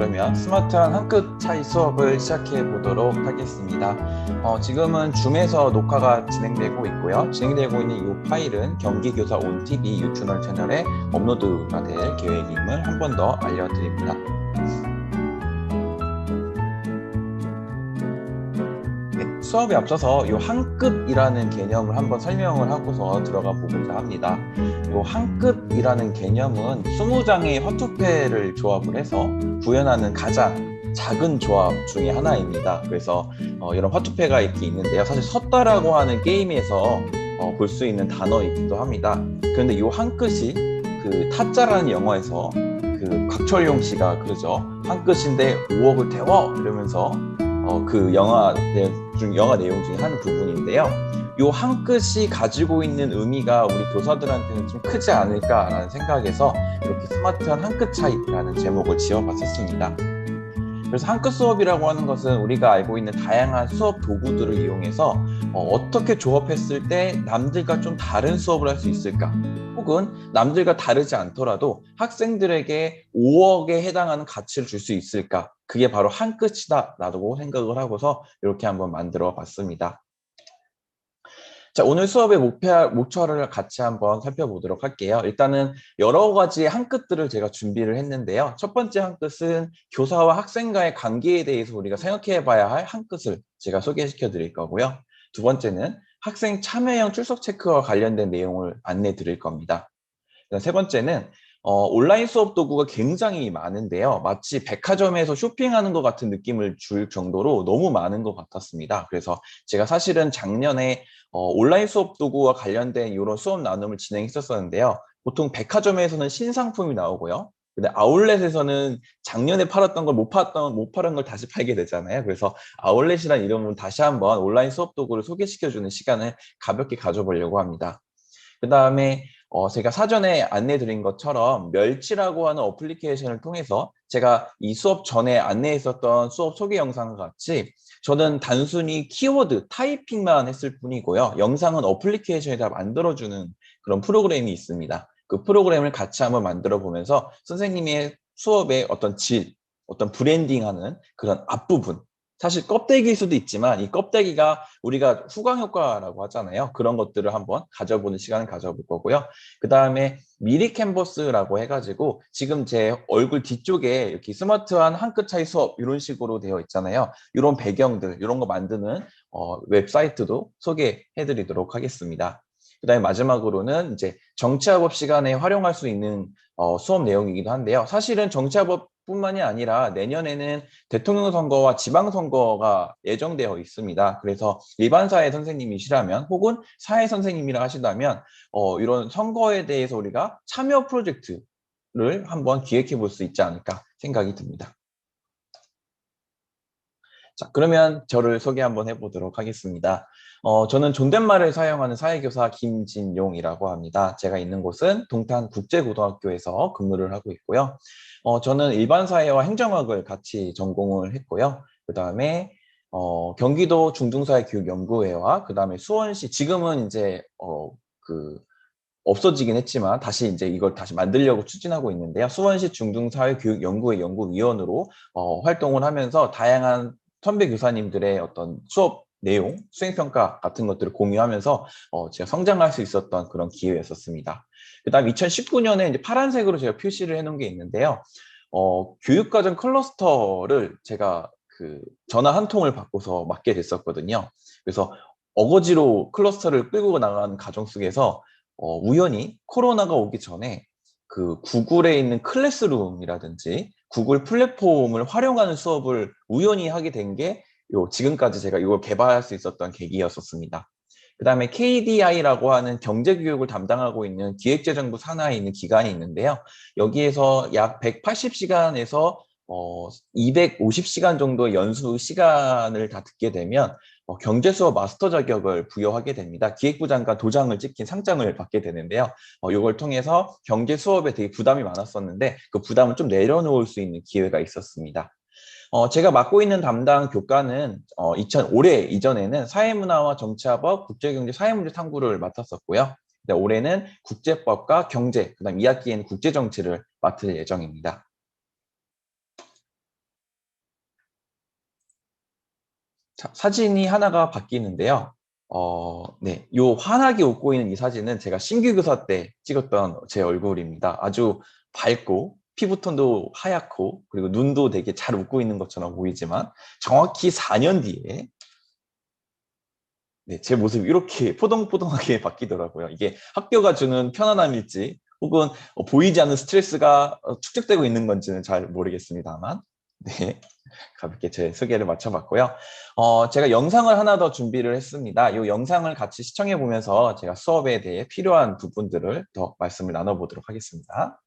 그러면 스마트한 한 끗 차이 수업을 시작해 보도록 하겠습니다. 지금은 줌에서 녹화가 진행되고 있고요. 진행되고 있는 이 파일은 경기교사 온TV 유튜브 채널에 업로드가 될 계획임을 한 번 더 알려드립니다. 네, 수업에 앞서서 이 한 끗이라는 개념을 한번 설명을 하고서 들어가 보고자 합니다. 이 한 끗이라는 개념은 20장의 화투패를 조합을 해서 구현하는 가장 작은 조합 중에 하나입니다. 그래서 이런 화투패가 이렇게 있는데요. 사실 섰다라고 하는 게임에서 볼 수 있는 단어이기도 합니다. 그런데 이 한 끗이 그 타짜라는 영화에서 그 곽철용 씨가 그러죠. 한 끗인데 5억을 태워 이러면서 그 영화 내용 중에 한 부분인데요. 이 한 끗이 가지고 있는 의미가 우리 교사들한테는 좀 크지 않을까라는 생각에서 이렇게 스마트한 한 끗 차이라는 제목을 지어봤었습니다. 그래서 한 끗 수업이라고 하는 것은 우리가 알고 있는 다양한 수업 도구들을 이용해서 어떻게 조합했을 때 남들과 좀 다른 수업을 할 수 있을까? 혹은 남들과 다르지 않더라도 학생들에게 5억에 해당하는 가치를 줄 수 있을까? 그게 바로 한 끗이다 라고 생각을 하고서 이렇게 한번 만들어 봤습니다. 자, 오늘 수업의 목표를 같이 한번 살펴보도록 할게요. 일단은 여러 가지 한 끗들을 제가 준비를 했는데요. 첫 번째 한 끗은 교사와 학생과의 관계에 대해서 우리가 생각해 봐야 할 한 끗을 제가 소개시켜 드릴 거고요. 두 번째는 학생 참여형 출석 체크와 관련된 내용을 안내 드릴 겁니다. 세 번째는 온라인 수업 도구가 굉장히 많은데요. 마치 백화점에서 쇼핑하는 것 같은 느낌을 줄 정도로 너무 많은 것 같았습니다. 그래서 제가 사실은 작년에 온라인 수업 도구와 관련된 이런 수업 나눔을 진행했었는데요. 보통 백화점에서는 신상품이 나오고요. 근데 아울렛에서는 작년에 팔았던 걸 못 팔은 걸 다시 팔게 되잖아요. 그래서 아울렛이라는 이름으로 다시 한번 온라인 수업 도구를 소개시켜주는 시간을 가볍게 가져보려고 합니다. 그 다음에 제가 사전에 안내 드린 것처럼 멸치라고 하는 어플리케이션을 통해서 제가 이 수업 전에 안내했었던 수업 소개 영상과 같이 저는 단순히 키워드 타이핑만 했을 뿐이고요. 영상은 어플리케이션에 다 만들어주는 그런 프로그램이 있습니다. 그 프로그램을 같이 한번 만들어 보면서 선생님의 수업의 어떤 질, 어떤 브랜딩하는 그런 앞부분, 사실 껍데기일 수도 있지만 이 껍데기가 우리가 후광 효과라고 하잖아요. 그런 것들을 한번 가져보는 시간을 가져볼 거고요. 그 다음에 미리 캔버스라고 해가지고 지금 제 얼굴 뒤쪽에 이렇게 스마트한 한 끗 차이 수업 이런 식으로 되어 있잖아요. 이런 배경들, 이런 거 만드는 웹사이트도 소개해드리도록 하겠습니다. 그 다음에 마지막으로는 이제 정치학업 시간에 활용할 수 있는 수업 내용이기도 한데요. 사실은 정치학업 뿐만이 아니라 내년에는 대통령 선거와 지방선거가 예정되어 있습니다. 그래서 일반 사회 선생님이시라면 혹은 사회 선생님이라 하시다면 이런 선거에 대해서 우리가 참여 프로젝트를 한번 기획해 볼 수 있지 않을까 생각이 듭니다. 자, 그러면 저를 소개 한번 해보도록 하겠습니다. 저는 존댓말을 사용하는 사회교사 김진용이라고 합니다. 제가 있는 곳은 동탄국제고등학교에서 근무를 하고 있고요. 저는 일반사회와 행정학을 같이 전공을 했고요. 그 다음에 경기도 중등사회교육연구회와 그 다음에 수원시 지금은 이제 없어지긴 했지만 다시 이제 이걸 다시 만들려고 추진하고 있는데요. 수원시 중등사회교육연구회 연구위원으로 활동을 하면서 다양한 선배 교사님들의 어떤 수업 내용, 수행평가 같은 것들을 공유하면서 제가 성장할 수 있었던 그런 기회였었습니다. 그 다음 2019년에 이제 파란색으로 제가 표시를 해놓은 게 있는데요. 교육과정 클러스터를 제가 그 전화 한 통을 받고서 맡게 됐었거든요. 그래서 어거지로 클러스터를 끌고 나가는 과정 속에서 우연히 코로나가 오기 전에 그 구글에 있는 클래스룸이라든지 구글 플랫폼을 활용하는 수업을 우연히 하게 된 게 지금까지 제가 이걸 개발할 수 있었던 계기였었습니다. 그 다음에 KDI라고 하는 경제교육을 담당하고 있는 기획재정부 산하에 있는 기관이 있는데요. 여기에서 약 180시간에서 250시간 정도의 연수 시간을 다 듣게 되면 경제수업 마스터 자격을 부여하게 됩니다. 기획부 장관 도장을 찍힌 상장을 받게 되는데요. 이걸 통해서 경제 수업에 되게 부담이 많았었는데 그 부담을 좀 내려놓을 수 있는 기회가 있었습니다. 제가 맡고 있는 담당 교과는 올해 이전에는 사회문화와 정치학업, 국제경제 사회문제 탐구를 맡았었고요. 올해는 국제법과 경제, 그다음 2학기에는 국제정치를 맡을 예정입니다. 자, 사진이 하나가 바뀌는데요. 네, 요 환하게 웃고 있는 이 사진은 제가 신규 교사 때 찍었던 제 얼굴입니다. 아주 밝고 피부톤도 하얗고 그리고 눈도 되게 잘 웃고 있는 것처럼 보이지만 정확히 4년 뒤에 네, 제 모습이 이렇게 포동포동하게 바뀌더라고요. 이게 학교가 주는 편안함일지 혹은 보이지 않는 스트레스가 축적되고 있는 건지는 잘 모르겠습니다만 네, 가볍게 제 소개를 마쳐봤고요. 제가 영상을 하나 더 준비를 했습니다. 이 영상을 같이 시청해 보면서 제가 수업에 대해 필요한 부분들을 더 말씀을 나눠보도록 하겠습니다.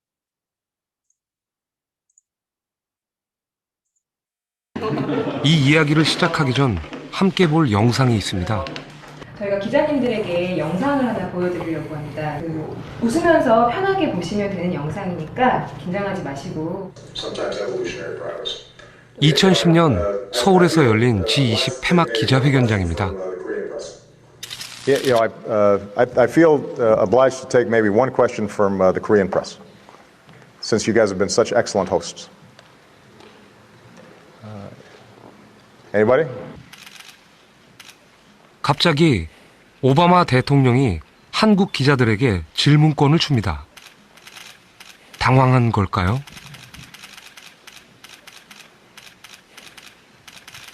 이 이야기를 시작하기 전 함께 볼 영상이 있습니다. 저희가 기자님들에게 영상을 하나 보여드리려고 합니다. 웃으면서 편하게 보시면 되는 영상이니까 긴장하지 마시고. 2010년 서울에서 열린 G20 폐막 기자회견장입니다. Yeah, I feel obliged to take maybe one question from the Korean press, since you guys have been such excellent hosts. Anybody? 갑자기 오바마 대통령이 한국 기자들에게 질문권을 줍니다. 당황한 걸까요?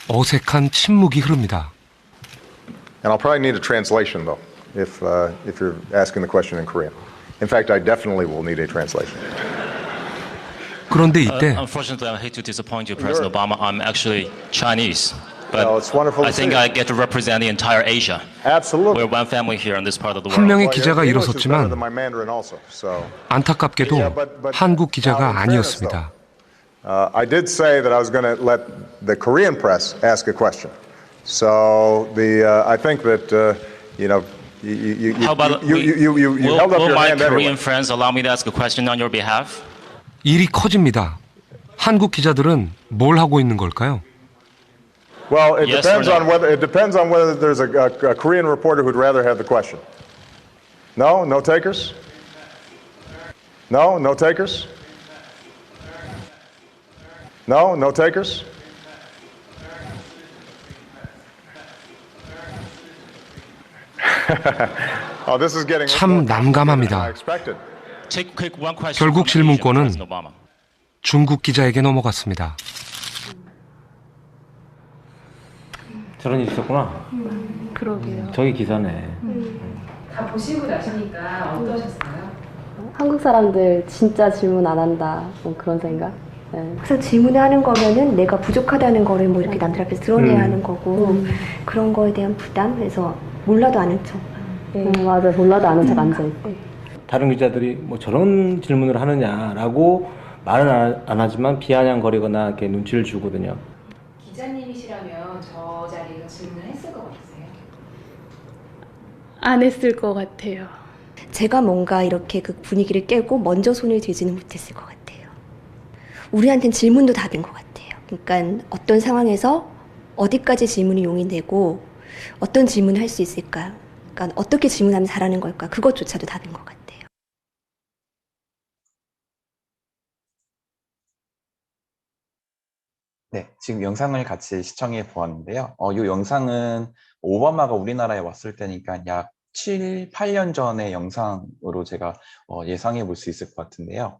어색한 침묵이 흐릅니다. And I'll probably need a translation though, if you're asking the question in Korean. In fact, I definitely will need a translation. 그런데 이때 Unfortunately, I hate to disappoint you, President Obama. I'm actually Chinese, but Well, it's wonderful I to think see you. I get to represent the entire Asia. Absolutely. We're one family here in this part of the 한 world. 명의 Well, 기자가 your English is better 일어섰지만 than my Mandarin also, so. 안타깝게도 한국 기자가 아니었습니다. I did say that I was going to let the Korean press ask a question. So I think that you How about you held up will your my hand Korean anyway. friends allow me to ask a question on your behalf? 일이 커집니다. 한국 기자들은 뭘 하고 있는 걸까요? Well, it Yes or depends on whether there's a Korean reporter who'd rather have the question. No, no takers. No, no takers. No, no takers. Oh, this is getting 참 난감합니다. I expected. Take one question 결국 from Asian, 질문권은 President Obama. 중국 기자에게 넘어갔습니다. 저런 일이 있었구나. 그러게요. 저기 기사네. 다 보시고 나시니까 어떠셨어요? 한국 사람들 진짜 질문 안 한다. 뭐 그런 생각. 네. 그래서 질문을 하는 거면은 내가 부족하다는 거를 뭐 이렇게 남들 앞에서 드러내야 하는 거고 그런 거에 대한 부담. 그래서 몰라도 아는 척. 맞아. 몰라도 아는 척 앉아있고. 다른 기자들이 뭐 저런 질문을 하느냐라고 말은 안 하지만 비아냥거리거나 이렇게 눈치를 주거든요. 기자님이시라면 저 자리에서 질문을 했을 것 같으세요? 안 했을 것 같아요. 제가 뭔가 이렇게 그 분위기를 깨고 먼저 손을 들지는 못했을 것 같아요. 우리한텐 질문도 답인 것 같아요. 그러니까 어떤 상황에서 어디까지 질문이 용이되고 어떤 질문을 할 수 있을까? 그러니까 어떻게 질문하면 잘하는 걸까? 그것조차도 답인 것 같아요. 네, 지금 영상을 같이 시청해 보았는데요. 이 영상은 오바마가 우리나라에 왔을 때니까 약 7, 8년 전의 영상으로 제가 예상해 볼 수 있을 것 같은데요.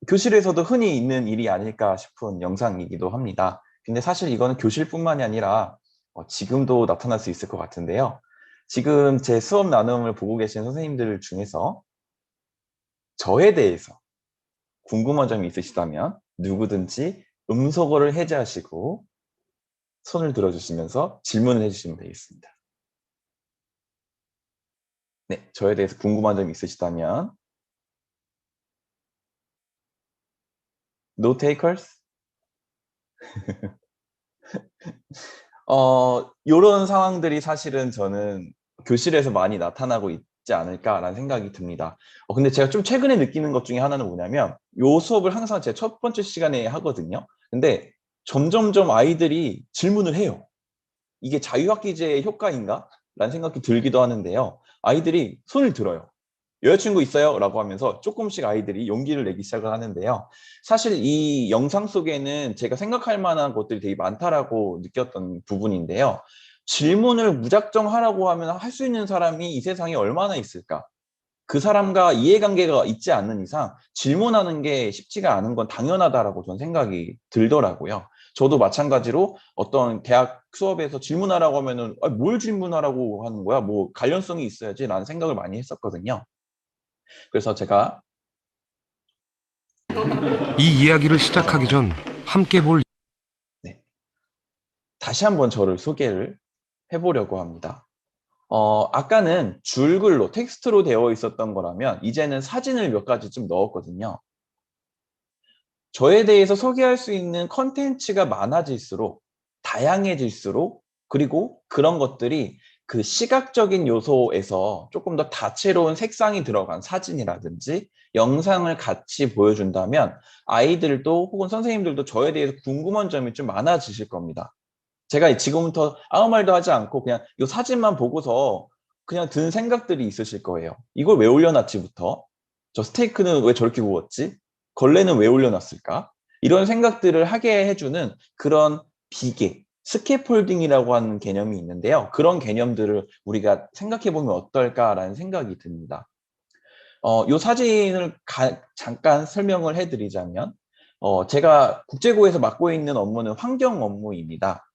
교실에서도 흔히 있는 일이 아닐까 싶은 영상이기도 합니다. 근데 사실 이거는 교실뿐만이 아니라 지금도 나타날 수 있을 것 같은데요. 지금 제 수업 나눔을 보고 계신 선생님들 중에서 저에 대해서 궁금한 점이 있으시다면 누구든지 음소거를 해제하시고 손을 들어주시면서 질문을 해주시면 되겠습니다. 네, 저에 대해서 궁금한 점이 있으시다면 No takers? 이런 상황들이 사실은 저는 교실에서 많이 나타나고 있지 않을까라는 생각이 듭니다. 근데 제가 좀 최근에 느끼는 것 중에 하나는 뭐냐면 이 수업을 항상 제 첫 번째 시간에 하거든요. 근데 점점점 아이들이 질문을 해요. 이게 자유학기제의 효과인가? 라는 생각이 들기도 하는데요. 아이들이 손을 들어요. 여자친구 있어요? 라고 하면서 조금씩 아이들이 용기를 내기 시작을 하는데요. 사실 이 영상 속에는 제가 생각할 만한 것들이 되게 많다라고 느꼈던 부분인데요. 질문을 무작정 하라고 하면 할 수 있는 사람이 이 세상에 얼마나 있을까? 그 사람과 이해관계가 있지 않는 이상 질문하는 게 쉽지가 않은 건 당연하다라고 저는 생각이 들더라고요. 저도 마찬가지로 어떤 대학 수업에서 질문하라고 하면은 뭘 질문하라고 하는 거야? 뭐 관련성이 있어야지 라는 생각을 많이 했었거든요. 그래서 제가 이 이야기를 시작하기 전 함께 볼 다시 한번 저를 소개를 해보려고 합니다. 아까는 줄글로 텍스트로 되어 있었던 거라면 이제는 사진을 몇 가지 좀 넣었거든요. 저에 대해서 소개할 수 있는 컨텐츠가 많아질수록 다양해질수록 그리고 그런 것들이 그 시각적인 요소에서 조금 더 다채로운 색상이 들어간 사진이라든지 영상을 같이 보여준다면 아이들도 혹은 선생님들도 저에 대해서 궁금한 점이 좀 많아지실 겁니다. 제가 지금부터 아무 말도 하지 않고 그냥 이 사진만 보고서 그냥 든 생각들이 있으실 거예요. 이걸 왜 올려놨지부터 저 스테이크는 왜 저렇게 구웠지? 걸레는 왜 올려놨을까? 이런 생각들을 하게 해주는 그런 비계, 스캐폴딩이라고 하는 개념이 있는데요. 그런 개념들을 우리가 생각해보면 어떨까라는 생각이 듭니다. 이 사진을 잠깐 설명을 해드리자면 제가 국제고에서 맡고 있는 업무는 환경 업무입니다.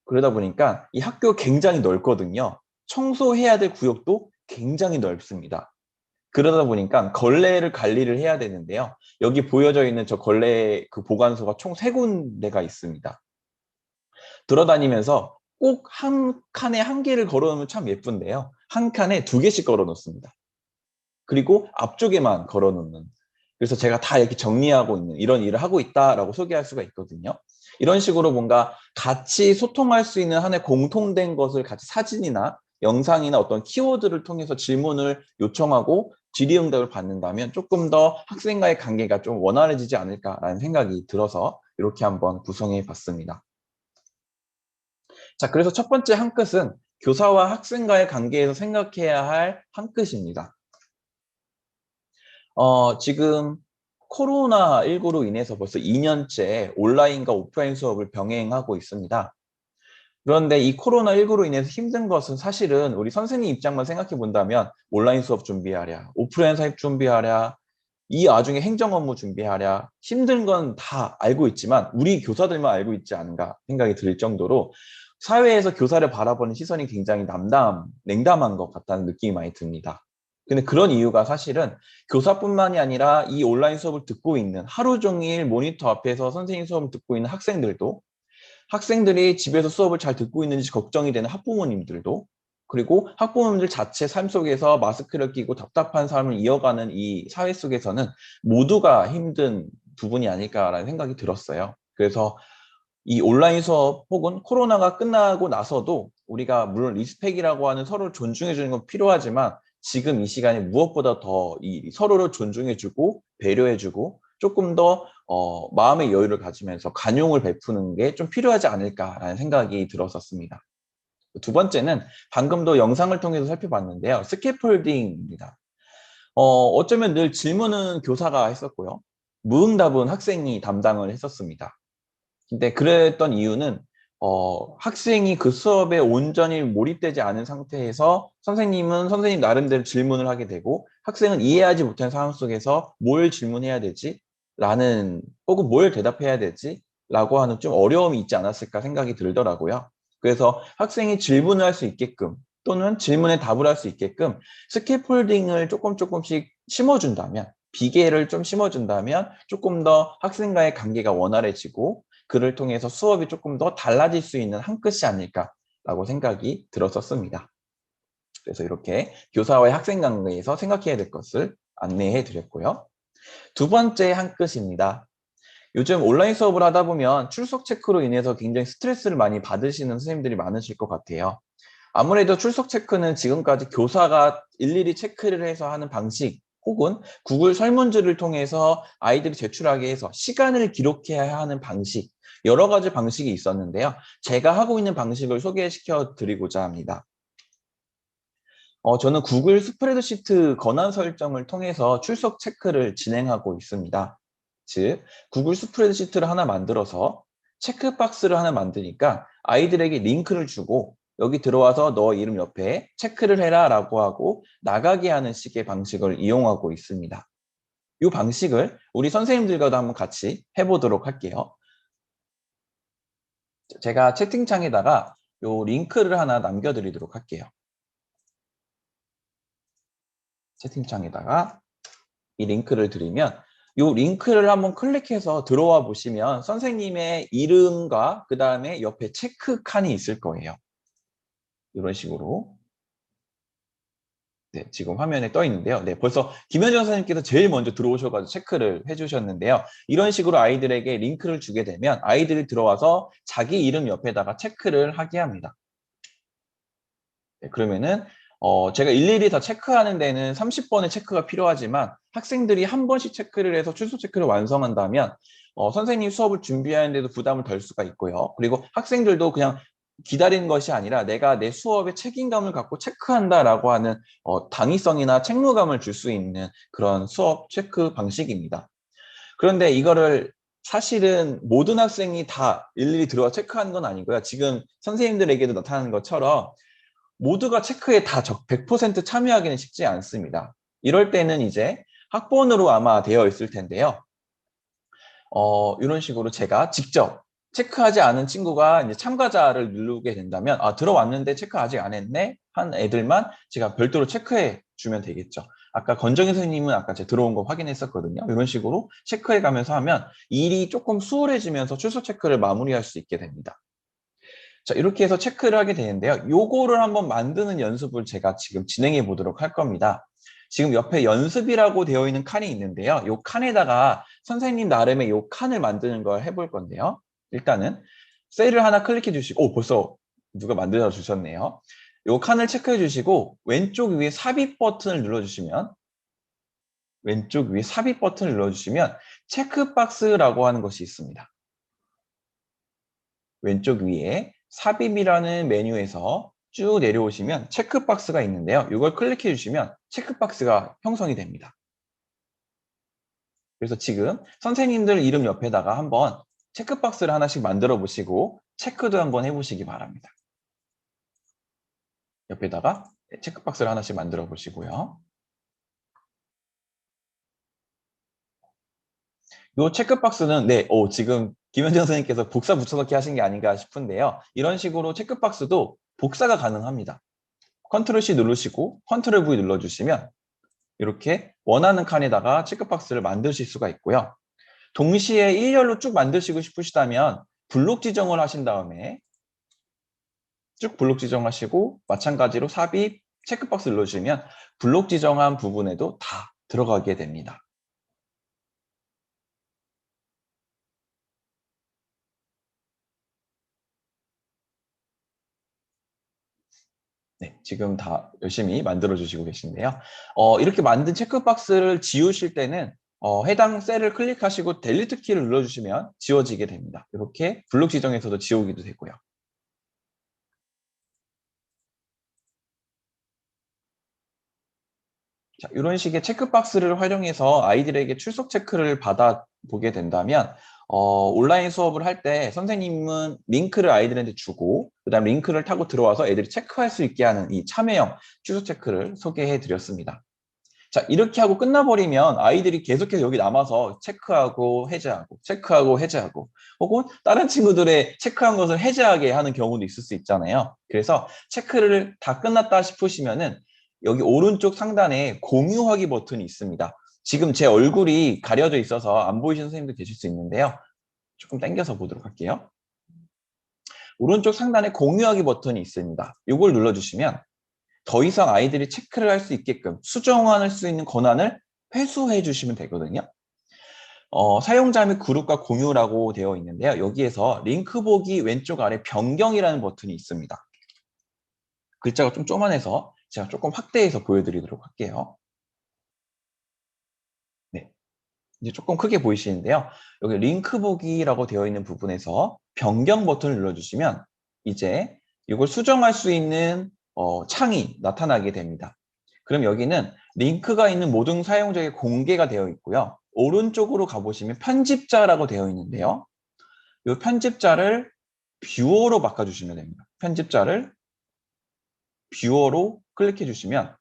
그러다 보니까 이 학교 굉장히 넓거든요. 청소해야 될 구역도 굉장히 넓습니다. 그러다 보니까 걸레를 관리를 해야 되는데요. 여기 보여져 있는 저 걸레 그 보관소가 총 3군데가 있습니다. 돌아다니면서 꼭 한 칸에 한 개를 걸어놓으면 참 예쁜데요. 한 칸에 2개씩 걸어 놓습니다. 그리고 앞쪽에만 걸어 놓는. 그래서 제가 다 이렇게 정리하고 있는 이런 일을 하고 있다라고 소개할 수가 있거든요. 이런 식으로 뭔가 같이 소통할 수 있는 하나의 공통된 것을 같이 사진이나 영상이나 어떤 키워드를 통해서 질문을 요청하고 질의응답을 받는다면 조금 더 학생과의 관계가 좀 원활해지지 않을까라는 생각이 들어서 이렇게 한번 구성해 봤습니다. 자, 그래서 첫 번째 한 끝은 교사와 학생과의 관계에서 생각해야 할 한 끝입니다. 지금 코로나19로 인해서 벌써 2년째 온라인과 오프라인 수업을 병행하고 있습니다. 그런데 이 코로나19로 인해서 힘든 것은 사실은 우리 선생님 입장만 생각해 본다면 온라인 수업 준비하랴, 오프라인 사입 준비하랴, 이 와중에 행정 업무 준비하랴, 힘든 건 다 알고 있지만 우리 교사들만 알고 있지 않은가 생각이 들 정도로 사회에서 교사를 바라보는 시선이 굉장히 냉담한 것 같다는 느낌이 많이 듭니다. 근데 그런 이유가 사실은 교사뿐만이 아니라 이 온라인 수업을 듣고 있는 하루 종일 모니터 앞에서 선생님 수업을 듣고 있는 학생들도 학생들이 집에서 수업을 잘 듣고 있는지 걱정이 되는 학부모님들도 그리고 학부모님들 자체 삶 속에서 마스크를 끼고 답답한 삶을 이어가는 이 사회 속에서는 모두가 힘든 부분이 아닐까라는 생각이 들었어요. 그래서 이 온라인 수업 혹은 코로나가 끝나고 나서도 우리가 물론 리스펙이라고 하는 서로를 존중해 주는 건 필요하지만 지금 이 시간에 무엇보다 더 이 서로를 존중해 주고 배려해 주고 조금 더 마음의 여유를 가지면서 관용을 베푸는 게 좀 필요하지 않을까라는 생각이 들었었습니다. 두 번째는 방금도 영상을 통해서 살펴봤는데요. 스캐폴딩입니다. 어쩌면 늘 질문은 교사가 했었고요. 무응답은 학생이 담당을 했었습니다. 근데 그랬던 이유는 학생이 그 수업에 온전히 몰입되지 않은 상태에서 선생님은 선생님 나름대로 질문을 하게 되고 학생은 이해하지 못한 상황 속에서 뭘 질문해야 되지? 라는 혹은 뭘 대답해야 되지? 라고 하는 좀 어려움이 있지 않았을까 생각이 들더라고요. 그래서 학생이 질문을 할 수 있게끔 또는 질문에 답을 할 수 있게끔 스캐폴딩을 조금씩 심어준다면 비계를 좀 심어준다면 조금 더 학생과의 관계가 원활해지고 그를 통해서 수업이 조금 더 달라질 수 있는 한 끝이 아닐까라고 생각이 들었었습니다. 그래서 이렇게 교사와의 학생 관계에서 생각해야 될 것을 안내해 드렸고요. 두 번째 한 끝입니다. 요즘 온라인 수업을 하다 보면 출석 체크로 인해서 굉장히 스트레스를 많이 받으시는 선생님들이 많으실 것 같아요. 아무래도 출석 체크는 지금까지 교사가 일일이 체크를 해서 하는 방식 혹은 구글 설문지를 통해서 아이들이 제출하게 해서 시간을 기록해야 하는 방식 여러 가지 방식이 있었는데요. 제가 하고 있는 방식을 소개시켜 드리고자 합니다. 저는 구글 스프레드시트 권한 설정을 통해서 출석 체크를 진행하고 있습니다. 즉, 구글 스프레드시트를 하나 만들어서 체크박스를 하나 만드니까 아이들에게 링크를 주고 여기 들어와서 너 이름 옆에 체크를 해라 라고 하고 나가게 하는 식의 방식을 이용하고 있습니다. 이 방식을 우리 선생님들과도 한번 같이 해보도록 할게요. 제가 채팅창에다가 이 링크를 하나 남겨드리도록 할게요. 채팅창에다가 이 링크를 드리면 이 링크를 한번 클릭해서 들어와 보시면 선생님의 이름과 그 다음에 옆에 체크 칸이 있을 거예요. 이런 식으로. 네, 지금 화면에 떠 있는데요. 네, 벌써 김현정 선생님께서 제일 먼저 들어오셔가지고 체크를 해주셨는데요. 이런 식으로 아이들에게 링크를 주게 되면 아이들이 들어와서 자기 이름 옆에다가 체크를 하게 합니다. 네, 그러면은 제가 일일이 다 체크하는 데는 30번의 체크가 필요하지만 학생들이 한 번씩 체크를 해서 출석 체크를 완성한다면 선생님 수업을 준비하는데도 부담을 덜 수가 있고요. 그리고 학생들도 그냥 기다리는 것이 아니라 내가 내 수업에 책임감을 갖고 체크한다라고 하는 당위성이나 책무감을 줄 수 있는 그런 수업 체크 방식입니다. 그런데 이거를 사실은 모든 학생이 다 일일이 들어와 체크하는 건 아니고요. 지금 선생님들에게도 나타나는 것처럼 모두가 체크에 다 100% 참여하기는 쉽지 않습니다. 이럴 때는 이제 학번으로 아마 되어 있을 텐데요. 이런 식으로 제가 직접 체크하지 않은 친구가 이제 참가자를 누르게 된다면 들어왔는데 체크 아직 안 했네 한 애들만 제가 별도로 체크해 주면 되겠죠. 아까 건정희 선생님은 아까 제가 들어온 거 확인했었거든요. 이런 식으로 체크해 가면서 하면 일이 조금 수월해지면서 출석 체크를 마무리할 수 있게 됩니다. 자, 이렇게 해서 체크를 하게 되는데요. 요거를 한번 만드는 연습을 제가 지금 진행해 보도록 할 겁니다. 지금 옆에 연습이라고 되어 있는 칸이 있는데요. 요 칸에다가 선생님 나름의 요 칸을 만드는 걸 해볼 건데요. 일단은 셀을 하나 클릭해 주시고, 벌써 누가 만들어 주셨네요. 요 칸을 체크해 주시고 왼쪽 위에 삽입 버튼을 눌러주시면 체크박스라고 하는 것이 있습니다. 왼쪽 위에 삽입이라는 메뉴에서 쭉 내려오시면 체크박스가 있는데요. 이걸 클릭해 주시면 체크박스가 형성이 됩니다. 그래서 지금 선생님들 이름 옆에다가 한번 체크박스를 하나씩 만들어 보시고 체크도 한번 해보시기 바랍니다. 옆에다가 체크박스를 하나씩 만들어 보시고요. 이 체크박스는 지금 김현정 선생님께서 복사 붙여넣기 하신 게 아닌가 싶은데요. 이런 식으로 체크박스도 복사가 가능합니다. 컨트롤 C 누르시고 컨트롤 V 눌러주시면 이렇게 원하는 칸에다가 체크박스를 만드실 수가 있고요. 동시에 일렬로 쭉 만드시고 싶으시다면 블록 지정을 하신 다음에 쭉 블록 지정하시고 마찬가지로 삽입 체크박스 눌러주시면 블록 지정한 부분에도 다 들어가게 됩니다. 네, 지금 다 열심히 만들어 주시고 계신데요. 이렇게 만든 체크박스를 지우실 때는 해당 셀을 클릭하시고 델리트 키를 눌러주시면 지워지게 됩니다. 이렇게 블록 지정에서도 지우기도 되고요. 자, 이런 식의 체크박스를 활용해서 아이들에게 출석 체크를 받아보게 된다면 온라인 수업을 할 때 선생님은 링크를 아이들한테 주고 그다음 링크를 타고 들어와서 애들이 체크할 수 있게 하는 이 참여형 출석 체크를 소개해 드렸습니다. 자, 이렇게 하고 끝나버리면 아이들이 계속해서 여기 남아서 체크하고 해제하고 혹은 다른 친구들의 체크한 것을 해제하게 하는 경우도 있을 수 있잖아요. 그래서 체크를 다 끝났다 싶으시면은 여기 오른쪽 상단에 공유하기 버튼이 있습니다. 지금 제 얼굴이 가려져 있어서 안 보이시는 선생님도 계실 수 있는데요. 조금 당겨서 보도록 할게요. 오른쪽 상단에 공유하기 버튼이 있습니다. 이걸 눌러주시면 더 이상 아이들이 체크를 할 수 있게끔 수정할 수 있는 권한을 회수해 주시면 되거든요. 사용자 및 그룹과 공유라고 되어 있는데요. 여기에서 링크 보기 왼쪽 아래 변경이라는 버튼이 있습니다. 글자가 좀 쪼만해서 제가 조금 확대해서 보여드리도록 할게요. 네, 이제 조금 크게 보이시는데요. 여기 링크 보기라고 되어 있는 부분에서 변경 버튼을 눌러주시면 이제 이걸 수정할 수 있는 창이 나타나게 됩니다. 그럼 여기는 링크가 있는 모든 사용자에게 공개가 되어 있고요. 오른쪽으로 가보시면 편집자라고 되어 있는데요. 이 편집자를 뷰어로 바꿔주시면 됩니다. 편집자를 뷰어로 클릭해 주시면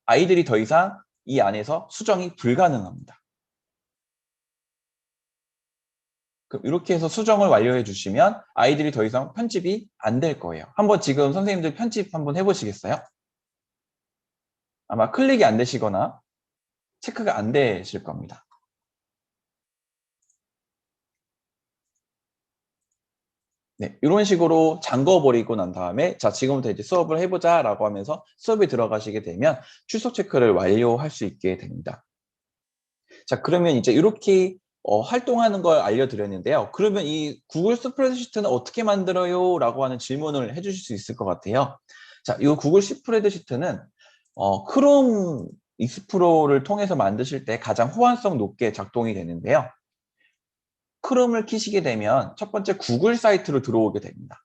아이들이 더 이상 이 안에서 수정이 불가능합니다. 그럼 이렇게 해서 수정을 완료해 주시면 아이들이 더 이상 편집이 안 될 거예요. 한번 지금 선생님들 편집 한번 해보시겠어요? 아마 클릭이 안 되시거나 체크가 안 되실 겁니다. 네, 이런 식으로 잠궈버리고 난 다음에 자, 지금부터 이제 수업을 해보자 라고 하면서 수업에 들어가시게 되면 출석 체크를 완료할 수 있게 됩니다. 자, 그러면 이제 이렇게 활동하는 걸 알려드렸는데요. 그러면 이 구글 스프레드시트는 어떻게 만들어요? 라고 하는 질문을 해주실 수 있을 것 같아요. 자, 이 구글 스프레드시트는 크롬 익스플로러를 통해서 만드실 때 가장 호환성 높게 작동이 되는데요. 크롬을 키시게 되면 첫 번째 구글 사이트로 들어오게 됩니다.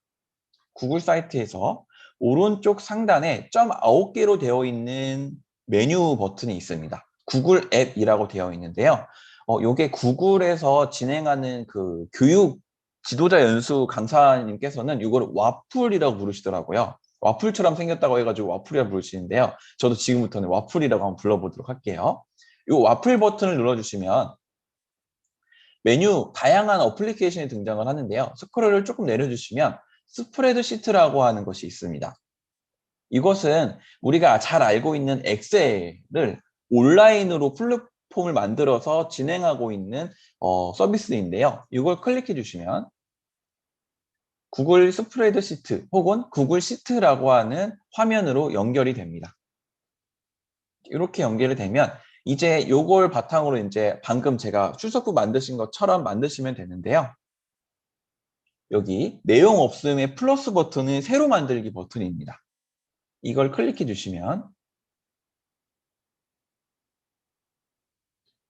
구글 사이트에서 오른쪽 상단에 점 9개로 되어 있는 메뉴 버튼이 있습니다. 구글 앱이라고 되어 있는데요. 요게 구글에서 진행하는 그 교육 지도자 연수 강사님께서는 이걸 와플이라고 부르시더라고요. 와플처럼 생겼다고 해가지고 와플이라고 부르시는데요. 저도 지금부터는 와플이라고 한번 불러보도록 할게요. 이 와플 버튼을 눌러주시면 메뉴 다양한 어플리케이션이 등장을 하는데요. 스크롤을 조금 내려주시면 스프레드시트라고 하는 것이 있습니다. 이것은 우리가 잘 알고 있는 엑셀을 온라인으로 플랫폼을 만들어서 진행하고 있는 서비스인데요. 이걸 클릭해 주시면 구글 스프레드시트 혹은 구글 시트라고 하는 화면으로 연결이 됩니다. 이렇게 연결이 되면 이제 이걸 바탕으로 이제 방금 제가 출석부 만드신 것처럼 만드시면 되는데요. 여기 내용 없음의 플러스 버튼은 새로 만들기 버튼입니다. 이걸 클릭해 주시면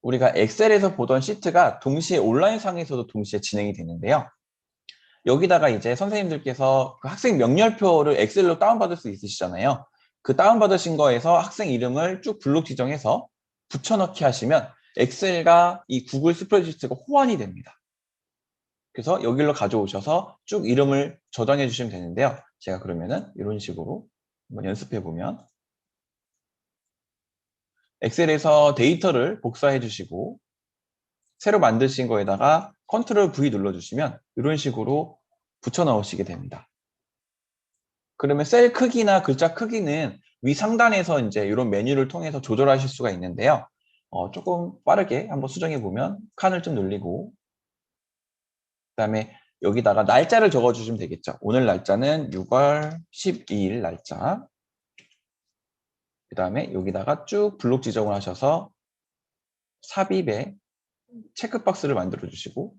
우리가 엑셀에서 보던 시트가 동시에 온라인상에서도 동시에 진행이 되는데요. 여기다가 이제 선생님들께서 그 학생 명렬표를 엑셀로 다운받을 수 있으시잖아요. 그 다운받으신 거에서 학생 이름을 쭉 블록 지정해서 붙여넣기 하시면 엑셀과 이 구글 스프레드시트가 호환이 됩니다. 그래서 여기로 가져오셔서 쭉 이름을 저장해 주시면 되는데요. 제가 그러면은 이런 식으로 한번 연습해 보면 엑셀에서 데이터를 복사해 주시고 새로 만드신 거에다가 컨트롤 V 눌러주시면 이런 식으로 붙여 넣으시게 됩니다. 그러면 셀 크기나 글자 크기는 위 상단에서 이제 이런 메뉴를 통해서 조절하실 수가 있는데요. 조금 빠르게 한번 수정해 보면 칸을 좀 늘리고 그다음에 여기다가 날짜를 적어주시면 되겠죠. 오늘 날짜는 6월 12일 날짜. 그다음에 여기다가 쭉 블록 지정을 하셔서 삽입에 체크박스를 만들어 주시고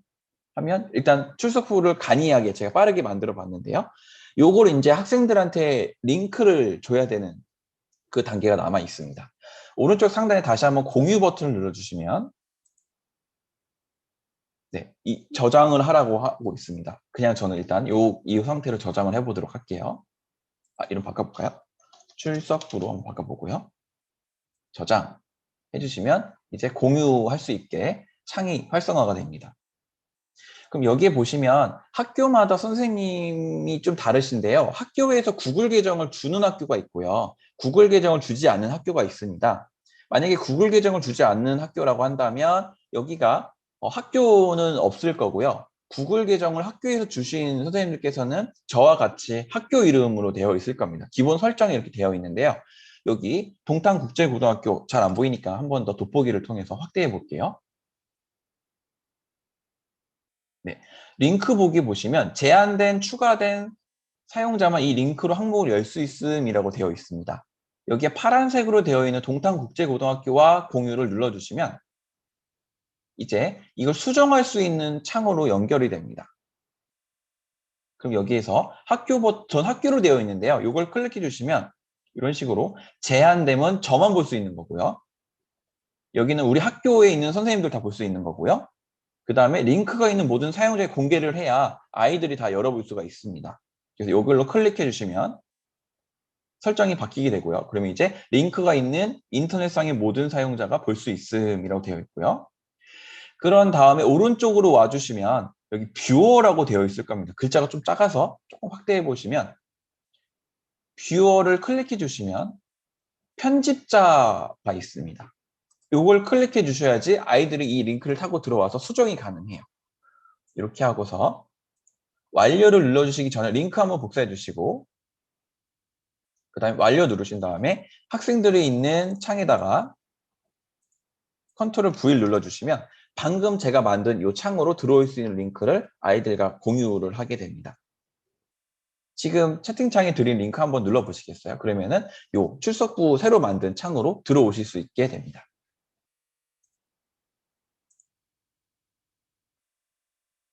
하면 일단 출석부를 간이하게 제가 빠르게 만들어 봤는데요. 요걸 이제 학생들한테 링크를 줘야 되는 그 단계가 남아 있습니다. 오른쪽 상단에 다시 한번 공유 버튼을 눌러주시면 네, 이 저장을 하라고 하고 있습니다. 그냥 저는 일단 이 상태로 저장을 해보도록 할게요. 이름 바꿔볼까요? 출석부로 한번 바꿔보고요. 저장 해주시면 이제 공유할 수 있게 창이 활성화가 됩니다. 그럼 여기에 보시면 학교마다 선생님이 좀 다르신데요. 학교에서 구글 계정을 주는 학교가 있고요. 구글 계정을 주지 않는 학교가 있습니다. 만약에 구글 계정을 주지 않는 학교라고 한다면 여기가 학교는 없을 거고요. 구글 계정을 학교에서 주신 선생님들께서는 저와 같이 학교 이름으로 되어 있을 겁니다. 기본 설정이 이렇게 되어 있는데요. 여기 동탄국제고등학교 잘 안 보이니까 한 번 더 돋보기를 통해서 확대해 볼게요. 네, 링크 보기 보시면 제한된 추가된 사용자만 이 링크로 항목을 열 수 있음이라고 되어 있습니다. 여기에 파란색으로 되어 있는 동탄국제고등학교와 공유를 눌러주시면 이제 이걸 수정할 수 있는 창으로 연결이 됩니다. 그럼 여기에서 전 학교로 되어 있는데요. 이걸 클릭해 주시면 이런 식으로 제한되면 저만 볼 수 있는 거고요. 여기는 우리 학교에 있는 선생님들 다 볼 수 있는 거고요. 그 다음에 링크가 있는 모든 사용자에 공개를 해야 아이들이 다 열어볼 수가 있습니다. 그래서 이걸로 클릭해 주시면 설정이 바뀌게 되고요. 그러면 이제 링크가 있는 인터넷상의 모든 사용자가 볼 수 있음이라고 되어 있고요. 그런 다음에 오른쪽으로 와주시면 여기 뷰어라고 되어 있을 겁니다. 글자가 좀 작아서 조금 확대해 보시면 뷰어를 클릭해 주시면 편집자가 있습니다. 이걸 클릭해 주셔야지 아이들이 이 링크를 타고 들어와서 수정이 가능해요. 이렇게 하고서 완료를 눌러주시기 전에 링크 한번 복사해 주시고 그 다음에 완료 누르신 다음에 학생들이 있는 창에다가 컨트롤 V를 눌러주시면 방금 제가 만든 이 창으로 들어올 수 있는 링크를 아이들과 공유를 하게 됩니다. 지금 채팅창에 드린 링크 한번 눌러보시겠어요? 그러면은 이 출석부 새로 만든 창으로 들어오실 수 있게 됩니다.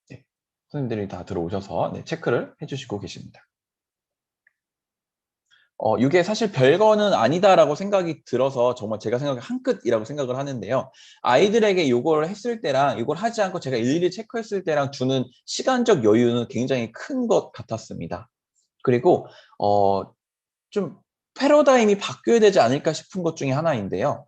네, 선생님들이 다 들어오셔서 네, 체크를 해주시고 계십니다. 이게 사실 별거는 아니다라고 생각이 들어서 정말 제가 생각에 한 끗이라고 생각을 하는데요. 아이들에게 이걸 했을 때랑 이걸 하지 않고 제가 일일이 체크했을 때랑 주는 시간적 여유는 굉장히 큰 것 같았습니다. 그리고 좀 패러다임이 바뀌어야 되지 않을까 싶은 것 중에 하나인데요.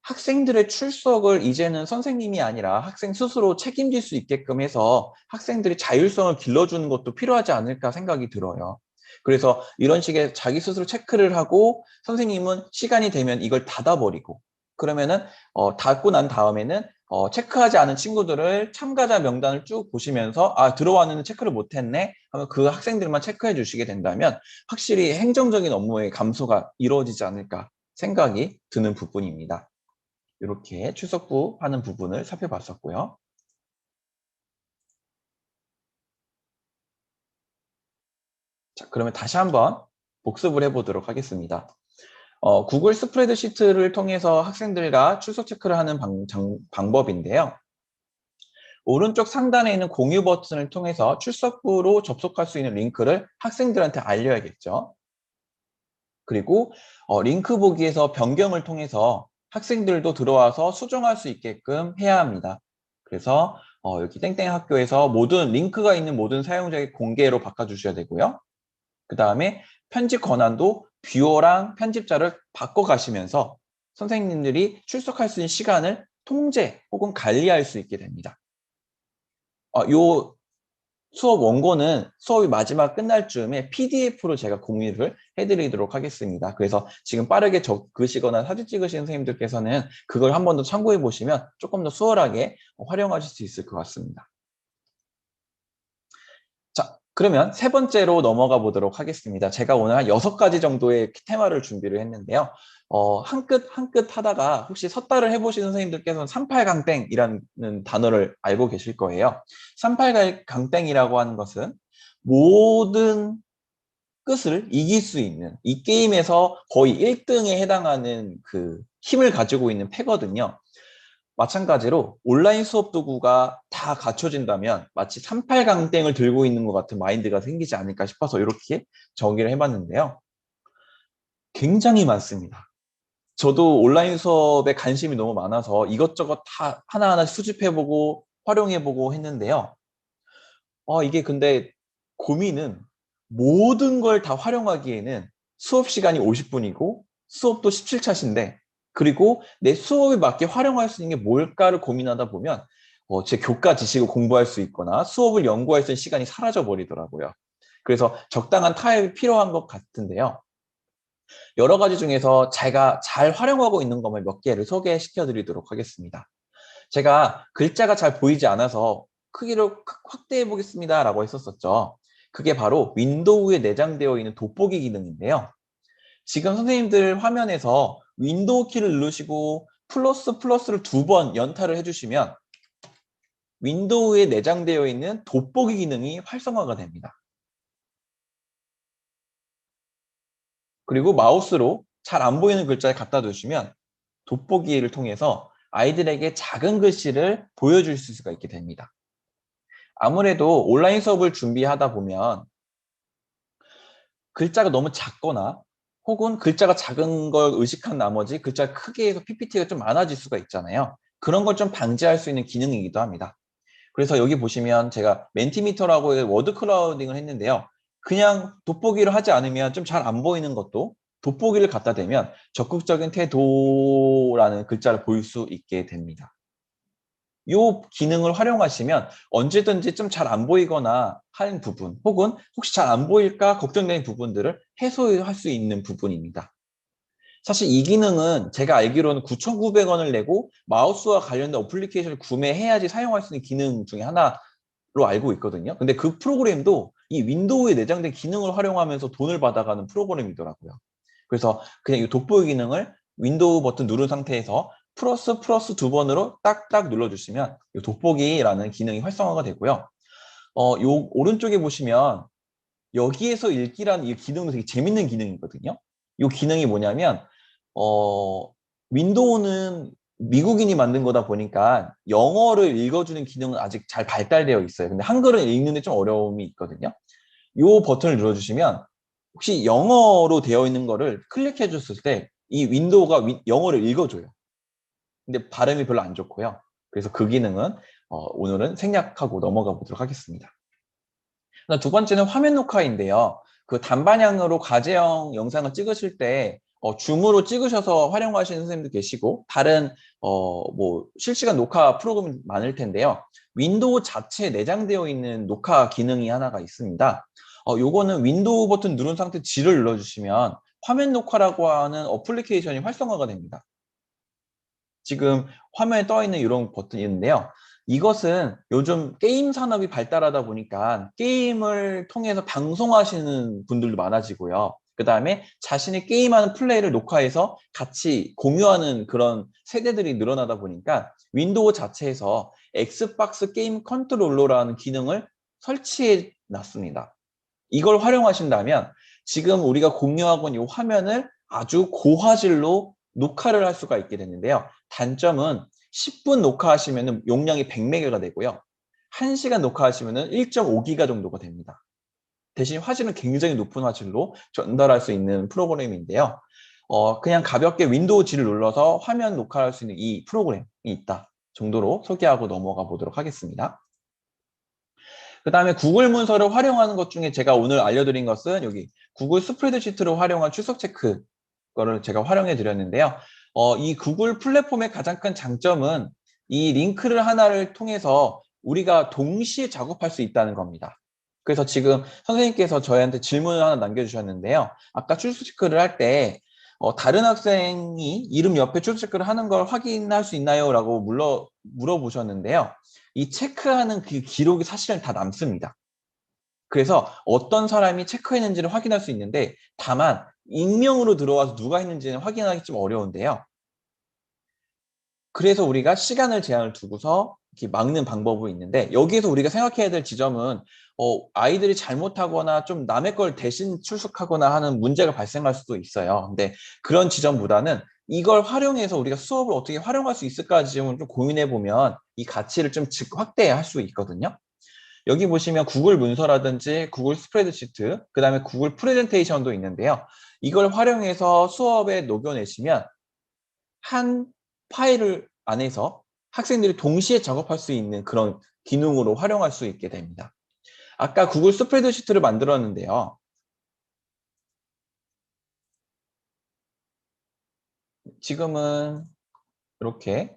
학생들의 출석을 이제는 선생님이 아니라 학생 스스로 책임질 수 있게끔 해서 학생들이 자율성을 길러주는 것도 필요하지 않을까 생각이 들어요. 그래서 이런 식의 자기 스스로 체크를 하고 선생님은 시간이 되면 이걸 닫아버리고 그러면은 닫고 난 다음에는 체크하지 않은 친구들을 참가자 명단을 쭉 보시면서 아 들어왔는데 체크를 못했네 하면 그 학생들만 체크해 주시게 된다면 확실히 행정적인 업무의 감소가 이루어지지 않을까 생각이 드는 부분입니다. 이렇게 출석부 하는 부분을 살펴봤었고요. 자, 그러면 다시 한번 복습을 해보도록 하겠습니다. 구글 스프레드시트를 통해서 학생들과 출석 체크를 하는 방법인데요. 오른쪽 상단에 있는 공유 버튼을 통해서 출석부로 접속할 수 있는 링크를 학생들한테 알려야겠죠. 그리고 링크 보기에서 변경을 통해서 학생들도 들어와서 수정할 수 있게끔 해야 합니다. 그래서 여기 땡땡 학교에서 모든 링크가 있는 모든 사용자의 공개로 바꿔주셔야 되고요. 그 다음에 편집 권한도 뷰어랑 편집자를 바꿔가시면서 선생님들이 출석할 수 있는 시간을 통제 혹은 관리할 수 있게 됩니다. 요 수업 원고는 수업이 마지막 끝날 즈음에 PDF로 제가 공유를 해드리도록 하겠습니다. 그래서 지금 빠르게 적으시거나 사진 찍으시는 선생님들께서는 그걸 한 번 더 참고해 보시면 조금 더 수월하게 활용하실 수 있을 것 같습니다. 자, 그러면 세 번째로 넘어가 보도록 하겠습니다. 제가 오늘 한 6가지 정도의 테마를 준비를 했는데요. 한 끗 한 끗 하다가 혹시 섰다를 해보시는 선생님들께서는 38강땡이라는 단어를 알고 계실 거예요. 38강땡이라고 하는 것은 모든 끝을 이길 수 있는 이 게임에서 거의 1등에 해당하는 그 힘을 가지고 있는 패거든요. 마찬가지로 온라인 수업 도구가 다 갖춰진다면 마치 38강땡을 들고 있는 것 같은 마인드가 생기지 않을까 싶어서 이렇게 정의를 해봤는데요. 굉장히 많습니다. 저도 온라인 수업에 관심이 너무 많아서 이것저것 다 하나하나 수집해보고 활용해보고 했는데요. 이게 근데 고민은 모든 걸 다 활용하기에는 수업 시간이 50분이고 수업도 17차신데 그리고 내 수업에 맞게 활용할 수 있는 게 뭘까를 고민하다 보면 제 교과 지식을 공부할 수 있거나 수업을 연구할 수 있는 시간이 사라져 버리더라고요. 그래서 적당한 타협이 필요한 것 같은데요. 여러 가지 중에서 제가 잘 활용하고 있는 것만 몇 개를 소개시켜 드리도록 하겠습니다. 제가 글자가 잘 보이지 않아서 크기를 확대해 보겠습니다 라고 했었죠. 그게 바로 윈도우에 내장되어 있는 돋보기 기능인데요. 지금 선생님들 화면에서 윈도우 키를 누르시고 플러스를 2번 연타를 해주시면 윈도우에 내장되어 있는 돋보기 기능이 활성화가 됩니다. 그리고 마우스로 잘 안 보이는 글자에 갖다 두시면 돋보기를 통해서 아이들에게 작은 글씨를 보여줄 수가 있게 됩니다. 아무래도 온라인 수업을 준비하다 보면 글자가 너무 작거나 혹은 글자가 작은 걸 의식한 나머지 글자가 크게 해서 PPT가 좀 많아질 수가 있잖아요. 그런 걸 좀 방지할 수 있는 기능이기도 합니다. 그래서 여기 보시면 제가 멘티미터라고 워드 클라우딩을 했는데요. 그냥 돋보기를 하지 않으면 좀 잘 안 보이는 것도 돋보기를 갖다 대면 적극적인 태도라는 글자를 볼 수 있게 됩니다. 이 기능을 활용하시면 언제든지 좀 잘 안 보이거나 하는 부분, 혹은 혹시 잘 안 보일까 걱정되는 부분들을 해소할 수 있는 부분입니다. 사실 이 기능은 제가 알기로는 9,900원을 내고 마우스와 관련된 어플리케이션을 구매해야지 사용할 수 있는 기능 중에 하나로 알고 있거든요. 근데 그 프로그램도 이 윈도우에 내장된 기능을 활용하면서 돈을 받아가는 프로그램이더라고요. 그래서 그냥 이 돋보기 기능을 윈도우 버튼 누른 상태에서 플러스 두 번으로 딱딱 눌러주시면 이 돋보기라는 기능이 활성화가 되고요. 요 오른쪽에 보시면 여기에서 읽기라는 이 기능도 되게 재밌는 기능이거든요. 이 기능이 뭐냐면 윈도우는 미국인이 만든 거다 보니까 영어를 읽어주는 기능은 아직 잘 발달되어 있어요. 근데 한글은 읽는데 좀 어려움이 있거든요. 이 버튼을 눌러주시면 혹시 영어로 되어 있는 거를 클릭해 줬을 때 이 윈도우가 영어를 읽어줘요. 근데 발음이 별로 안 좋고요. 그래서 그 기능은 오늘은 생략하고 넘어가 보도록 하겠습니다. 두 번째는 화면 녹화인데요. 그 단방향으로 과제형 영상을 찍으실 때 줌으로 찍으셔서 활용하시는 선생님도 계시고 다른 뭐 실시간 녹화 프로그램 많을 텐데요. 윈도우 자체에 내장되어 있는 녹화 기능이 하나가 있습니다. 요거는 윈도우 버튼 누른 상태 G를 눌러주시면 화면 녹화라고 하는 어플리케이션이 활성화가 됩니다. 지금 화면에 떠 있는 이런 버튼이 있는데요. 이것은 요즘 게임 산업이 발달하다 보니까 게임을 통해서 방송하시는 분들도 많아지고요. 그 다음에 자신이 게임하는 플레이를 녹화해서 같이 공유하는 그런 세대들이 늘어나다 보니까 윈도우 자체에서 엑스박스 게임 컨트롤러라는 기능을 설치해 놨습니다. 이걸 활용하신다면 지금 우리가 공유하고 있는 이 화면을 아주 고화질로 녹화를 할 수가 있게 되는데요. 단점은 10분 녹화하시면 용량이 100메가가 되고요. 1시간 녹화하시면 1.5기가 정도가 됩니다. 대신 화질은 굉장히 높은 화질로 전달할 수 있는 프로그램인데요. 그냥 가볍게 윈도우 G를 눌러서 화면 녹화할 수 있는 이 프로그램이 있다 정도로 소개하고 넘어가 보도록 하겠습니다. 그 다음에 구글 문서를 활용하는 것 중에 제가 오늘 알려드린 것은 여기 구글 스프레드시트를 활용한 출석 체크 거를 제가 활용해 드렸는데요. 이 구글 플랫폼의 가장 큰 장점은 이 링크를 하나를 통해서 우리가 동시에 작업할 수 있다는 겁니다. 그래서 지금 선생님께서 저희한테 질문을 하나 남겨주셨는데요. 아까 출석 체크를 할 때 다른 학생이 이름 옆에 출석 체크를 하는 걸 확인할 수 있나요? 라고 물어보셨는데요. 이 체크하는 그 기록이 사실은 다 남습니다. 그래서 어떤 사람이 체크했는지를 확인할 수 있는데 다만 익명으로 들어와서 누가 했는지는 확인하기 좀 어려운데요. 그래서 우리가 시간을 제한을 두고서 이렇게 막는 방법이 있는데 여기에서 우리가 생각해야 될 지점은 아이들이 잘못하거나 좀 남의 걸 대신 출석하거나 하는 문제가 발생할 수도 있어요. 근데 그런 지점보다는 이걸 활용해서 우리가 수업을 어떻게 활용할 수 있을까 지금 좀 고민해 보면 이 가치를 좀 확대할 수 있거든요. 여기 보시면 구글 문서라든지 구글 스프레드시트, 그 다음에 구글 프레젠테이션도 있는데요. 이걸 활용해서 수업에 녹여내시면 한 파일을 안에서 학생들이 동시에 작업할 수 있는 그런 기능으로 활용할 수 있게 됩니다. 아까 구글 스프레드시트를 만들었는데요. 지금은 이렇게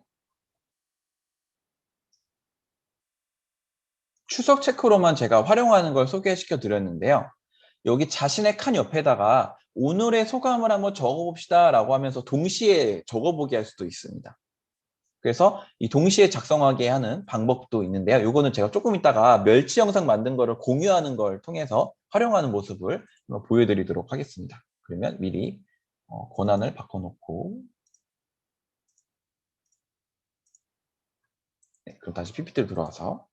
추석 체크로만 제가 활용하는 걸 소개시켜 드렸는데요. 여기 자신의 칸 옆에다가 오늘의 소감을 한번 적어봅시다 라고 하면서 동시에 적어보게 할 수도 있습니다. 그래서 이 동시에 작성하게 하는 방법도 있는데요. 이거는 제가 조금 이따가 멸치 영상 만든 거를 공유하는 걸 통해서 활용하는 모습을 보여드리도록 하겠습니다. 그러면 미리 권한을 바꿔놓고 네, 그럼 다시 PPT로 들어와서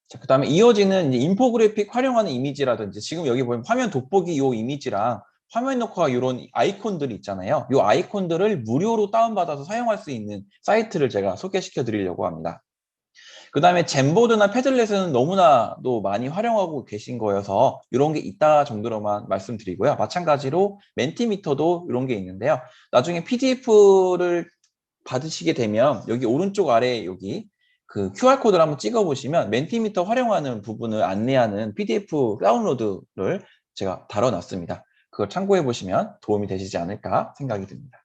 자, 그 다음에 이어지는 이제 인포그래픽 활용하는 이미지라든지 지금 여기 보면 화면 돋보기 요 이미지랑 화면 녹화 이런 아이콘들이 있잖아요. 이 아이콘들을 무료로 다운받아서 사용할 수 있는 사이트를 제가 소개시켜 드리려고 합니다. 그 다음에 젠보드나 패들렛은 너무나도 많이 활용하고 계신 거여서 이런 게 있다 정도로만 말씀드리고요. 마찬가지로 멘티미터도 이런 게 있는데요. 나중에 PDF를 받으시게 되면 여기 오른쪽 아래 여기 그 QR코드를 한번 찍어보시면 멘티미터 활용하는 부분을 안내하는 PDF 다운로드를 제가 달아놨습니다. 그걸 참고해 보시면 도움이 되시지 않을까 생각이 듭니다.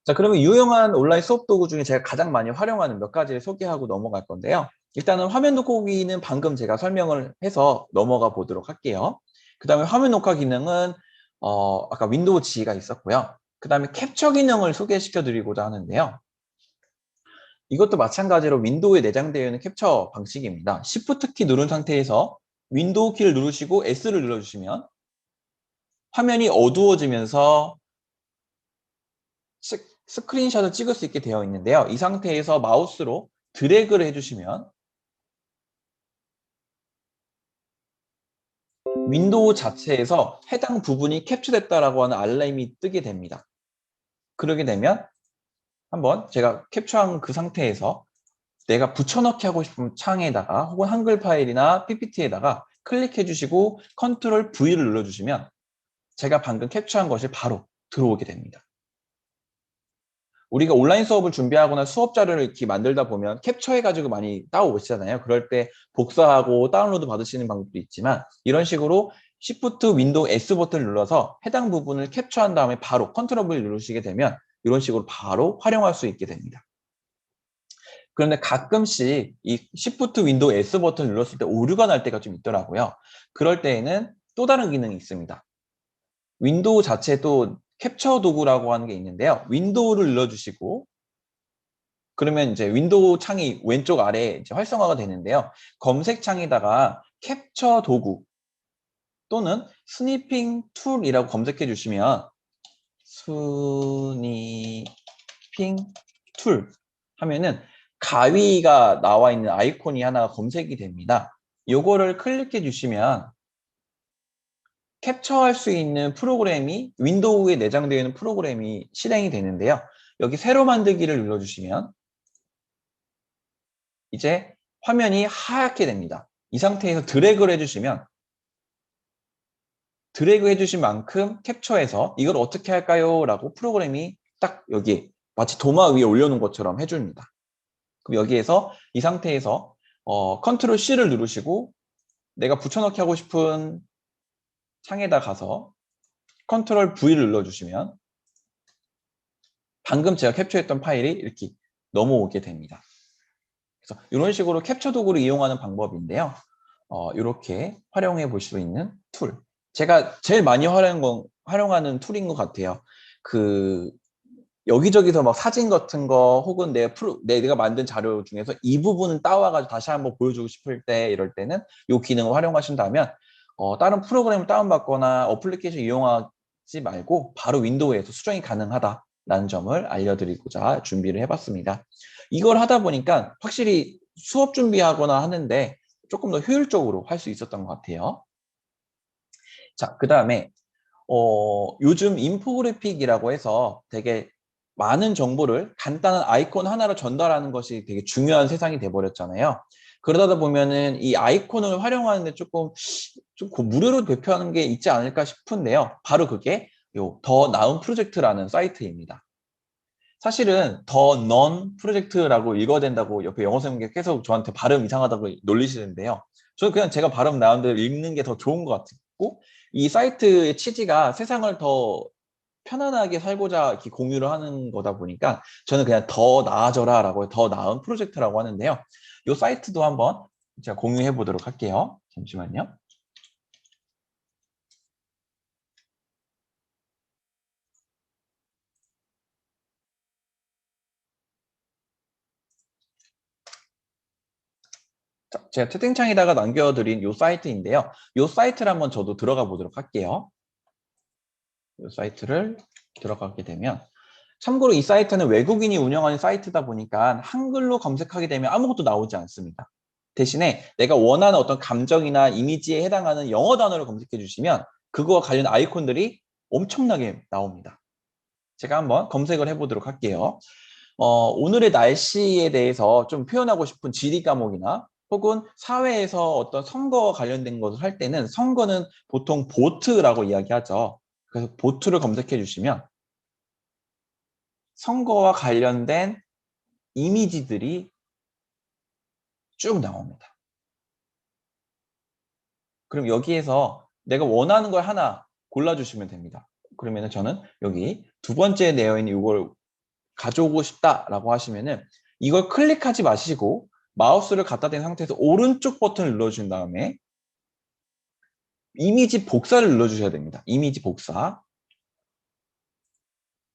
자, 그러면 유용한 온라인 수업 도구 중에 제가 가장 많이 활용하는 몇 가지를 소개하고 넘어갈 건데요. 일단은 화면 녹화기는 방금 제가 설명을 해서 넘어가 보도록 할게요. 그 다음에 화면 녹화 기능은 아까 윈도우 G가 있었고요. 그 다음에 캡처 기능을 소개시켜 드리고자 하는데요. 이것도 마찬가지로 윈도우에 내장되어 있는 캡처 방식입니다. Shift 키 누른 상태에서 윈도우 키를 누르시고 S를 눌러주시면 화면이 어두워지면서 스크린샷을 찍을 수 있게 되어 있는데요. 이 상태에서 마우스로 드래그를 해주시면 윈도우 자체에서 해당 부분이 캡처됐다라고 하는 알람이 뜨게 됩니다. 그러게 되면 한번 제가 캡처한 그 상태에서 내가 붙여넣기 하고 싶은 창에다가 혹은 한글 파일이나 PPT에다가 클릭해 주시고 컨트롤 V를 눌러주시면 제가 방금 캡처한 것이 바로 들어오게 됩니다. 우리가 온라인 수업을 준비하거나 수업 자료를 이렇게 만들다 보면 캡처해가지고 많이 따오시잖아요. 그럴 때 복사하고 다운로드 받으시는 방법도 있지만 이런 식으로 Shift 윈도우 S 버튼을 눌러서 해당 부분을 캡처한 다음에 바로 컨트롤 V 누르시게 되면 이런 식으로 바로 활용할 수 있게 됩니다. 그런데 가끔씩 이 Shift 윈도우 S 버튼을 눌렀을 때 오류가 날 때가 좀 있더라고요. 그럴 때에는 또 다른 기능이 있습니다. 윈도우 자체도 캡처 도구라고 하는 게 있는데요. 윈도우를 눌러주시고 그러면 이제 윈도우 창이 왼쪽 아래에 이제 활성화가 되는데요. 검색 창에다가 캡처 도구 또는 스니핑 툴이라고 검색해 주시면 스니핑 툴 하면은 가위가 나와 있는 아이콘이 하나 검색이 됩니다. 요거를 클릭해 주시면 캡처할 수 있는 프로그램이 윈도우에 내장되어 있는 프로그램이 실행이 되는데요. 여기 새로 만들기를 눌러주시면 이제 화면이 하얗게 됩니다. 이 상태에서 드래그를 해주시면 드래그 해주신 만큼 캡처해서 이걸 어떻게 할까요? 라고 프로그램이 딱 여기 마치 도마 위에 올려놓은 것처럼 해줍니다. 그럼 여기에서 이 상태에서 컨트롤 C를 누르시고 내가 붙여넣기 하고 싶은 창에다 가서 컨트롤 V를 눌러주시면 방금 제가 캡처했던 파일이 이렇게 넘어오게 됩니다. 그래서 이런 식으로 캡처 도구를 이용하는 방법인데요. 이렇게 활용해 볼 수 있는 툴. 제가 제일 많이 활용하는 툴인 것 같아요. 여기저기서 막 사진 같은 거 혹은 내가 만든 자료 중에서 이 부분은 따와가지고 다시 한번 보여주고 싶을 때 이럴 때는 이 기능을 활용하신다면 다른 프로그램을 다운받거나 어플리케이션 이용하지 말고 바로 윈도우에서 수정이 가능하다라는 점을 알려드리고자 준비를 해봤습니다. 이걸 하다 보니까 확실히 수업 준비하거나 하는데 조금 더 효율적으로 할 수 있었던 것 같아요. 자, 그 다음에 요즘 인포그래픽이라고 해서 되게 많은 정보를 간단한 아이콘 하나로 전달하는 것이 되게 중요한 세상이 돼버렸잖아요. 그러다 보면은 이 아이콘을 활용하는데 좀 무료로 배포하는 게 있지 않을까 싶은데요. 바로 그게 더 나은 프로젝트라는 사이트입니다. 사실은 더 넌 프로젝트라고 읽어야 된다고 옆에 영어 선생님께 계속 저한테 발음 이상하다고 놀리시는데요. 저는 그냥 제가 발음 나온 대로 읽는 게 더 좋은 것 같고 이 사이트의 취지가 세상을 더 편안하게 살고자 이렇게 공유를 하는 거다 보니까 저는 그냥 더 나아져라 라고 더 나은 프로젝트라고 하는데요. 이 사이트도 한번 제가 공유해 보도록 할게요. 잠시만요. 자, 제가 채팅창에다가 남겨드린 이 사이트인데요. 이 사이트를 한번 저도 들어가 보도록 할게요. 이 사이트를 들어가게 되면 참고로 이 사이트는 외국인이 운영하는 사이트다 보니까 한글로 검색하게 되면 아무것도 나오지 않습니다. 대신에 내가 원하는 어떤 감정이나 이미지에 해당하는 영어 단어를 검색해 주시면 그거와 관련 아이콘들이 엄청나게 나옵니다. 제가 한번 검색을 해보도록 할게요. 오늘의 날씨에 대해서 좀 표현하고 싶은 지리 과목이나 혹은 사회에서 어떤 선거와 관련된 것을 할 때는 선거는 보통 보트라고 이야기하죠. 그래서 보트를 검색해 주시면 선거와 관련된 이미지들이 쭉 나옵니다. 그럼 여기에서 내가 원하는 걸 하나 골라주시면 됩니다. 그러면 저는 여기 두 번째 내어 있는 이걸 가져오고 싶다라고 하시면은 이걸 클릭하지 마시고 마우스를 갖다 댄 상태에서 오른쪽 버튼을 눌러주신 다음에 이미지 복사를 눌러주셔야 됩니다. 이미지 복사.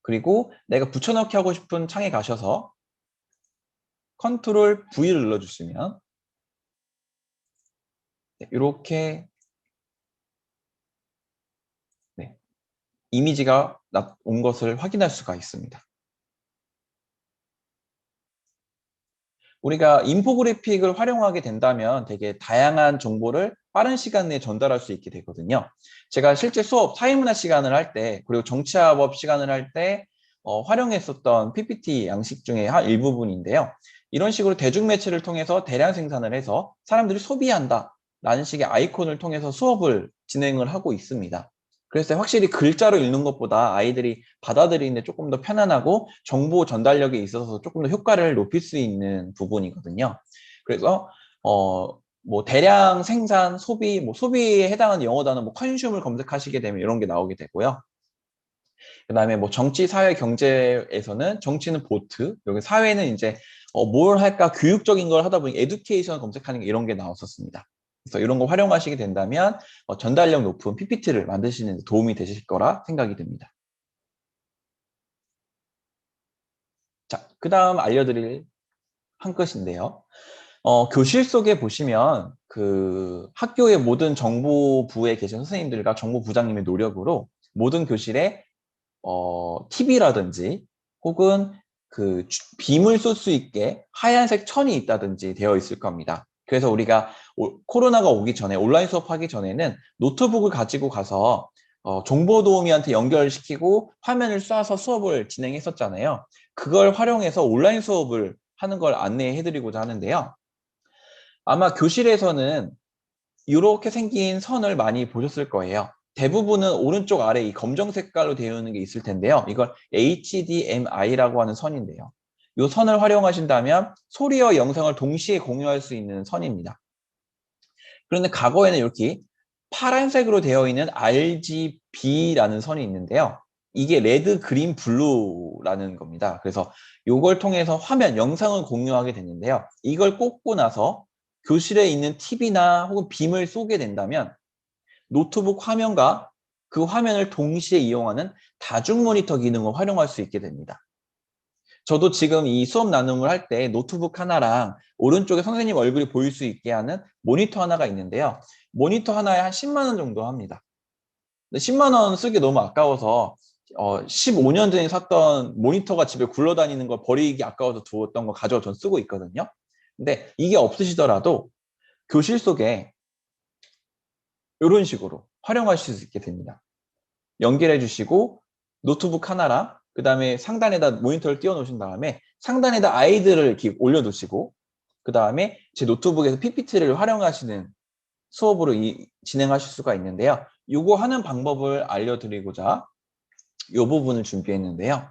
그리고 내가 붙여넣기 하고 싶은 창에 가셔서 컨트롤 V를 눌러주시면 이렇게 이미지가 온 것을 확인할 수가 있습니다. 우리가 인포그래픽을 활용하게 된다면 되게 다양한 정보를 빠른 시간 내에 전달할 수 있게 되거든요. 제가 실제 수업 사회문화 시간을 할 때 그리고 정치화법 시간을 할 때 활용했었던 PPT 양식 중에 한 일부분인데요. 이런 식으로 대중매체를 통해서 대량 생산을 해서 사람들이 소비한다 라는 식의 아이콘을 통해서 수업을 진행을 하고 있습니다. 그래서 확실히 글자로 읽는 것보다 아이들이 받아들이는데 조금 더 편안하고 정보 전달력에 있어서 조금 더 효과를 높일 수 있는 부분이거든요. 그래서 뭐 대량 생산, 소비, 뭐 소비에 해당하는 영어 단어, 뭐 컨슘을 검색하시게 되면 이런 게 나오게 되고요. 그다음에 뭐 정치, 사회, 경제에서는 정치는 보트, 여기 사회는 이제 뭘 할까 교육적인 걸 하다 보니 에듀케이션 검색하는 게 이런 게 나왔었습니다. 그래서 이런 거 활용하시게 된다면 전달력 높은 PPT를 만드시는 데 도움이 되실 거라 생각이 듭니다. 자, 그 다음 알려드릴 한 것인데요. 교실 속에 보시면 그 학교의 모든 정보부에 계신 선생님들과 정보부장님의 노력으로 모든 교실에 TV라든지 혹은 그 빔을 쏠 수 있게 하얀색 천이 있다든지 되어 있을 겁니다. 그래서 우리가 코로나가 오기 전에 온라인 수업하기 전에는 노트북을 가지고 가서 정보도우미한테 연결시키고 화면을 쏴서 수업을 진행했었잖아요. 그걸 활용해서 온라인 수업을 하는 걸 안내해드리고자 하는데요. 아마 교실에서는 이렇게 생긴 선을 많이 보셨을 거예요. 대부분은 오른쪽 아래 이 검정 색깔로 되어 있는 게 있을 텐데요. 이걸 HDMI라고 하는 선인데요. 이 선을 활용하신다면 소리와 영상을 동시에 공유할 수 있는 선입니다. 그런데 과거에는 이렇게 파란색으로 되어 있는 RGB라는 선이 있는데요. 이게 레드, 그린, 블루라는 겁니다. 그래서 이걸 통해서 화면, 영상을 공유하게 됐는데요. 이걸 꽂고 나서 교실에 있는 TV나 혹은 빔을 쏘게 된다면 노트북 화면과 그 화면을 동시에 이용하는 다중 모니터 기능을 활용할 수 있게 됩니다. 저도 지금 이 수업 나눔을 할 때 노트북 하나랑 오른쪽에 선생님 얼굴이 보일 수 있게 하는 모니터 하나가 있는데요. 모니터 하나에 한 10만 원 정도 합니다. 근데 10만 원 쓰기 너무 아까워서 15년 전에 샀던 모니터가 집에 굴러다니는 걸 버리기 아까워서 두었던 거 가져와 전 쓰고 있거든요. 근데 이게 없으시더라도 교실 속에 이런 식으로 활용하실 수 있게 됩니다. 연결해 주시고 노트북 하나랑 그 다음에 상단에다 모니터를 띄워 놓으신 다음에 상단에다 아이들을 이렇게 올려 두시고 그 다음에 제 노트북에서 PPT를 활용하시는 수업으로 진행하실 수가 있는데요. 이거 하는 방법을 알려드리고자 이 부분을 준비했는데요.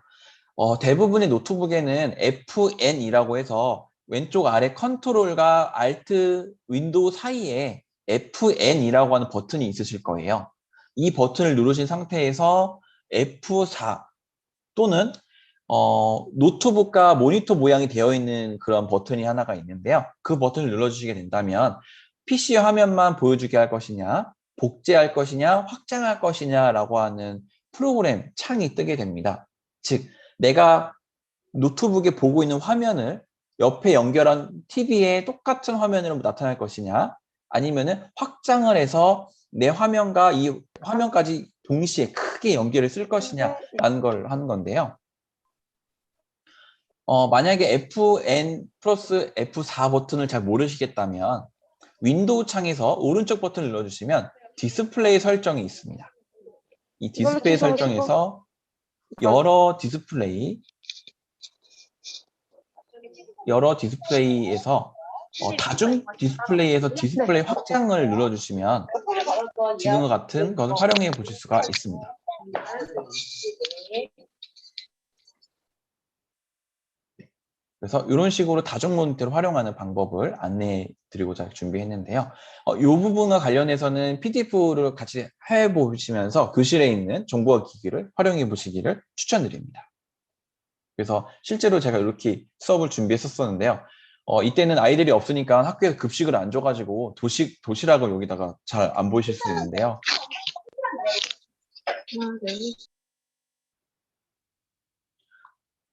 대부분의 노트북에는 FN이라고 해서 왼쪽 아래 컨트롤과 Alt, 윈도우 사이에 FN이라고 하는 버튼이 있으실 거예요. 이 버튼을 누르신 상태에서 F4 또는 노트북과 모니터 모양이 되어 있는 그런 버튼이 하나가 있는데요. 그 버튼을 눌러주시게 된다면 PC 화면만 보여주게 할 것이냐, 복제할 것이냐, 확장할 것이냐라고 하는 프로그램 창이 뜨게 됩니다. 즉, 내가 노트북에 보고 있는 화면을 옆에 연결한 TV에 똑같은 화면으로 나타날 것이냐, 아니면은 확장을 해서 내 화면과 이 화면까지 동시에 크게 연결을 쓸 것이냐라는 걸 하는 건데요. 만약에 FN 플러스 F4 버튼을 잘 모르시겠다면 윈도우 창에서 오른쪽 버튼을 눌러주시면 디스플레이 설정이 있습니다. 이 디스플레이 설정에서 여러 디스플레이에서 다중 디스플레이에서 디스플레이 확장을 눌러주시면 지금과 같은 것을 활용해 보실 수가 있습니다. 그래서 이런 식으로 다중 모니터를 활용하는 방법을 안내해 드리고자 준비했는데요. 이 부분과 관련해서는 PDF를 같이 해보시면서 교실에 있는 정보화 기기를 활용해 보시기를 추천드립니다. 그래서 실제로 제가 이렇게 수업을 준비했었는데요. 이때는 아이들이 없으니까 학교에서 급식을 안 줘가지고 도시락을 여기다가 잘 안 보이실 수 있는데요.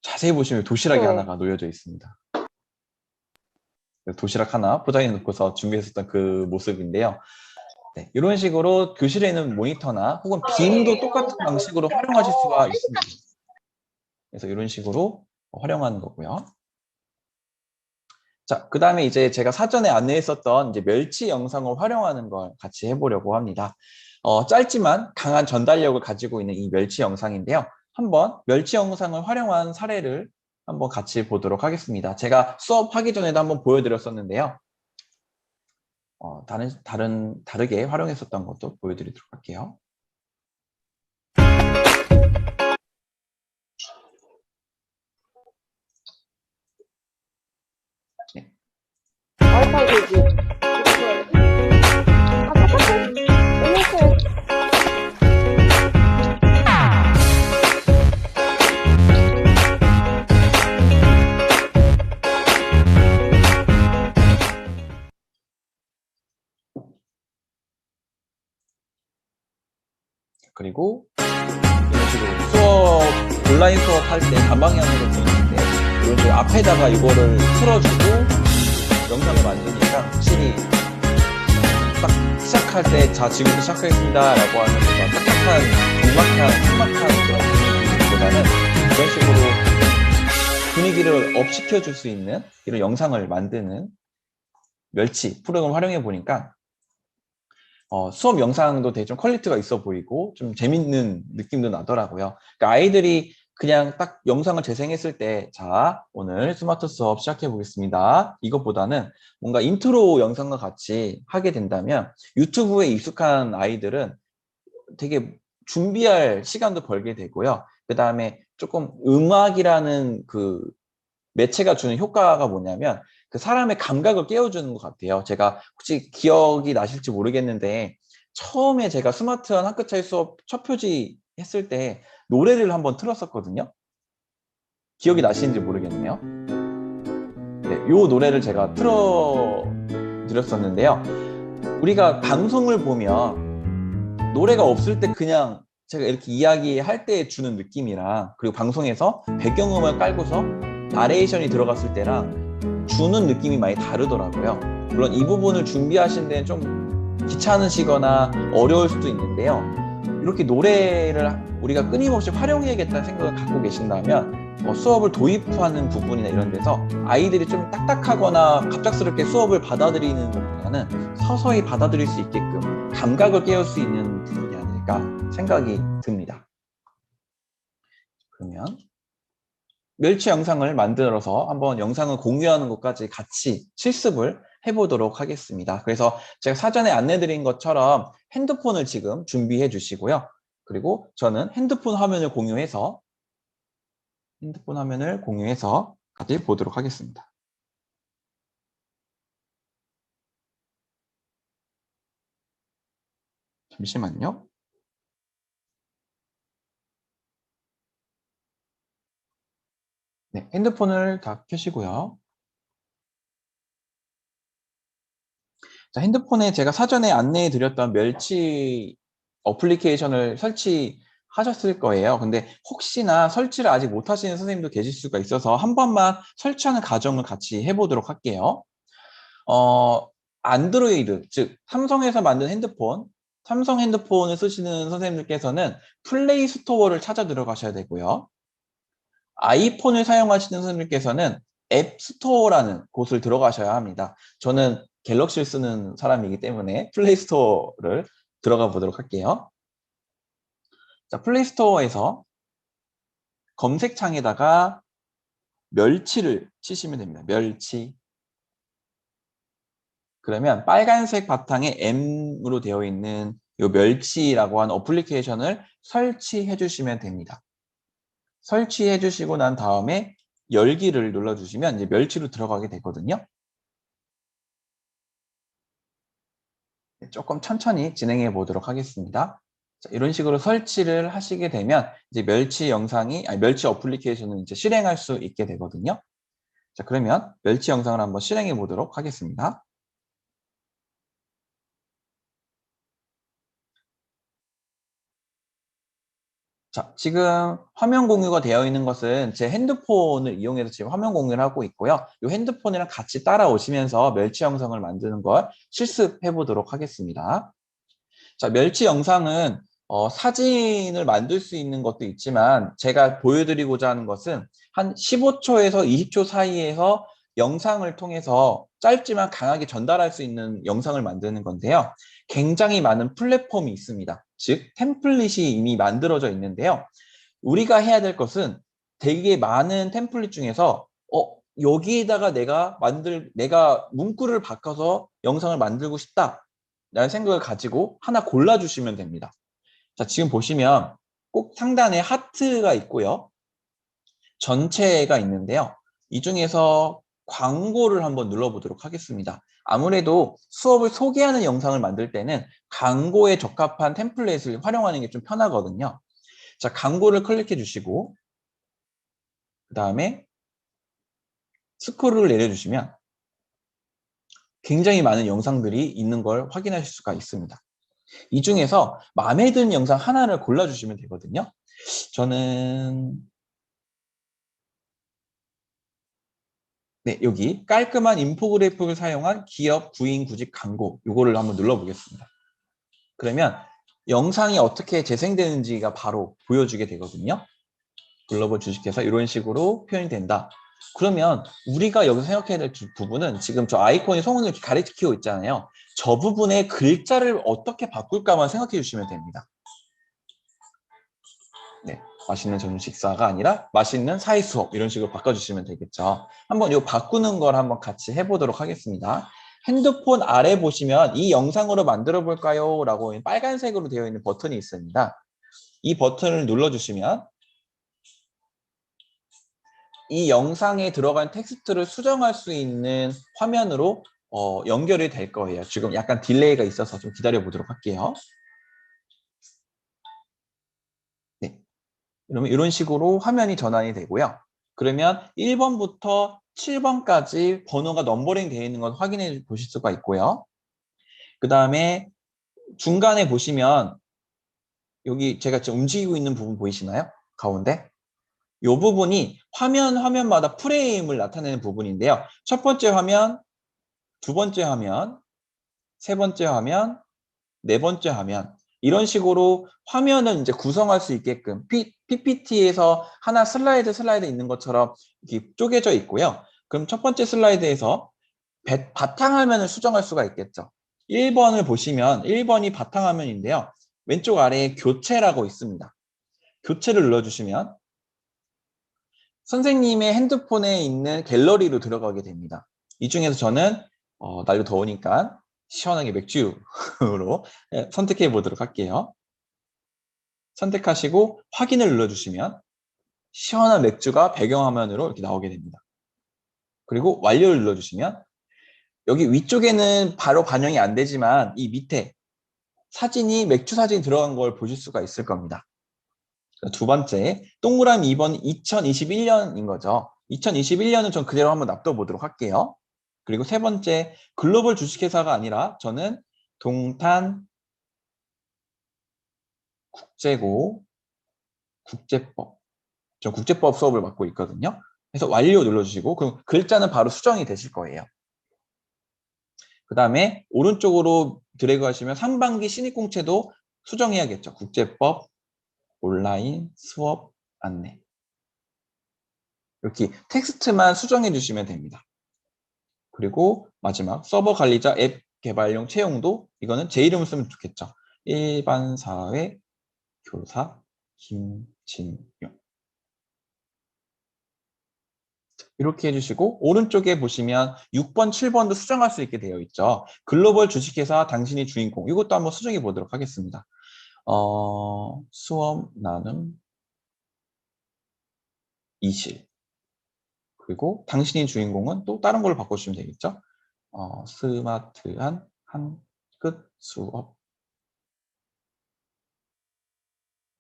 자세히 보시면 도시락이 하나가 놓여져 있습니다. 도시락 하나 포장해 놓고서 준비했었던 그 모습인데요. 네, 이런 식으로 교실에 있는 모니터나 혹은 빔도 똑같은 방식으로 활용하실 수가 있습니다. 그래서 이런 식으로 활용하는 거고요. 자, 그 다음에 이제 제가 사전에 안내했었던 이제 멸치 영상을 활용하는 걸 같이 해보려고 합니다. 짧지만 강한 전달력을 가지고 있는 이 멸치 영상인데요. 한번 멸치 영상을 활용한 사례를 한번 같이 보도록 하겠습니다. 제가 수업하기 전에도 한번 보여드렸었는데요. 다르게 활용했었던 것도 보여드리도록 할게요. 네. 그리고 이런 식으로 온라인 수업할 때 단방향으로 보이는데 이런 식으로 앞에다가 이거를 틀어주고 영상을 만드니까 확실히 딱 시작할 때 자 지금부터 시작하겠습니다 라고 하는 그런 딱딱한 막막한 그런 분위기보다는 이런 식으로 분위기를 업 시켜줄 수 있는 이런 영상을 만드는 멸치 프로그램을 활용해 보니까 수업 영상도 되게 좀 퀄리티가 있어 보이고 좀 재밌는 느낌도 나더라고요. 그러니까 아이들이 그냥 딱 영상을 재생했을 때 자, 오늘 스마트 수업 시작해 보겠습니다. 이것보다는 뭔가 인트로 영상과 같이 하게 된다면 유튜브에 익숙한 아이들은 되게 준비할 시간도 벌게 되고요. 그 다음에 조금 음악이라는 그 매체가 주는 효과가 뭐냐면 그 사람의 감각을 깨워주는 것 같아요. 제가 혹시 기억이 나실지 모르겠는데 처음에 제가 스마트한 학교 차이 수업 첫 표지 했을 때 노래를 한번 틀었었거든요. 기억이 나시는지 모르겠네요. 네, 요 노래를 제가 틀어드렸었는데요. 우리가 방송을 보면 노래가 없을 때 그냥 제가 이렇게 이야기할 때 주는 느낌이랑 그리고 방송에서 배경음을 깔고서 나레이션이 들어갔을 때랑 주는 느낌이 많이 다르더라고요. 물론 이 부분을 준비하신 데는 좀 귀찮으시거나 어려울 수도 있는데요. 이렇게 노래를 우리가 끊임없이 활용해야겠다는 생각을 갖고 계신다면 수업을 도입하는 부분이나 이런 데서 아이들이 좀 딱딱하거나 갑작스럽게 수업을 받아들이는 것보다는 서서히 받아들일 수 있게끔 감각을 깨울 수 있는 부분이 아닐까 생각이 듭니다. 그러면 멸치 영상을 만들어서 한번 영상을 공유하는 것까지 같이 실습을 해보도록 하겠습니다. 그래서 제가 사전에 안내드린 것처럼 핸드폰을 지금 준비해 주시고요. 그리고 저는 핸드폰 화면을 공유해서 같이 보도록 하겠습니다. 잠시만요. 네, 핸드폰을 다 켜시고요. 자, 핸드폰에 제가 사전에 안내해 드렸던 멸치 어플리케이션을 설치하셨을 거예요. 근데 혹시나 설치를 아직 못 하시는 선생님도 계실 수가 있어서 한 번만 설치하는 과정을 같이 해보도록 할게요. 안드로이드, 즉 삼성에서 만든 핸드폰, 삼성 핸드폰을 쓰시는 선생님들께서는 플레이 스토어를 찾아 들어가셔야 되고요. 아이폰을 사용하시는 선생님께서는 앱 스토어라는 곳을 들어가셔야 합니다. 저는 갤럭시를 쓰는 사람이기 때문에 플레이 스토어를 들어가 보도록 할게요. 자, 플레이 스토어에서 검색창에다가 멸치를 치시면 됩니다. 멸치. 그러면 빨간색 바탕에 M으로 되어 있는 이 멸치라고 하는 어플리케이션을 설치해 주시면 됩니다. 설치해 주시고 난 다음에 열기를 눌러주시면 이제 멸치로 들어가게 되거든요. 조금 천천히 진행해 보도록 하겠습니다. 자, 이런 식으로 설치를 하시게 되면 이제 멸치 어플리케이션을 이제 실행할 수 있게 되거든요. 자, 그러면 멸치 영상을 한번 실행해 보도록 하겠습니다. 자, 지금 화면 공유가 되어 있는 것은 제 핸드폰을 이용해서 지금 화면 공유를 하고 있고요. 이 핸드폰이랑 같이 따라오시면서 멸치 영상을 만드는 걸 실습해 보도록 하겠습니다. 자, 멸치 영상은 사진을 만들 수 있는 것도 있지만 제가 보여드리고자 하는 것은 한 15초에서 20초 사이에서 영상을 통해서 짧지만 강하게 전달할 수 있는 영상을 만드는 건데요. 굉장히 많은 플랫폼이 있습니다. 즉, 템플릿이 이미 만들어져 있는데요. 우리가 해야 될 것은 되게 많은 템플릿 중에서 여기에다가 내가 문구를 바꿔서 영상을 만들고 싶다 라는 생각을 가지고 하나 골라주시면 됩니다. 자, 지금 보시면 꼭 상단에 하트가 있고요. 전체가 있는데요. 이 중에서 광고를 한번 눌러보도록 하겠습니다. 아무래도 수업을 소개하는 영상을 만들 때는 광고에 적합한 템플릿을 활용하는 게 좀 편하거든요. 자, 광고를 클릭해 주시고 그 다음에 스크롤을 내려주시면 굉장히 많은 영상들이 있는 걸 확인하실 수가 있습니다. 이 중에서 마음에 드는 영상 하나를 골라주시면 되거든요. 저는 여기 깔끔한 인포그래픽을 사용한 기업 구인 구직 광고 이거를 한번 눌러보겠습니다. 그러면 영상이 어떻게 재생되는지가 바로 보여주게 되거든요. 글로벌 주식회사 이런 식으로 표현이 된다. 그러면 우리가 여기서 생각해야 될 부분은 지금 저 아이콘이 손을 이렇게 가리키고 있잖아요. 저 부분에 글자를 어떻게 바꿀까만 생각해 주시면 됩니다. 네, 맛있는 점심 식사가 아니라 맛있는 사회 수업 이런 식으로 바꿔주시면 되겠죠. 한번 이 바꾸는 걸 한번 같이 해보도록 하겠습니다. 핸드폰 아래 보시면 이 영상으로 만들어 볼까요? 라고 빨간색으로 되어 있는 버튼이 있습니다. 이 버튼을 눌러주시면 이 영상에 들어간 텍스트를 수정할 수 있는 화면으로 연결이 될 거예요. 지금 약간 딜레이가 있어서 좀 기다려 보도록 할게요. 네. 그러면 이런 식으로 화면이 전환이 되고요. 그러면 1번부터 7번까지 번호가 넘버링 되어 있는 건 확인해 보실 수가 있고요. 그 다음에 중간에 보시면 여기 제가 지금 움직이고 있는 부분 보이시나요? 가운데? 이 부분이 화면마다 프레임을 나타내는 부분인데요. 첫 번째 화면, 두 번째 화면, 세 번째 화면, 네 번째 화면 이런 식으로 화면을 이제 구성할 수 있게끔 PPT에서 하나 슬라이드 있는 것처럼 이렇게 쪼개져 있고요. 그럼 첫 번째 슬라이드에서 바탕화면을 수정할 수가 있겠죠. 1번을 보시면 1번이 바탕화면인데요. 왼쪽 아래에 교체라고 있습니다. 교체를 눌러주시면 선생님의 핸드폰에 있는 갤러리로 들어가게 됩니다. 이 중에서 저는 날도 더우니까 시원하게 맥주로 선택해 보도록 할게요. 선택하시고 확인을 눌러주시면 시원한 맥주가 배경화면으로 이렇게 나오게 됩니다. 그리고 완료를 눌러주시면 여기 위쪽에는 바로 반영이 안 되지만 이 밑에 맥주 사진이 들어간 걸 보실 수가 있을 겁니다. 두 번째, 동그라미 2번 2021년인 거죠. 2021년은 전 그대로 한번 놔둬 보도록 할게요. 그리고 세 번째, 글로벌 주식회사가 아니라 저는 동탄 국제고 국제법. 저 국제법 수업을 맡고 있거든요. 그래서 완료 눌러주시고 그럼 글자는 바로 수정이 되실 거예요. 그 다음에 오른쪽으로 드래그 하시면 상반기 신입공채도 수정해야겠죠. 국제법, 온라인, 수업, 안내. 이렇게 텍스트만 수정해 주시면 됩니다. 그리고 마지막 서버 관리자 앱 개발용 채용도 이거는 제 이름을 쓰면 좋겠죠. 일반 사회 교사 김진용. 이렇게 해주시고 오른쪽에 보시면 6번, 7번도 수정할 수 있게 되어 있죠. 글로벌 주식회사 당신이 주인공. 이것도 한번 수정해 보도록 하겠습니다. 수업 나눔 이실. 그리고 당신이 주인공은 또 다른 걸로 바꿔주시면 되겠죠. 스마트한 한끝 수업.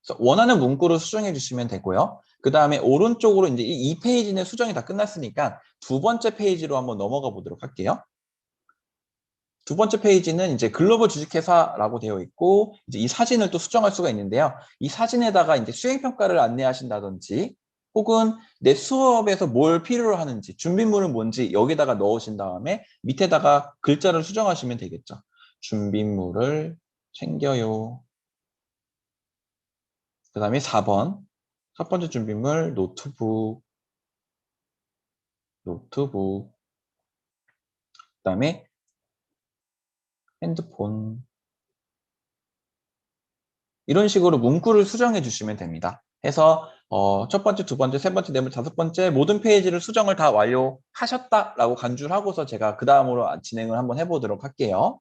그래서 원하는 문구로 수정해 주시면 되고요. 그 다음에 오른쪽으로 이제 이 페이지는 수정이 다 끝났으니까 두 번째 페이지로 한번 넘어가 보도록 할게요. 두 번째 페이지는 이제 글로벌 주식회사라고 되어 있고, 이제 이 사진을 또 수정할 수가 있는데요. 이 사진에다가 이제 수행평가를 안내하신다든지, 혹은 내 수업에서 뭘 필요로 하는지, 준비물은 뭔지 여기다가 넣으신 다음에 밑에다가 글자를 수정하시면 되겠죠. 준비물을 챙겨요. 그 다음에 4번. 첫 번째 준비물, 노트북. 그 다음에 핸드폰. 이런 식으로 문구를 수정해 주시면 됩니다. 해서 첫 번째, 두 번째, 세 번째, 네 번째, 다섯 번째 모든 페이지를 수정을 다 완료하셨다라고 간주를 하고서 제가 그 다음으로 진행을 한번 해보도록 할게요.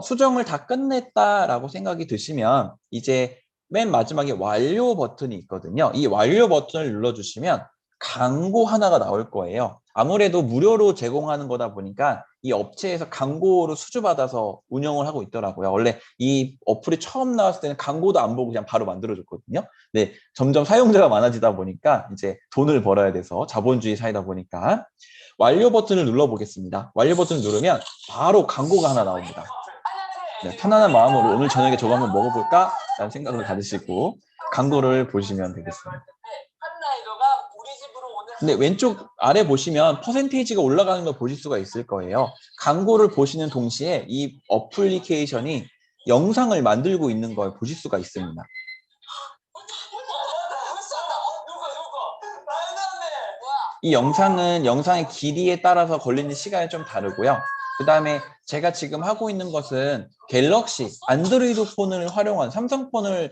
수정을 다 끝냈다라고 생각이 드시면 이제 맨 마지막에 완료 버튼이 있거든요. 이 완료 버튼을 눌러주시면 광고 하나가 나올 거예요. 아무래도 무료로 제공하는 거다 보니까 이 업체에서 광고로 수주받아서 운영을 하고 있더라고요. 원래 이 어플이 처음 나왔을 때는 광고도 안 보고 그냥 바로 만들어줬거든요. 네, 점점 사용자가 많아지다 보니까 이제 돈을 벌어야 돼서 자본주의 사회다 보니까 완료 버튼을 눌러보겠습니다. 완료 버튼을 누르면 바로 광고가 하나 나옵니다. 네, 편안한 마음으로 오늘 저녁에 저거 한번 먹어볼까? 라는 생각을 가지시고 광고를 보시면 되겠습니다. 근데 왼쪽 아래 보시면 퍼센테이지가 올라가는 걸 보실 수가 있을 거예요. 광고를 보시는 동시에 이 어플리케이션이 영상을 만들고 있는 걸 보실 수가 있습니다. 이 영상은 영상의 길이에 따라서 걸리는 시간이 좀 다르고요. 그 다음에 제가 지금 하고 있는 것은 갤럭시, 안드로이드 폰을 활용한 삼성폰을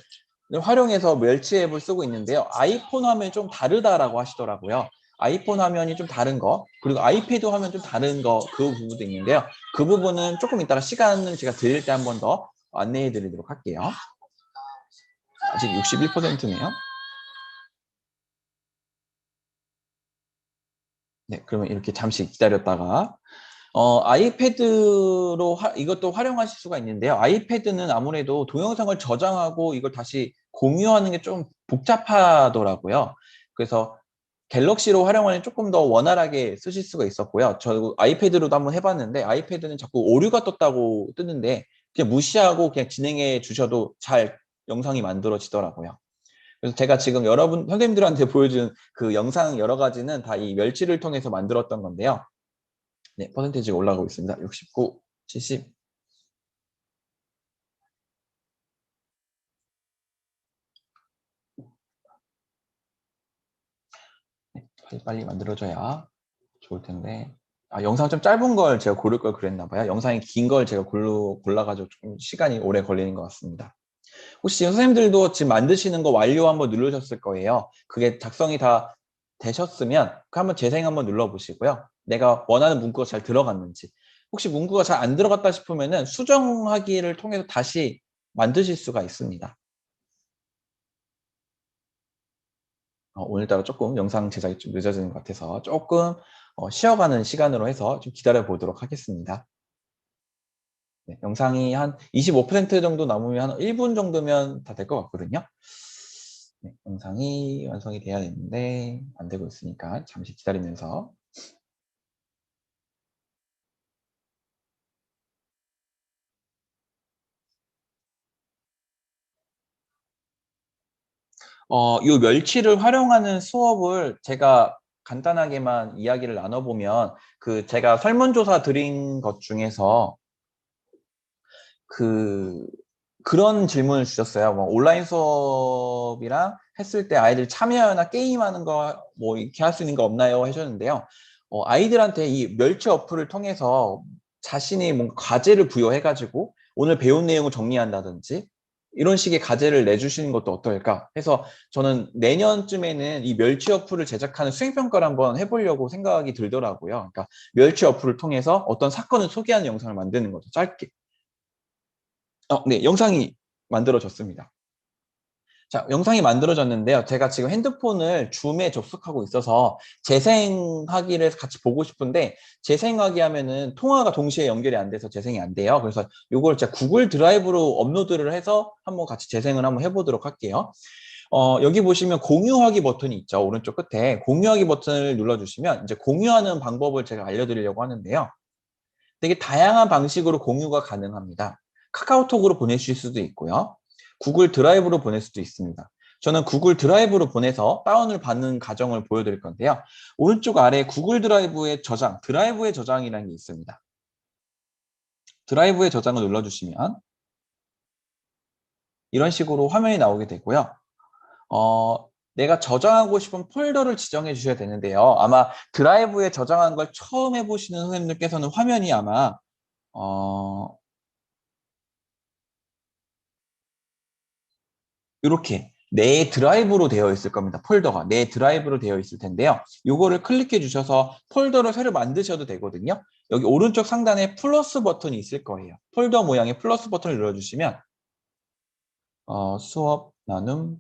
활용해서 멸치 앱을 쓰고 있는데요. 아이폰 화면이 좀 다르다라고 하시더라고요. 아이폰 화면이 좀 다른 거, 그리고 아이패드 화면 좀 다른 거, 그 부분도 있는데요. 그 부분은 조금 이따가 시간을 제가 드릴 때 한 번 더 안내해 드리도록 할게요. 아직 61%네요. 네, 그러면 이렇게 잠시 기다렸다가 아이패드로 이것도 활용하실 수가 있는데요. 아이패드는 아무래도 동영상을 저장하고 이걸 다시 공유하는 게 좀 복잡하더라고요. 그래서 갤럭시로 활용하면 조금 더 원활하게 쓰실 수가 있었고요. 저 아이패드로도 한번 해봤는데 아이패드는 자꾸 오류가 떴다고 뜨는데 그냥 무시하고 그냥 진행해 주셔도 잘 영상이 만들어지더라고요. 그래서 제가 지금 여러분 선생님들한테 보여준 그 영상 여러 가지는 다 이 멸치를 통해서 만들었던 건데요. 네, 퍼센테이지가 올라가고 있습니다. 69, 70. 네, 빨리 만들어줘야 좋을 텐데. 영상 좀 짧은 걸 제가 고를 걸 그랬나 봐요. 영상이 긴 걸 제가 골라가지고 좀 시간이 오래 걸리는 것 같습니다. 혹시 선생님들도 지금 만드시는 거 완료 한번 누르셨을 거예요. 그게 작성이 다 되셨으면 한번 재생 한번 눌러보시고요. 내가 원하는 문구가 잘 들어갔는지. 혹시 문구가 잘 안 들어갔다 싶으면은 수정하기를 통해서 다시 만드실 수가 있습니다. 오늘따라 조금 영상 제작이 좀 늦어지는 것 같아서 조금 쉬어가는 시간으로 해서 좀 기다려 보도록 하겠습니다. 네, 영상이 한 25% 정도 남으면 한 1분 정도면 다 될 것 같거든요. 네, 영상이 완성이 돼야 되는데 안 되고 있으니까 잠시 기다리면서. 이 멸치를 활용하는 수업을 제가 간단하게만 이야기를 나눠보면 제가 설문조사 드린 것 중에서 그런 질문을 주셨어요. 뭐 온라인 수업이랑 했을 때 아이들 참여나 게임하는 거 뭐 이렇게 할 수 있는 거 없나요? 하셨는데요. 아이들한테 이 멸치 어플을 통해서 자신이 뭔가 과제를 부여해가지고 오늘 배운 내용을 정리한다든지 이런 식의 과제를 내주시는 것도 어떨까 해서 저는 내년쯤에는 이 멸치 어플을 제작하는 수행평가를 한번 해보려고 생각이 들더라고요. 그러니까 멸치 어플을 통해서 어떤 사건을 소개하는 영상을 만드는 거죠. 짧게. 네, 영상이 만들어졌습니다. 자, 영상이 만들어졌는데요. 제가 지금 핸드폰을 줌에 접속하고 있어서 재생하기를 같이 보고 싶은데 재생하기 하면은 통화가 동시에 연결이 안 돼서 재생이 안 돼요. 그래서 이걸 제가 구글 드라이브로 업로드를 해서 한번 같이 재생을 한번 해보도록 할게요. 여기 보시면 공유하기 버튼이 있죠. 오른쪽 끝에 공유하기 버튼을 눌러주시면 이제 공유하는 방법을 제가 알려드리려고 하는데요. 되게 다양한 방식으로 공유가 가능합니다. 카카오톡으로 보내실 수도 있고요. 구글 드라이브로 보낼 수도 있습니다. 저는 구글 드라이브로 보내서 다운을 받는 과정을 보여드릴 건데요. 오른쪽 아래 구글 드라이브의 저장, 드라이브의 저장이라는 게 있습니다. 드라이브의 저장을 눌러주시면 이런 식으로 화면이 나오게 되고요. 내가 저장하고 싶은 폴더를 지정해 주셔야 되는데요. 아마 드라이브에 저장한 걸 처음 해보시는 선생님들께서는 화면이 아마 이렇게 내 드라이브로 되어 있을 겁니다. 폴더가 내 드라이브로 되어 있을 텐데요. 이거를 클릭해 주셔서 폴더를 새로 만드셔도 되거든요. 여기 오른쪽 상단에 플러스 버튼이 있을 거예요. 폴더 모양의 플러스 버튼을 눌러주시면 수업, 나눔,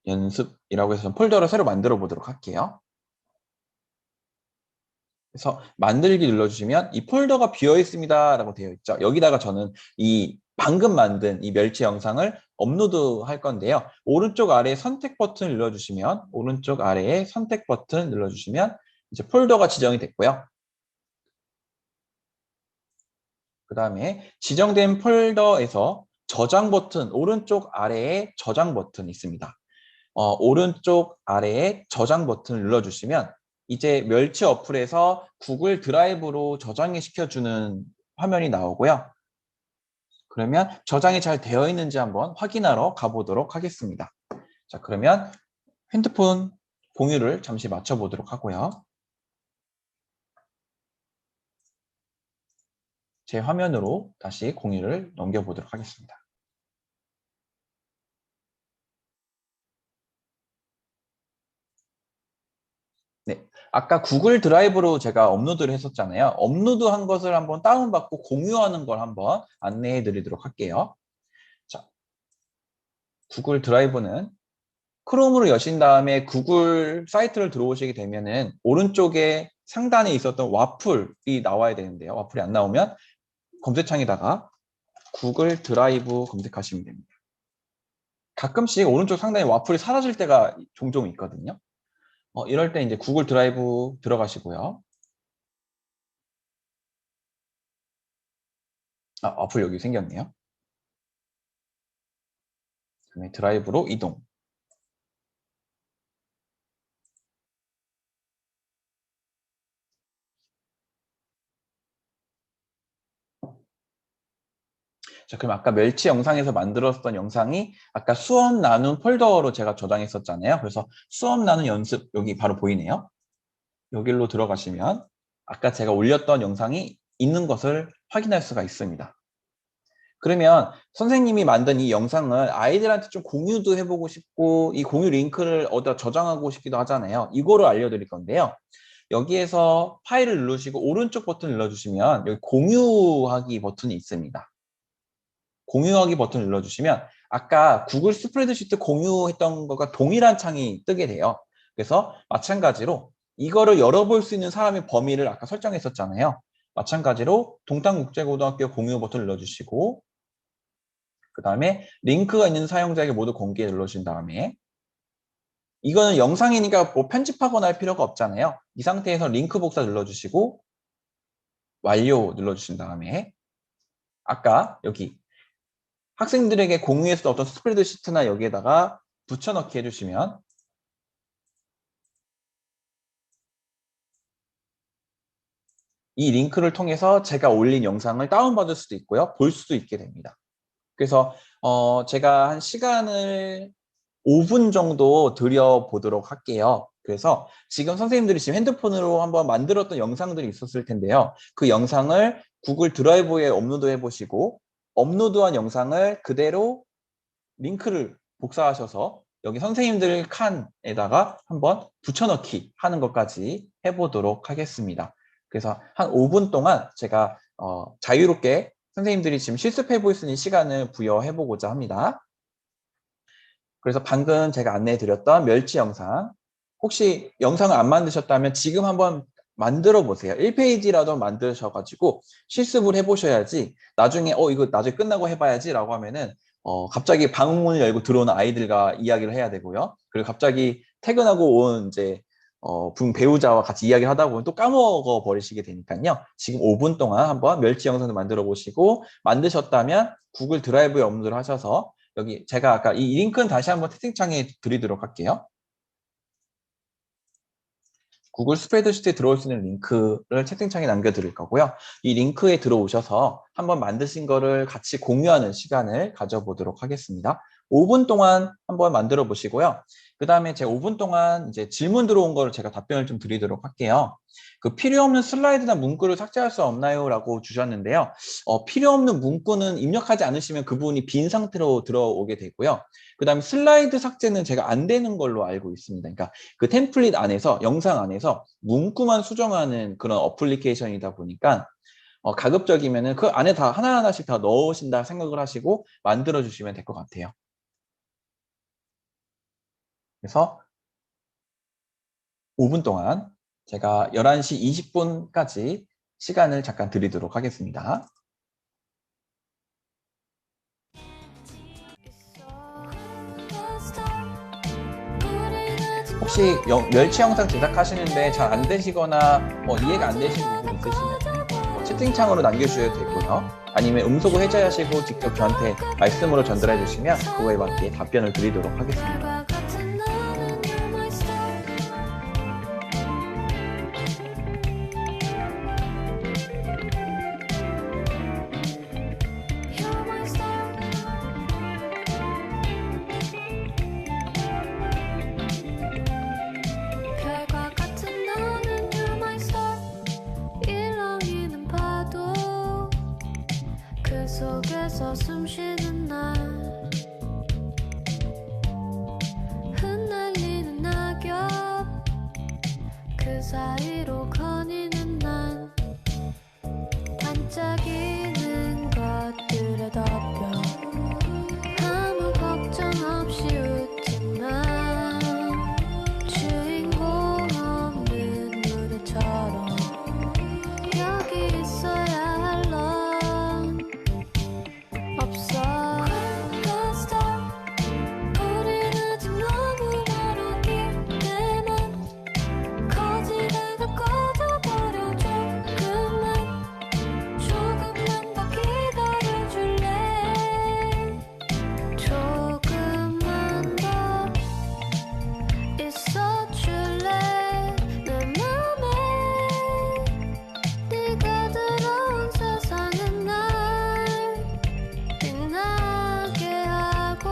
연습이라고 해서 폴더를 새로 만들어 보도록 할게요. 그래서 만들기 눌러주시면 이 폴더가 비어 있습니다 라고 되어 있죠. 여기다가 저는 이 방금 만든 이 멸치 영상을 업로드 할 건데요. 오른쪽 아래에 선택 버튼을 눌러주시면 오른쪽 아래에 선택 버튼 눌러주시면 이제 폴더가 지정이 됐고요. 그 다음에 지정된 폴더에서 저장 버튼 오른쪽 아래에 저장 버튼이 있습니다. 오른쪽 아래에 저장 버튼을 눌러주시면 이제 멸치 어플에서 구글 드라이브로 저장이 시켜주는 화면이 나오고요. 그러면 저장이 잘 되어 있는지 한번 확인하러 가보도록 하겠습니다. 자, 그러면 핸드폰 공유를 잠시 마쳐보도록 하고요. 제 화면으로 다시 공유를 넘겨보도록 하겠습니다. 네, 아까 구글 드라이브로 제가 업로드를 했었잖아요. 업로드한 것을 한번 다운받고 공유하는 걸 한번 안내해 드리도록 할게요. 자, 구글 드라이브는 크롬으로 여신 다음에 구글 사이트를 들어오시게 되면은 오른쪽에 상단에 있었던 와플이 나와야 되는데요. 와플이 안 나오면 검색창에다가 구글 드라이브 검색하시면 됩니다. 가끔씩 오른쪽 상단에 와플이 사라질 때가 종종 있거든요. 이럴 때 이제 구글 드라이브 들어가시고요. 와플 여기 생겼네요. 그다음에 드라이브로 이동. 자, 그럼 아까 멸치 영상에서 만들었던 영상이 아까 수업 나눈 폴더로 제가 저장했었잖아요. 그래서 수업 나눈 연습 여기 바로 보이네요. 여기로 들어가시면 아까 제가 올렸던 영상이 있는 것을 확인할 수가 있습니다. 그러면 선생님이 만든 이 영상을 아이들한테 좀 공유도 해보고 싶고 이 공유 링크를 어디다 저장하고 싶기도 하잖아요. 이거를 알려드릴 건데요. 여기에서 파일을 누르시고 오른쪽 버튼 눌러주시면 여기 공유하기 버튼이 있습니다. 공유하기 버튼 눌러주시면 아까 구글 스프레드시트 공유했던 것과 동일한 창이 뜨게 돼요. 그래서 마찬가지로 이거를 열어볼 수 있는 사람의 범위를 아까 설정했었잖아요. 마찬가지로 동탄국제고등학교 공유 버튼 눌러주시고 그 다음에 링크가 있는 사용자에게 모두 공개 눌러주신 다음에 이거는 영상이니까 뭐 편집하거나 할 필요가 없잖아요. 이 상태에서 링크 복사 눌러주시고 완료 눌러주신 다음에 아까 여기 학생들에게 공유했던 어떤 스프레드시트나 여기에다가 붙여넣기 해주시면 이 링크를 통해서 제가 올린 영상을 다운받을 수도 있고요. 볼 수도 있게 됩니다. 그래서 제가 한 시간을 5분 정도 들여보도록 할게요. 그래서 지금 선생님들이 지금 핸드폰으로 한번 만들었던 영상들이 있었을 텐데요. 그 영상을 구글 드라이브에 업로드 해보시고 업로드한 영상을 그대로 링크를 복사하셔서 여기 선생님들 칸에다가 한번 붙여넣기 하는 것까지 해보도록 하겠습니다. 그래서 한 5분 동안 제가 자유롭게 선생님들이 지금 실습해 볼 수 있는 시간을 부여해 보고자 합니다. 그래서 방금 제가 안내해 드렸던 멸치 영상, 혹시 영상을 안 만드셨다면 지금 한번 만들어 보세요. 1페이지라도 만드셔가지고 실습을 해보셔야지 나중에 이거 나중에 끝나고 해봐야지 라고 하면은 갑자기 방문을 열고 들어오는 아이들과 이야기를 해야 되고요. 그리고 갑자기 퇴근하고 온 이제 배우자와 같이 이야기를 하다 보면 또 까먹어 버리시게 되니까요. 지금 5분 동안 한번 멸치 영상을 만들어 보시고 만드셨다면 구글 드라이브에 업로드를 하셔서 여기 제가 아까 이 링크는 다시 한번 채팅창에 드리도록 할게요. 구글 스프레드시트에 들어올 수 있는 링크를 채팅창에 남겨드릴 거고요. 이 링크에 들어오셔서 한번 만드신 거를 같이 공유하는 시간을 가져보도록 하겠습니다. 5분 동안 한번 만들어 보시고요. 그 다음에 제 5분 동안 이제 질문 들어온 거를 제가 답변을 좀 드리도록 할게요. 그 필요 없는 슬라이드나 문구를 삭제할 수 없나요? 라고 주셨는데요. 필요 없는 문구는 입력하지 않으시면 그 부분이 빈 상태로 들어오게 되고요. 그 다음에 슬라이드 삭제는 제가 안 되는 걸로 알고 있습니다. 그러니까 그 템플릿 안에서, 영상 안에서 문구만 수정하는 그런 어플리케이션이다 보니까 가급적이면은 그 안에 다 하나하나씩 다 넣으신다 생각을 하시고 만들어 주시면 될 것 같아요. 그래서 5분 동안 제가 11시 20분까지 시간을 잠깐 드리도록 하겠습니다. 혹시 멸치 영상 제작하시는데 잘 안 되시거나 이해가 안 되시는 부분 있으시면 채팅창으로 남겨주셔도 되고요. 아니면 음소거 해제하시고 직접 저한테 말씀으로 전달해 주시면 그거에 맞게 답변을 드리도록 하겠습니다. 속에서 숨쉬는 날 흩날리는 낙엽 그 사이로 거니는 난 반짝이는 것들에 덮여 아무 걱정 없이 웃지만 주인공 없는 무대처럼 여기 있어야 할 넌 없어. 우린 아직 너무 멀었기 때문에 거지다가 꺼져버려. 조금만 더 기다려줄래. 조금만 더 있어줄래. 내 맘에 네가 들어온 세상은 날 빛나게 하고.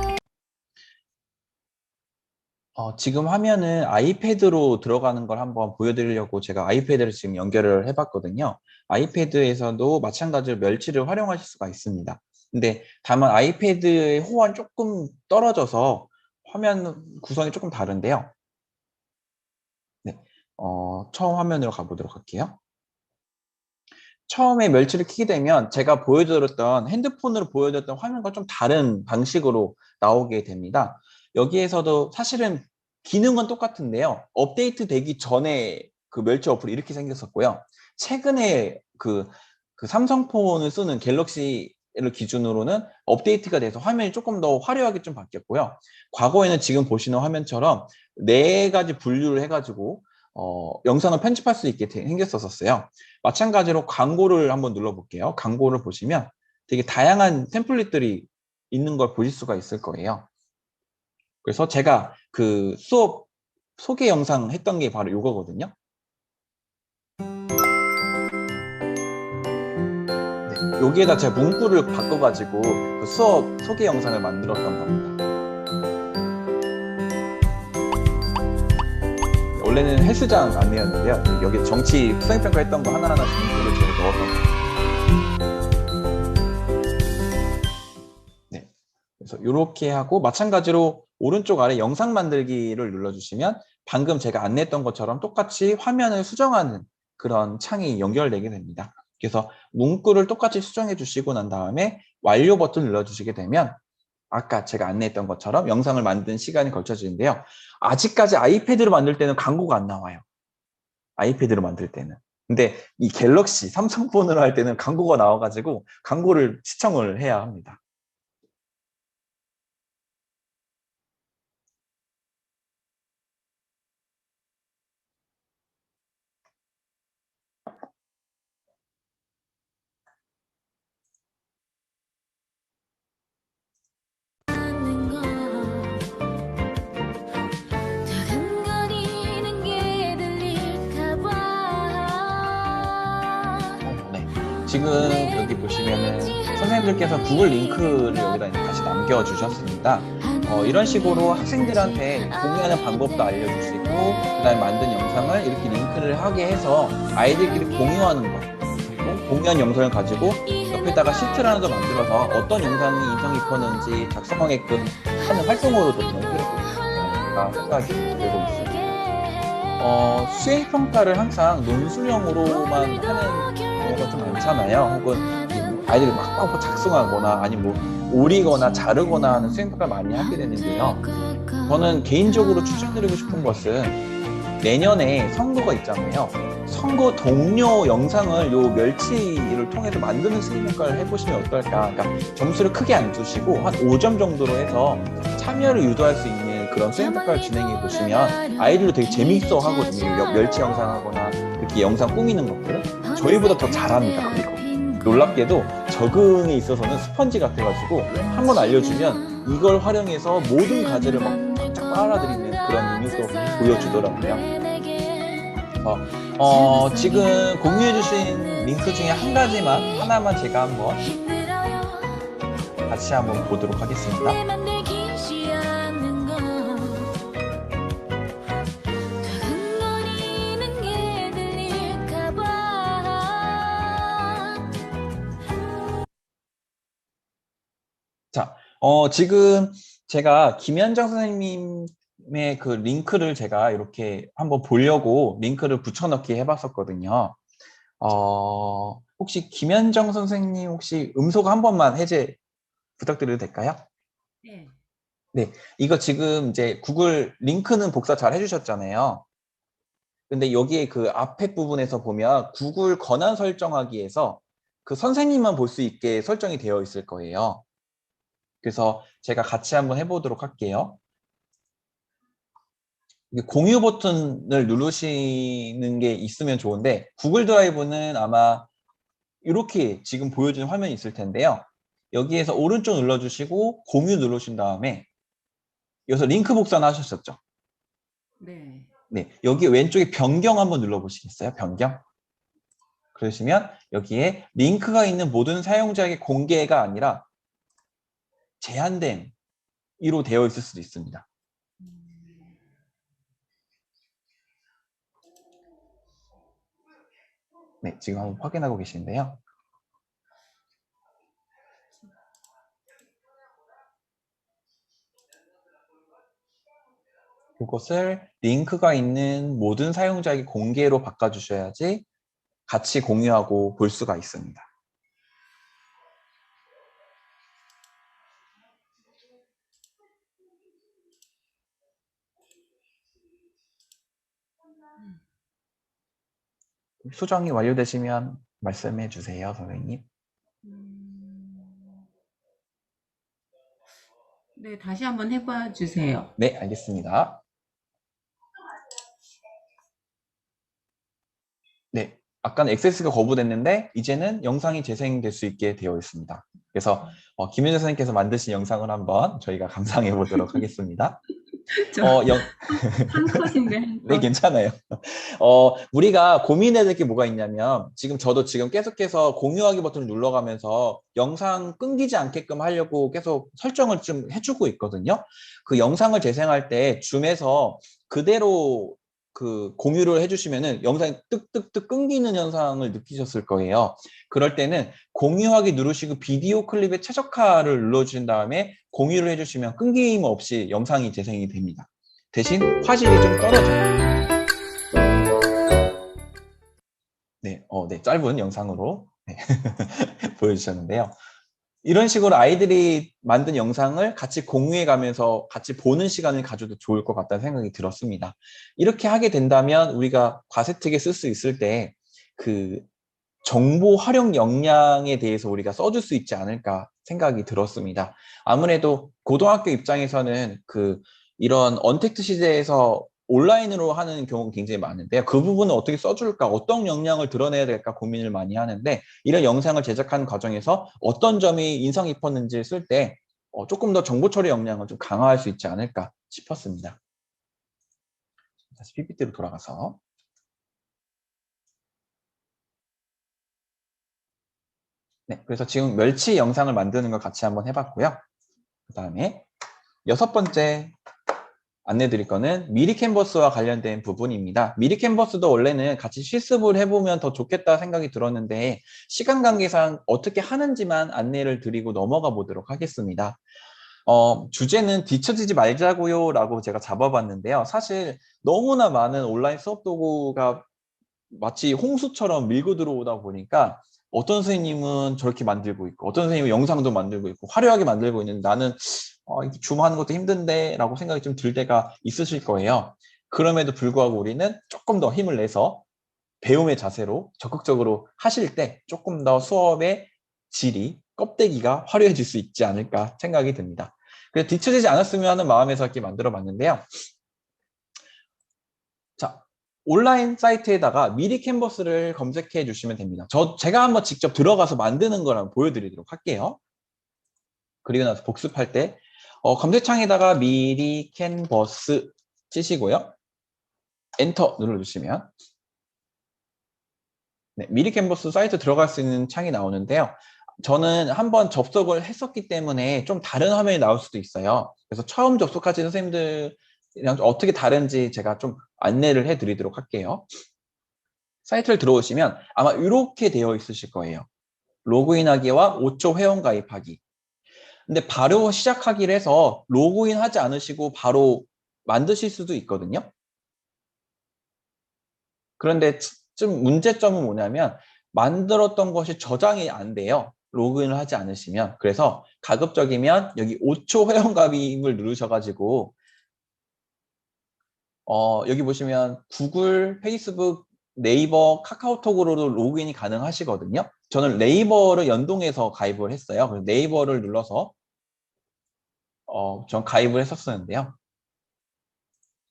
지금 화면은 아이패드로 들어가는 걸 한번 보여드리려고 제가 아이패드를 지금 연결을 해봤거든요. 아이패드에서도 마찬가지로 멸치를 활용하실 수가 있습니다. 근데 다만 아이패드의 호환 조금 떨어져서 화면 구성이 조금 다른데요. 네, 처음 화면으로 가보도록 할게요. 처음에 멸치를 키게 되면 제가 보여드렸던 핸드폰으로 보여드렸던 화면과 좀 다른 방식으로 나오게 됩니다. 여기에서도 사실은 기능은 똑같은데요. 업데이트 되기 전에 그 멸치 어플이 이렇게 생겼었고요. 최근에 그 삼성폰을 쓰는 갤럭시를 기준으로는 업데이트가 돼서 화면이 조금 더 화려하게 좀 바뀌었고요. 과거에는 지금 보시는 화면처럼 4가지 분류를 해가지고 영상을 편집할 수 있게 생겼었어요. 마찬가지로 광고를 한번 눌러볼게요. 광고를 보시면 되게 다양한 템플릿들이 있는 걸 보실 수가 있을 거예요. 그래서 제가 그 수업 소개 영상 했던 게 바로 이거거든요. 네, 여기에다 제가 문구를 바꿔가지고 그 수업 소개 영상을 만들었던 겁니다. 원래는 헬스장 안내였는데요. 여기 정치 수행평가 했던 거 하나하나씩 문구를 제가 넣었던 겁니다. 네, 그래서 이렇게 하고 마찬가지로 오른쪽 아래 영상 만들기를 눌러주시면 방금 제가 안내했던 것처럼 똑같이 화면을 수정하는 그런 창이 연결되게 됩니다. 그래서 문구를 똑같이 수정해 주시고 난 다음에 완료 버튼을 눌러주시게 되면 아까 제가 안내했던 것처럼 영상을 만드는 시간이 걸쳐지는데요. 아직까지 아이패드로 만들 때는 광고가 안 나와요. 아이패드로 만들 때는. 근데 이 갤럭시, 삼성폰으로 할 때는 광고가 나와가지고 광고를 시청을 해야 합니다. 않는 거 두근거리는 게 들릴까봐 네. 지금 여기 보시면은 선생님들께서 구글 링크를 여기다 이제 다시 남겨주셨습니다. 이런 식으로 학생들한테 공유하는 방법도 알려주시고, 그다음에 만든 영상을 이렇게 링크를 하게 해서 아이들끼리 공유하는 거, 그리고 공유한 영상을 가지고 옆에다가 시트를 하나 더 만들어서 어떤 영상이 인상 깊었는지 작성하게끔 하는 활동으로도 연구가 생각이 되고 있습니다. 수행평가를 항상 논술형으로만 하는 경우가 좀 많잖아요. 혹은 아이들이 막 작성하거나 아니면 뭐 오리거나 자르거나 하는 수행평가를 많이 하게 되는데요. 저는 개인적으로 추천드리고 싶은 것은 내년에 선거가 있잖아요. 선거 동료 영상을 요 멸치를 통해서 만드는 수행평가를 해보시면 어떨까. 그러니까 점수를 크게 안 두시고 한 5점 정도로 해서 참여를 유도할 수 있는 그런 수행평가를 진행해 보시면 아이들도 되게 재미있어 하거든요. 멸치 영상 하거나 이렇게 영상 꾸미는 것들은 저희보다 더 잘합니다. 그리고 놀랍게도 적응에 있어서는 스펀지 같아가지고 한번 알려주면 이걸 활용해서 모든 과제를 막 쫙 빨아들이는 그런 능력도 보여주더라고요. 지금 공유해주신 링크 중에 하나만 제가 한번 같이 한번 보도록 하겠습니다. 자, 지금 제가 김현정 선생님의 그 링크를 제가 이렇게 한번 보려고 링크를 붙여넣기 해봤었거든요. 혹시 김현정 선생님 혹시 음소 한 번만 해제 부탁드려도 될까요? 네. 네, 이거 지금 이제 구글 링크는 복사 잘 해주셨잖아요. 근데 여기에 그 앞에 부분에서 보면 구글 권한 설정하기에서 그 선생님만 볼 수 있게 설정이 되어 있을 거예요. 그래서 제가 같이 한번 해보도록 할게요. 공유 버튼을 누르시는 게 있으면 좋은데 구글 드라이브는 아마 이렇게 지금 보여주는 화면이 있을 텐데요. 여기에서 오른쪽 눌러주시고 공유 누르신 다음에 여기서 링크 복사는 하셨었죠? 네. 네, 여기 왼쪽에 변경 한번 눌러보시겠어요? 변경. 그러시면 여기에 링크가 있는 모든 사용자에게 공개가 아니라 제한된 이로 되어 있을 수도 있습니다. 네, 지금 한번 확인하고 계신데요. 이것을 링크가 있는 모든 사용자에게 공개로 바꿔주셔야지 같이 공유하고 볼 수가 있습니다. 수정이 완료되시면 말씀해 주세요, 선생님. 네, 다시 한번 해봐 주세요. 네, 알겠습니다. 네, 아까는 액세스가 거부됐는데 이제는 영상이 재생될 수 있게 되어 있습니다. 그래서 김현정 선생님께서 만드신 영상을 한번 저희가 감상해 보도록 하겠습니다. 한 컷인데 한 컷. 네, 괜찮아요. 우리가 고민해야 될 게 뭐가 있냐면 저도 지금 계속해서 공유하기 버튼을 눌러가면서 영상 끊기지 않게끔 하려고 계속 설정을 좀 해주고 있거든요. 그 영상을 재생할 때 줌에서 그대로 그 공유를 해주시면은 영상이 뜩뜩뜩 끊기는 현상을 느끼셨을 거예요. 그럴 때는 공유하기 누르시고 비디오 클립의 최적화를 눌러주신 다음에 공유를 해주시면 끊김 없이 영상이 재생이 됩니다. 대신 화질이 좀 떨어져요. 네, 네, 짧은 영상으로 네, 보여주셨는데요. 이런 식으로 아이들이 만든 영상을 같이 공유해 가면서 같이 보는 시간을 가져도 좋을 것 같다는 생각이 들었습니다. 이렇게 하게 된다면 우리가 과세특에 쓸 수 있을 때 그 정보 활용 역량에 대해서 우리가 써줄 수 있지 않을까 생각이 들었습니다. 아무래도 고등학교 입장에서는 이런 언택트 시대에서 온라인으로 하는 경우가 굉장히 많은데요. 그 부분을 어떻게 써줄까, 어떤 역량을 드러내야 될까 고민을 많이 하는데, 이런 영상을 제작하는 과정에서 어떤 점이 인상 깊었는지 쓸 때 조금 더 정보 처리 역량을 좀 강화할 수 있지 않을까 싶었습니다. 다시 PPT로 돌아가서. 네, 그래서 지금 멸치 영상을 만드는 걸 같이 한번 해봤고요. 그 다음에 6번째 안내 드릴 거는 미리 캔버스와 관련된 부분입니다. 미리 캔버스도 원래는 같이 실습을 해보면 더 좋겠다 생각이 들었는데 시간 관계상 어떻게 하는지만 안내를 드리고 넘어가 보도록 하겠습니다. 주제는 뒤처지지 말자고요 라고 제가 잡아봤는데요. 사실 너무나 많은 온라인 수업 도구가 마치 홍수처럼 밀고 들어오다 보니까 어떤 선생님은 저렇게 만들고 있고 어떤 선생님은 영상도 만들고 있고 화려하게 만들고 있는데 나는 이렇게 줌하는 것도 힘든데 라고 생각이 좀 들 때가 있으실 거예요. 그럼에도 불구하고 우리는 조금 더 힘을 내서 배움의 자세로 적극적으로 하실 때 조금 더 수업의 질이 껍데기가 화려해질 수 있지 않을까 생각이 듭니다. 그래서 뒤처지지 않았으면 하는 마음에서 이렇게 만들어 봤는데요. 자, 온라인 사이트에다가 미리 캔버스를 검색해 주시면 됩니다. 제가 한번 직접 들어가서 만드는 걸 한번 보여드리도록 할게요. 그리고 나서 복습할 때 검색창에다가 미리 캔버스 치시고요. 엔터 눌러주시면 네, 미리 캔버스 사이트 들어갈 수 있는 창이 나오는데요. 저는 한번 접속을 했었기 때문에 좀 다른 화면이 나올 수도 있어요. 그래서 처음 접속하신 선생님들이랑 어떻게 다른지 제가 좀 안내를 해드리도록 할게요. 사이트를 들어오시면 아마 이렇게 되어 있으실 거예요. 로그인하기와 5초 회원 가입하기. 근데 바로 시작하기를 해서 로그인 하지 않으시고 바로 만드실 수도 있거든요. 그런데 좀 문제점은 뭐냐면 만들었던 것이 저장이 안 돼요. 로그인을 하지 않으시면. 그래서 가급적이면 여기 5초 회원 가입을 누르셔가지고 여기 보시면 구글, 페이스북, 네이버, 카카오톡으로도 로그인이 가능하시거든요. 저는 네이버를 연동해서 가입을 했어요. 그래서 네이버를 눌러서 전 가입을 했었는데요.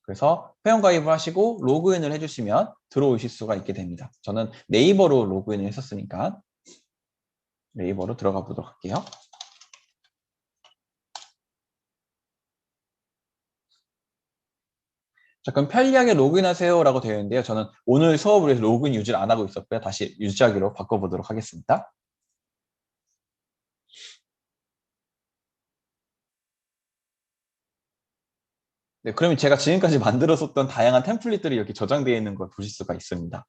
그래서 회원 가입을 하시고 로그인을 해주시면 들어오실 수가 있게 됩니다. 저는 네이버로 로그인을 했었으니까 네이버로 들어가 보도록 할게요. 자, 그럼 편리하게 로그인하세요 라고 되어 있는데요. 저는 오늘 수업을 위해서 로그인 유지를 안 하고 있었고요. 다시 유지하기로 바꿔보도록 하겠습니다. 네, 그러면 제가 지금까지 만들었었던 다양한 템플릿들이 이렇게 저장되어 있는 걸 보실 수가 있습니다.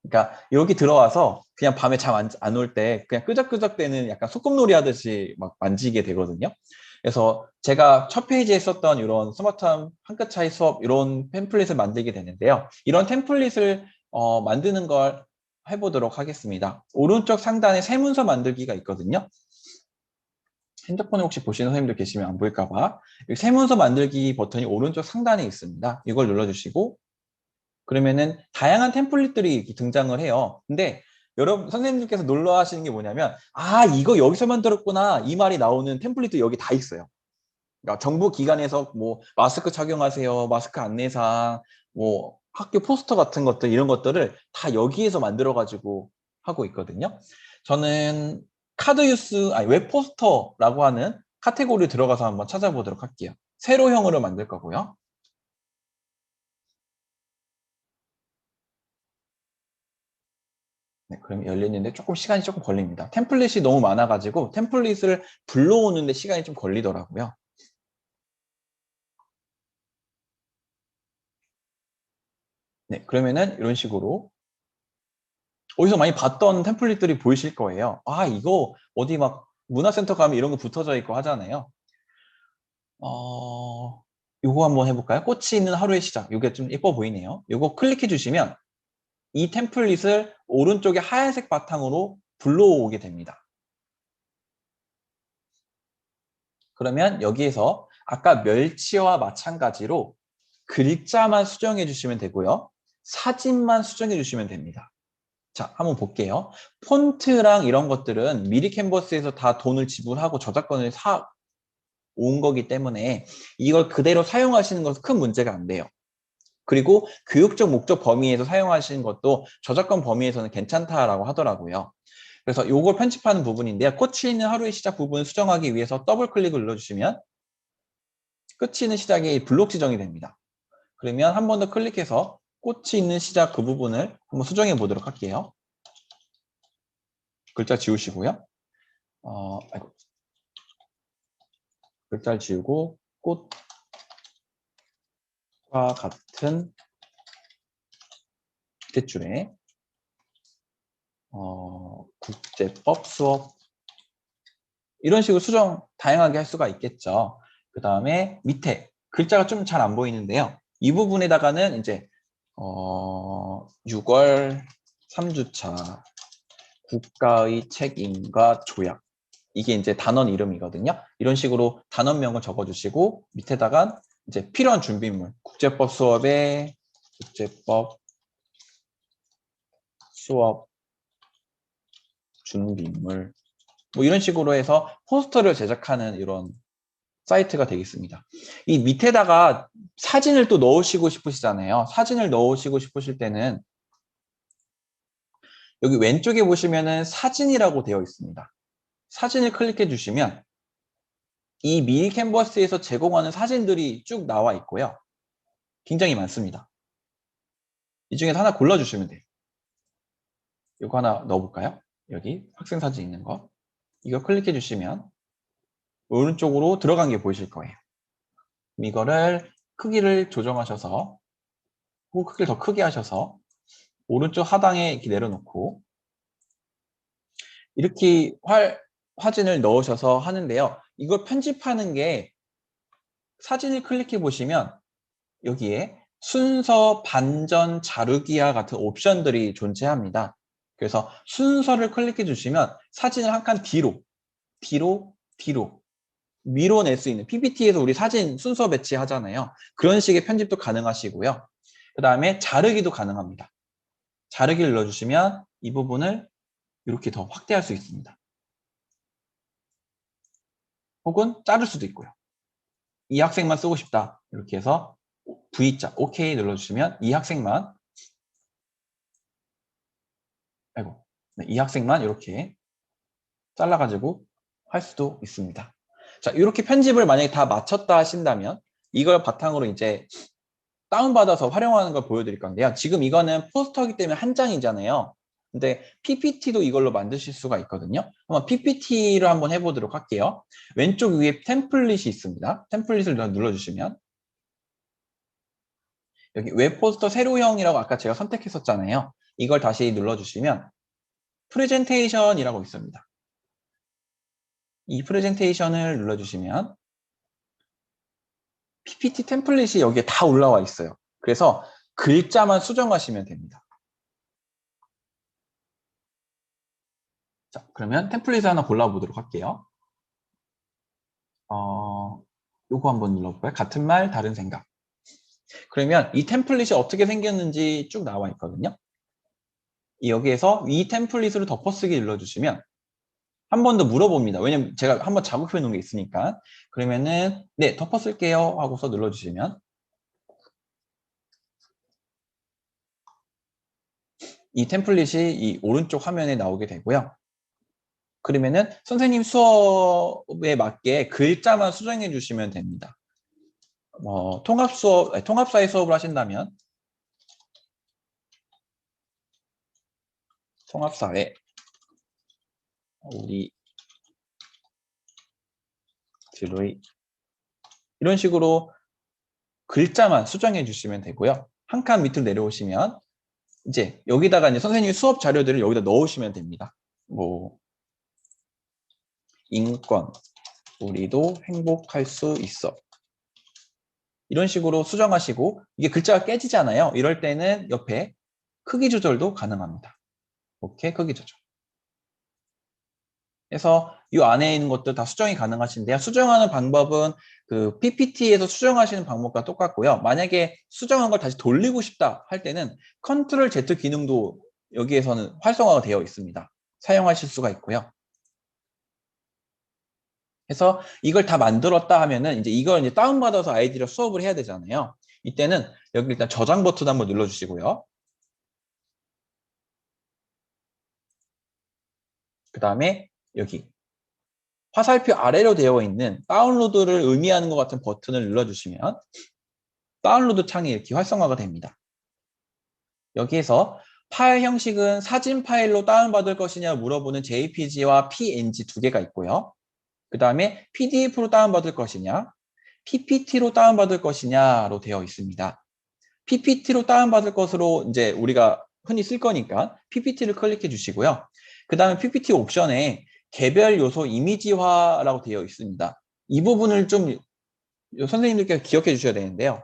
그러니까 여기 들어와서 그냥 밤에 잠 안 올 때 그냥 끄적끄적대는 약간 소꿉놀이 하듯이 막 만지게 되거든요. 그래서 제가 첫 페이지에 썼던 이런 스마트한 한 끗 차이 수업 이런 템플릿을 만들게 되는데요. 이런 템플릿을 만드는 걸 해보도록 하겠습니다. 오른쪽 상단에 새 문서 만들기가 있거든요. 핸드폰에 혹시 보시는 선생님들 계시면 안 보일까봐 새 문서 만들기 버튼이 오른쪽 상단에 있습니다. 이걸 눌러주시고 그러면은 다양한 템플릿들이 이렇게 등장을 해요. 근데 여러분 선생님들께서 놀라 하시는 게 뭐냐면 이거 여기서 만들었구나 이 말이 나오는 템플릿도 여기 다 있어요. 그러니까 정부 기관에서 뭐 마스크 착용하세요, 마스크 안내사항, 뭐 학교 포스터 같은 것들 이런 것들을 다 여기에서 만들어 가지고 하고 있거든요. 저는 웹 포스터라고 하는 카테고리 들어가서 한번 찾아보도록 할게요. 세로형으로 만들 거고요. 네, 그럼 열리는데 시간이 조금 걸립니다. 템플릿이 너무 많아가지고 템플릿을 불러오는데 시간이 좀 걸리더라고요. 네, 그러면은 이런 식으로 어디서 많이 봤던 템플릿들이 보이실 거예요. 이거 어디 막 문화센터 가면 이런 거 붙어져 있고 하잖아요. 요거 한번 해볼까요? 꽃이 있는 하루의 시작. 이게 좀 예뻐 보이네요. 요거 클릭해 주시면 이 템플릿을 오른쪽에 하얀색 바탕으로 불러오게 됩니다. 그러면 여기에서 아까 멸치와 마찬가지로 글자만 수정해 주시면 되고요. 사진만 수정해 주시면 됩니다. 자, 한번 볼게요. 폰트랑 이런 것들은 미리 캔버스에서 다 돈을 지불하고 저작권을 사 온 거기 때문에 이걸 그대로 사용하시는 것은 큰 문제가 안 돼요. 그리고 교육적 목적 범위에서 사용하시는 것도 저작권 범위에서는 괜찮다라고 하더라고요. 그래서 이걸 편집하는 부분인데요. 꽃이 있는 하루의 시작 부분을 수정하기 위해서 더블 클릭을 눌러주시면 끝이 있는 시작이 블록 지정이 됩니다. 그러면 한 번 더 클릭해서 꽃이 있는 시작 그 부분을 한번 수정해 보도록 할게요. 글자 지우시고요. 아이고. 글자를 지우고 꽃과 같은 밑에 줄에 국제법 수업 이런 식으로 수정 다양하게 할 수가 있겠죠. 그 다음에 밑에 글자가 좀 잘 안 보이는데요. 이 부분에다가는 이제 6월 3주차 국가의 책임과 조약 이게 이제 단원 이름이거든요. 이런 식으로 단원명을 적어주시고 밑에다가 이제 필요한 준비물 국제법 수업에 국제법 수업 준비물 뭐 이런 식으로 해서 포스터를 제작하는 이런 사이트가 되겠습니다. 이 밑에다가 사진을 또 넣으시고 싶으시잖아요. 사진을 넣으시고 싶으실 때는 여기 왼쪽에 보시면은 사진이라고 되어 있습니다. 사진을 클릭해 주시면 이 미리 캔버스에서 제공하는 사진들이 쭉 나와 있고요. 굉장히 많습니다. 이 중에서 하나 골라주시면 돼요. 이거 하나 넣어볼까요? 여기 학생 사진 있는 거. 이거 클릭해 주시면 오른쪽으로 들어간 게 보이실 거예요. 이거를 크기를 조정하셔서 혹은 크기를 더 크게 하셔서 오른쪽 하단에 이렇게 내려놓고 이렇게 사진을 넣으셔서 하는데요. 이걸 편집하는 게 사진을 클릭해 보시면 여기에 순서, 반전, 자르기와 같은 옵션들이 존재합니다. 그래서 순서를 클릭해 주시면 사진을 한 칸 뒤로 위로 낼 수 있는 PPT에서 우리 사진 순서 배치하잖아요. 그런 식의 편집도 가능하시고요. 그 다음에 자르기도 가능합니다. 자르기를 눌러주시면 이 부분을 이렇게 더 확대할 수 있습니다. 혹은 자를 수도 있고요. 이 학생만 쓰고 싶다. 이렇게 해서 V자, OK 눌러주시면 이 학생만 이 학생만 이렇게 잘라가지고 할 수도 있습니다. 자, 이렇게 편집을 만약에 다 마쳤다 하신다면 이걸 바탕으로 이제 다운받아서 활용하는 걸 보여드릴 건데요. 지금 이거는 포스터이기 때문에 한 장이잖아요. 근데 PPT도 이걸로 만드실 수가 있거든요. 한번 PPT를 한번 해보도록 할게요. 왼쪽 위에 템플릿이 있습니다. 템플릿을 눌러주시면 여기 웹 포스터 세로형이라고 아까 제가 선택했었잖아요. 이걸 다시 눌러주시면 프레젠테이션이라고 있습니다. 이 프레젠테이션을 눌러주시면 PPT 템플릿이 여기에 다 올라와 있어요. 그래서 글자만 수정하시면 됩니다. 자, 그러면 템플릿을 하나 골라보도록 할게요. 요거 한번 눌러볼까요? 같은 말, 다른 생각. 그러면 이 템플릿이 어떻게 생겼는지 쭉 나와 있거든요. 여기에서 이 템플릿으로 덮어쓰기 눌러주시면 한 번 더 물어봅니다. 왜냐면 제가 한번 자국해 놓은 게 있으니까. 그러면은 네, 덮어쓸게요 하고서 눌러주시면 이 템플릿이 이 오른쪽 화면에 나오게 되고요. 그러면은 선생님 수업에 맞게 글자만 수정해 주시면 됩니다. 통합사회 수업을 하신다면 통합사회 우리 들의 이런 식으로 글자만 수정해 주시면 되고요. 한 칸 밑으로 내려오시면 이제 여기다가 이제 선생님 수업 자료들을 여기다 넣으시면 됩니다. 뭐 인권 우리도 행복할 수 있어 이런 식으로 수정하시고 이게 글자가 깨지잖아요. 이럴 때는 옆에 크기 조절도 가능합니다. 이렇게 크기 조절. 그래서 이 안에 있는 것들 다 수정이 가능하신데요. 수정하는 방법은 그 PPT에서 수정하시는 방법과 똑같고요. 만약에 수정한 걸 다시 돌리고 싶다 할 때는 컨트롤 Z 기능도 여기에서는 활성화가 되어 있습니다. 사용하실 수가 있고요. 그래서 이걸 다 만들었다 하면은 이제 이걸 이제 다운받아서 아이디로 수업을 해야 되잖아요. 이때는 여기 일단 저장 버튼 한번 눌러주시고요. 그 다음에 여기 화살표 아래로 되어 있는 다운로드를 의미하는 것 같은 버튼을 눌러주시면 다운로드 창이 이렇게 활성화가 됩니다. 여기에서 파일 형식은 사진 파일로 다운받을 것이냐 물어보는 JPG와 PNG 두 개가 있고요. 그 다음에 PDF로 다운받을 것이냐, PPT로 다운받을 것이냐로 되어 있습니다. PPT로 다운받을 것으로 이제 우리가 흔히 쓸 거니까 PPT를 클릭해 주시고요. 그 다음에 PPT 옵션에 개별 요소 이미지화라고 되어 있습니다. 이 부분을 좀 선생님들께서 기억해 주셔야 되는데요.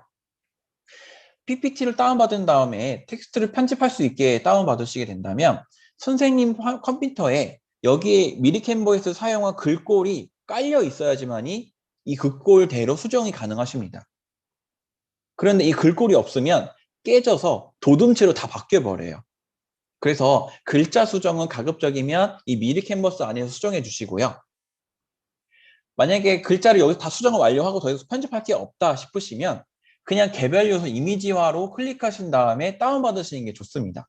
PPT를 다운받은 다음에 텍스트를 편집할 수 있게 다운받으시게 된다면 선생님 컴퓨터에 여기에 미리 캔버에서 사용한 글꼴이 깔려 있어야지만이 이 글꼴대로 수정이 가능하십니다. 그런데 이 글꼴이 없으면 깨져서 도둠체로 다 바뀌어 버려요. 그래서 글자 수정은 가급적이면 이 미리 캔버스 안에서 수정해 주시고요. 만약에 글자를 여기서 다 수정을 완료하고 더 이상 편집할 게 없다 싶으시면 그냥 개별 요소 이미지화로 클릭하신 다음에 다운받으시는 게 좋습니다.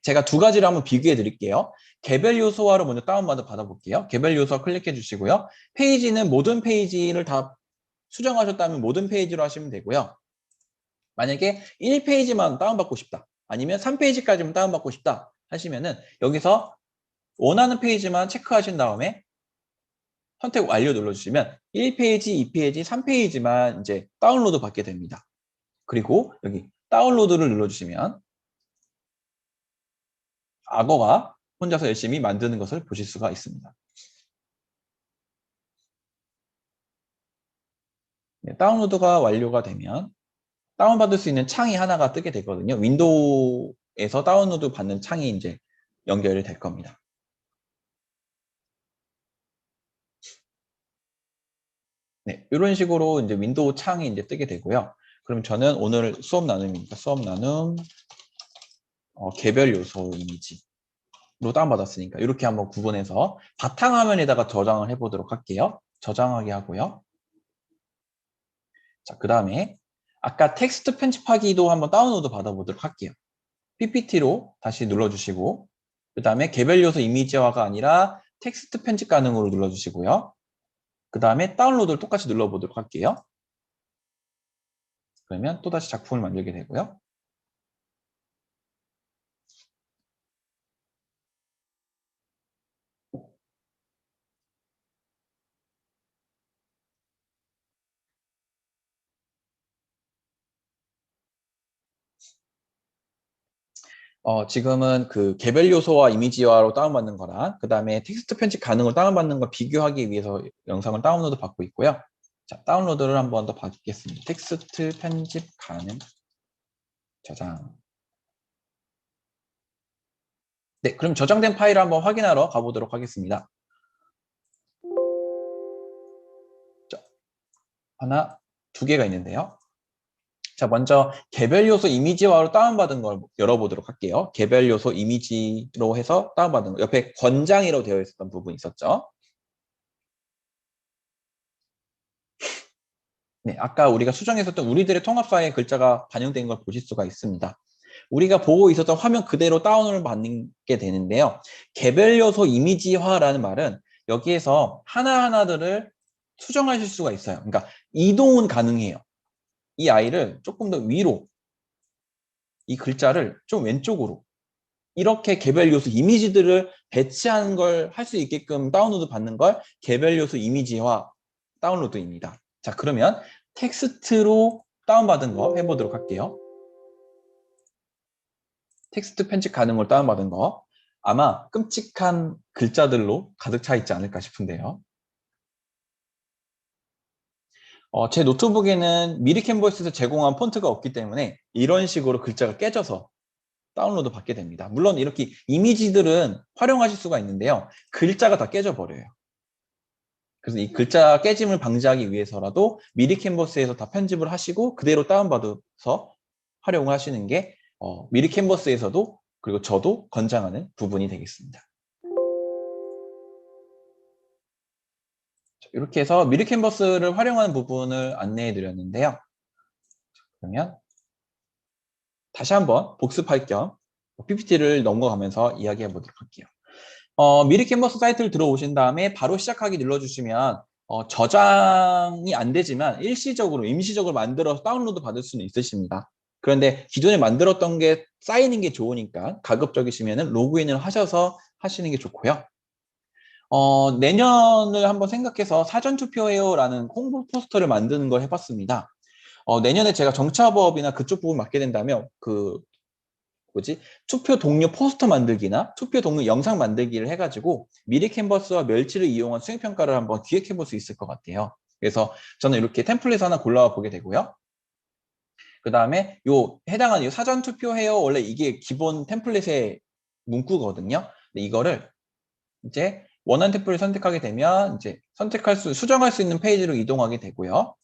제가 두 가지를 한번 비교해 드릴게요. 개별 요소화로 먼저 받아볼게요. 개별 요소화 클릭해 주시고요. 페이지는 모든 페이지를 다 수정하셨다면 모든 페이지로 하시면 되고요. 만약에 1페이지만 다운받고 싶다. 아니면 3페이지까지만 다운받고 싶다 하시면은 여기서 원하는 페이지만 체크하신 다음에 선택 완료 눌러주시면 1페이지, 2페이지, 3페이지만 이제 다운로드 받게 됩니다. 그리고 여기 다운로드를 눌러주시면 악어가 혼자서 열심히 만드는 것을 보실 수가 있습니다. 네, 다운로드가 완료가 되면 다운받을 수 있는 창이 하나가 뜨게 되거든요. 윈도우에서 다운로드 받는 창이 이제 연결이 될 겁니다. 네, 이런 식으로 이제 윈도우 창이 이제 뜨게 되고요. 그럼 저는 오늘 수업 나눔이니까 수업 나눔 개별 요소 이미지로 다운받았으니까 이렇게 한번 구분해서 바탕화면에다가 저장을 해보도록 할게요. 저장하게 하고요. 자, 그 다음에 아까 텍스트 편집하기도 한번 다운로드 받아보도록 할게요. PPT로 다시 눌러주시고 그 다음에 개별 요소 이미지화가 아니라 텍스트 편집 가능으로 눌러주시고요. 그 다음에 다운로드를 똑같이 눌러보도록 할게요. 그러면 또다시 작품을 만들게 되고요. 지금은 그 개별 요소와 이미지화로 다운받는 거랑 그 다음에 텍스트 편집 가능으로 다운받는 걸 비교하기 위해서 영상을 다운로드 받고 있고요. 자, 다운로드를 한 번 더 받겠습니다. 텍스트 편집 가능 저장. 네, 그럼 저장된 파일을 한번 확인하러 가보도록 하겠습니다. 자, 하나, 두 개가 있는데요. 자, 먼저 개별 요소 이미지화로 다운받은 걸 열어보도록 할게요. 개별 요소 이미지로 해서 다운받은 거. 옆에 권장이라고 되어 있었던 부분 있었죠. 네, 아까 우리가 수정했었던 우리들의 통합 파일에 글자가 반영된 걸 보실 수가 있습니다. 우리가 보고 있었던 화면 그대로 다운을 받는 게 되는데요. 개별 요소 이미지화라는 말은 여기에서 하나하나들을 수정하실 수가 있어요. 그러니까 이동은 가능해요. 이 아이를 조금 더 위로, 이 글자를 좀 왼쪽으로 이렇게 개별 요소 이미지들을 배치하는 걸 할 수 있게끔 다운로드 받는 걸 개별 요소 이미지화 다운로드입니다. 자, 그러면 텍스트로 다운받은 거 해보도록 할게요. 텍스트 편집 가능으로 다운받은 거 아마 끔찍한 글자들로 가득 차 있지 않을까 싶은데요. 제 노트북에는 미리 캔버스에서 제공한 폰트가 없기 때문에 이런 식으로 글자가 깨져서 다운로드 받게 됩니다. 물론 이렇게 이미지들은 활용하실 수가 있는데요. 글자가 다 깨져버려요. 그래서 이 글자 깨짐을 방지하기 위해서라도 미리 캔버스에서 다 편집을 하시고 그대로 다운받아서 활용을 하시는 게 미리 캔버스에서도 그리고 저도 권장하는 부분이 되겠습니다. 이렇게 해서 미리 캔버스를 활용하는 부분을 안내해 드렸는데요. 그러면 다시 한번 복습할 겸 PPT를 넘어가면서 이야기해 보도록 할게요. 미리 캔버스 사이트를 들어오신 다음에 바로 시작하기 눌러주시면 저장이 안 되지만 일시적으로 임시적으로 만들어서 다운로드 받을 수는 있으십니다. 그런데 기존에 만들었던 게 쌓이는 게 좋으니까 가급적이시면 로그인을 하셔서 하시는 게 좋고요. 내년을 한번 생각해서 사전투표해요라는 홍보 포스터를 만드는 걸 해봤습니다. 내년에 제가 정치화법이나 그쪽 부분 맡게 된다면 투표 동료 포스터 만들기나 투표 동료 영상 만들기를 해가지고 미리 캔버스와 멸치를 이용한 수행평가를 한번 기획해 볼 수 있을 것 같아요. 그래서 저는 이렇게 템플릿 하나 골라와 보게 되고요. 그 다음에 해당하는 사전 투표해요. 원래 이게 기본 템플릿의 문구거든요. 근데 이거를 이제 원하는 템플릿 선택하게 되면 이제 수정할 수 있는 페이지로 이동하게 되고요.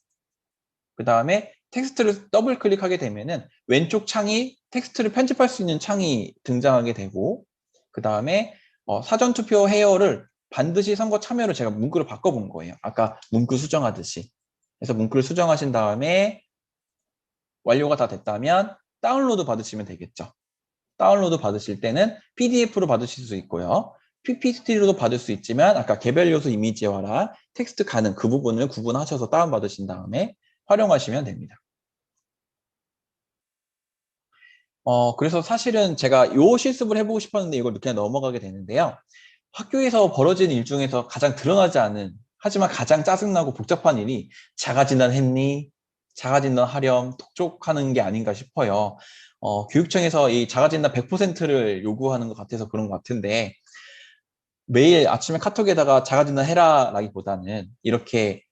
그 다음에 텍스트를 더블 클릭하게 되면은 왼쪽 창이 텍스트를 편집할 수 있는 창이 등장하게 되고, 그 다음에 사전 투표 해요를 반드시 선거 참여로 제가 문구를 바꿔본 거예요. 아까 문구 수정하듯이. 그래서 문구를 수정하신 다음에 완료가 다 됐다면 다운로드 받으시면 되겠죠. 다운로드 받으실 때는 PDF로 받으실 수 있고요. PPT로도 받을 수 있지만 아까 개별 요소 이미지화랑 텍스트 가능 그 부분을 구분하셔서 다운받으신 다음에 활용하시면 됩니다. 그래서 사실은 제가 요 실습을 해보고 싶었는데 이걸 그냥 넘어가게 되는데요. 학교에서 벌어지는 일 중에서 가장 드러나지 않은, 하지만 가장 짜증나고 복잡한 일이 자가진단 했니? 자가진단 하렴, 톡촉하는 게 아닌가 싶어요. 교육청에서 이 자가진단 100%를 요구하는 것 같아서 그런 것 같은데, 매일 아침에 카톡에다가 자가진단 해라 라기보다는 이렇게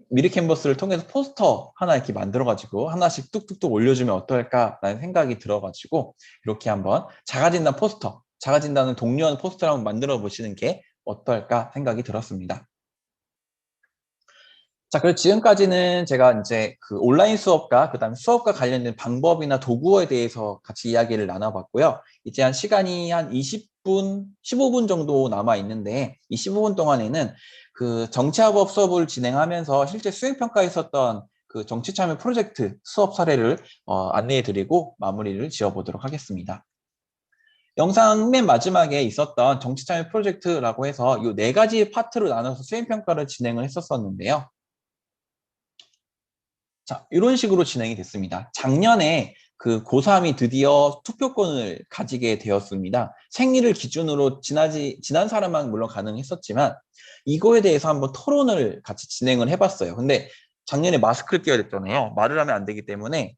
미리 캔버스를 통해서 포스터 하나 이렇게 만들어가지고 하나씩 뚝뚝뚝 올려주면 어떨까라는 생각이 들어가지고 이렇게 한번 자가진단 포스터, 자가진단을 독려하는 포스터를 한번 만들어 보시는 게 어떨까 생각이 들었습니다. 자, 그래서 지금까지는 제가 이제 그 온라인 수업과 그다음에 수업과 관련된 방법이나 도구에 대해서 같이 이야기를 나눠봤고요. 이제 시간이 한 20분, 15분 정도 남아 있는데 이 15분 동안에는 그 정치화법 수업을 진행하면서 실제 수행평가했었던 그 정치참여 프로젝트 수업 사례를 안내해드리고 마무리를 지어보도록 하겠습니다. 영상 맨 마지막에 있었던 정치참여 프로젝트라고 해서 이 4가지 파트로 나눠서 수행평가를 진행을 했었는데요. 자, 이런 식으로 진행이 됐습니다. 작년에 그 고3이 드디어 투표권을 가지게 되었습니다. 생일을 기준으로 지난 사람만 물론 가능했었지만 이거에 대해서 한번 토론을 같이 진행을 해봤어요. 근데 작년에 마스크를 껴야 됐잖아요. 말을 하면 안 되기 때문에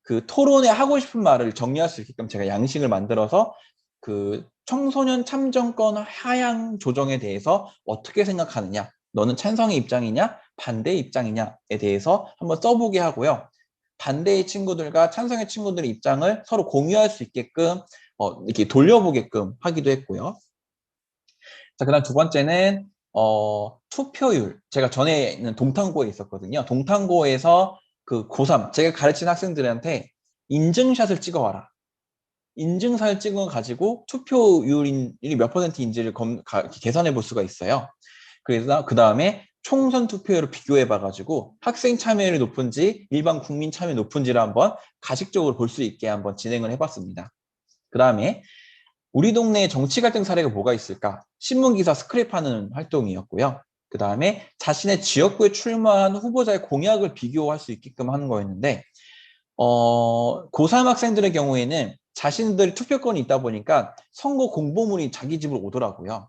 그 토론에 하고 싶은 말을 정리할 수 있게끔 제가 양식을 만들어서 그 청소년 참정권 하향 조정에 대해서 어떻게 생각하느냐, 너는 찬성의 입장이냐 반대의 입장이냐에 대해서 한번 써보게 하고요. 반대의 친구들과 찬성의 친구들의 입장을 서로 공유할 수 있게끔 이렇게 돌려보게끔 하기도 했고요. 자, 그다음 두 번째는 투표율. 제가 전에는 동탄고에 있었거든요. 동탄고에서 그 고3 제가 가르친 학생들한테 인증샷을 찍어와라. 인증샷을 찍어 가지고 투표율이 몇 %인지를 계산해 볼 수가 있어요. 그래서 그 다음에 총선 투표율을 비교해 봐가지고 학생 참여율이 높은지 일반 국민 참여율이 높은지를 한번 가식적으로 볼 수 있게 한번 진행을 해봤습니다. 그 다음에 우리 동네에 정치 갈등 사례가 뭐가 있을까? 신문기사 스크랩하는 활동이었고요. 그 다음에 자신의 지역구에 출마한 후보자의 공약을 비교할 수 있게끔 하는 거였는데 고3 학생들의 경우에는 자신들이 투표권이 있다 보니까 선거 공보물이 자기 집으로 오더라고요.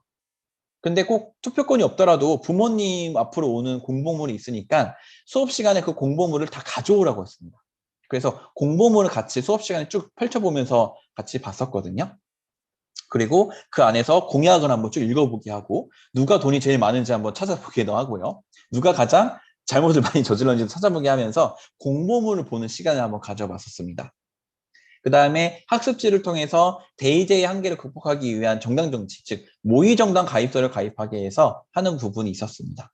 근데 꼭 투표권이 없더라도 부모님 앞으로 오는 공보물이 있으니까 수업 시간에 그 공보물을 다 가져오라고 했습니다. 그래서 공보물을 같이 수업 시간에 쭉 펼쳐보면서 같이 봤었거든요. 그리고 그 안에서 공약을 한번 쭉 읽어보게 하고 누가 돈이 제일 많은지 한번 찾아보기도 하고요. 누가 가장 잘못을 많이 저질렀는지 찾아보게 하면서 공보물을 보는 시간을 한번 가져봤었습니다. 그 다음에 학습지를 통해서 대의제의 한계를 극복하기 위한 정당 정치, 즉 모의정당 가입서를 가입하기 위해서 하는 부분이 있었습니다.